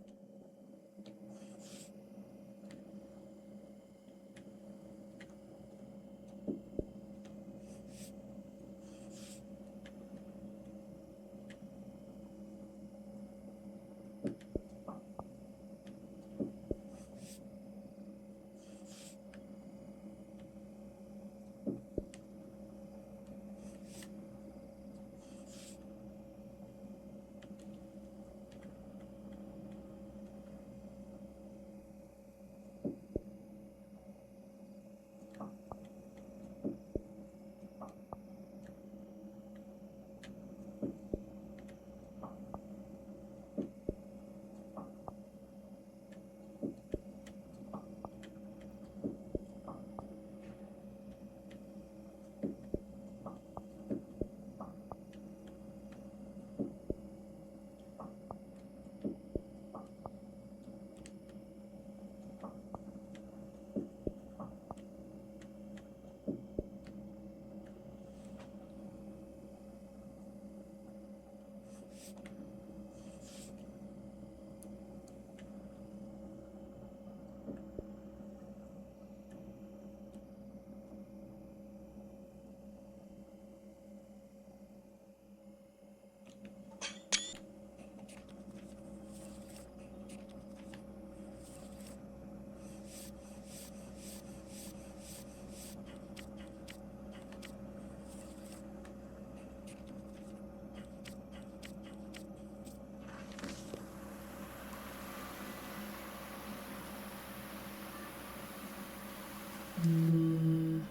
I'm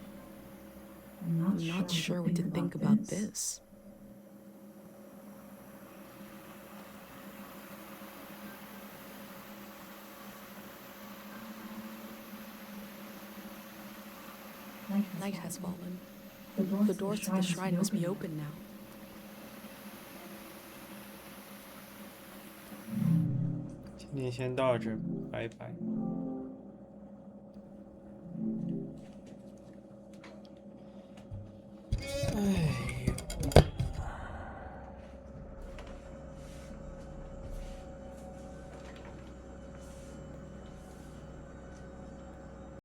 not sure what to think about this. Night has fallen. The doors to the shrine must be open now. "今天先到这儿，拜拜。"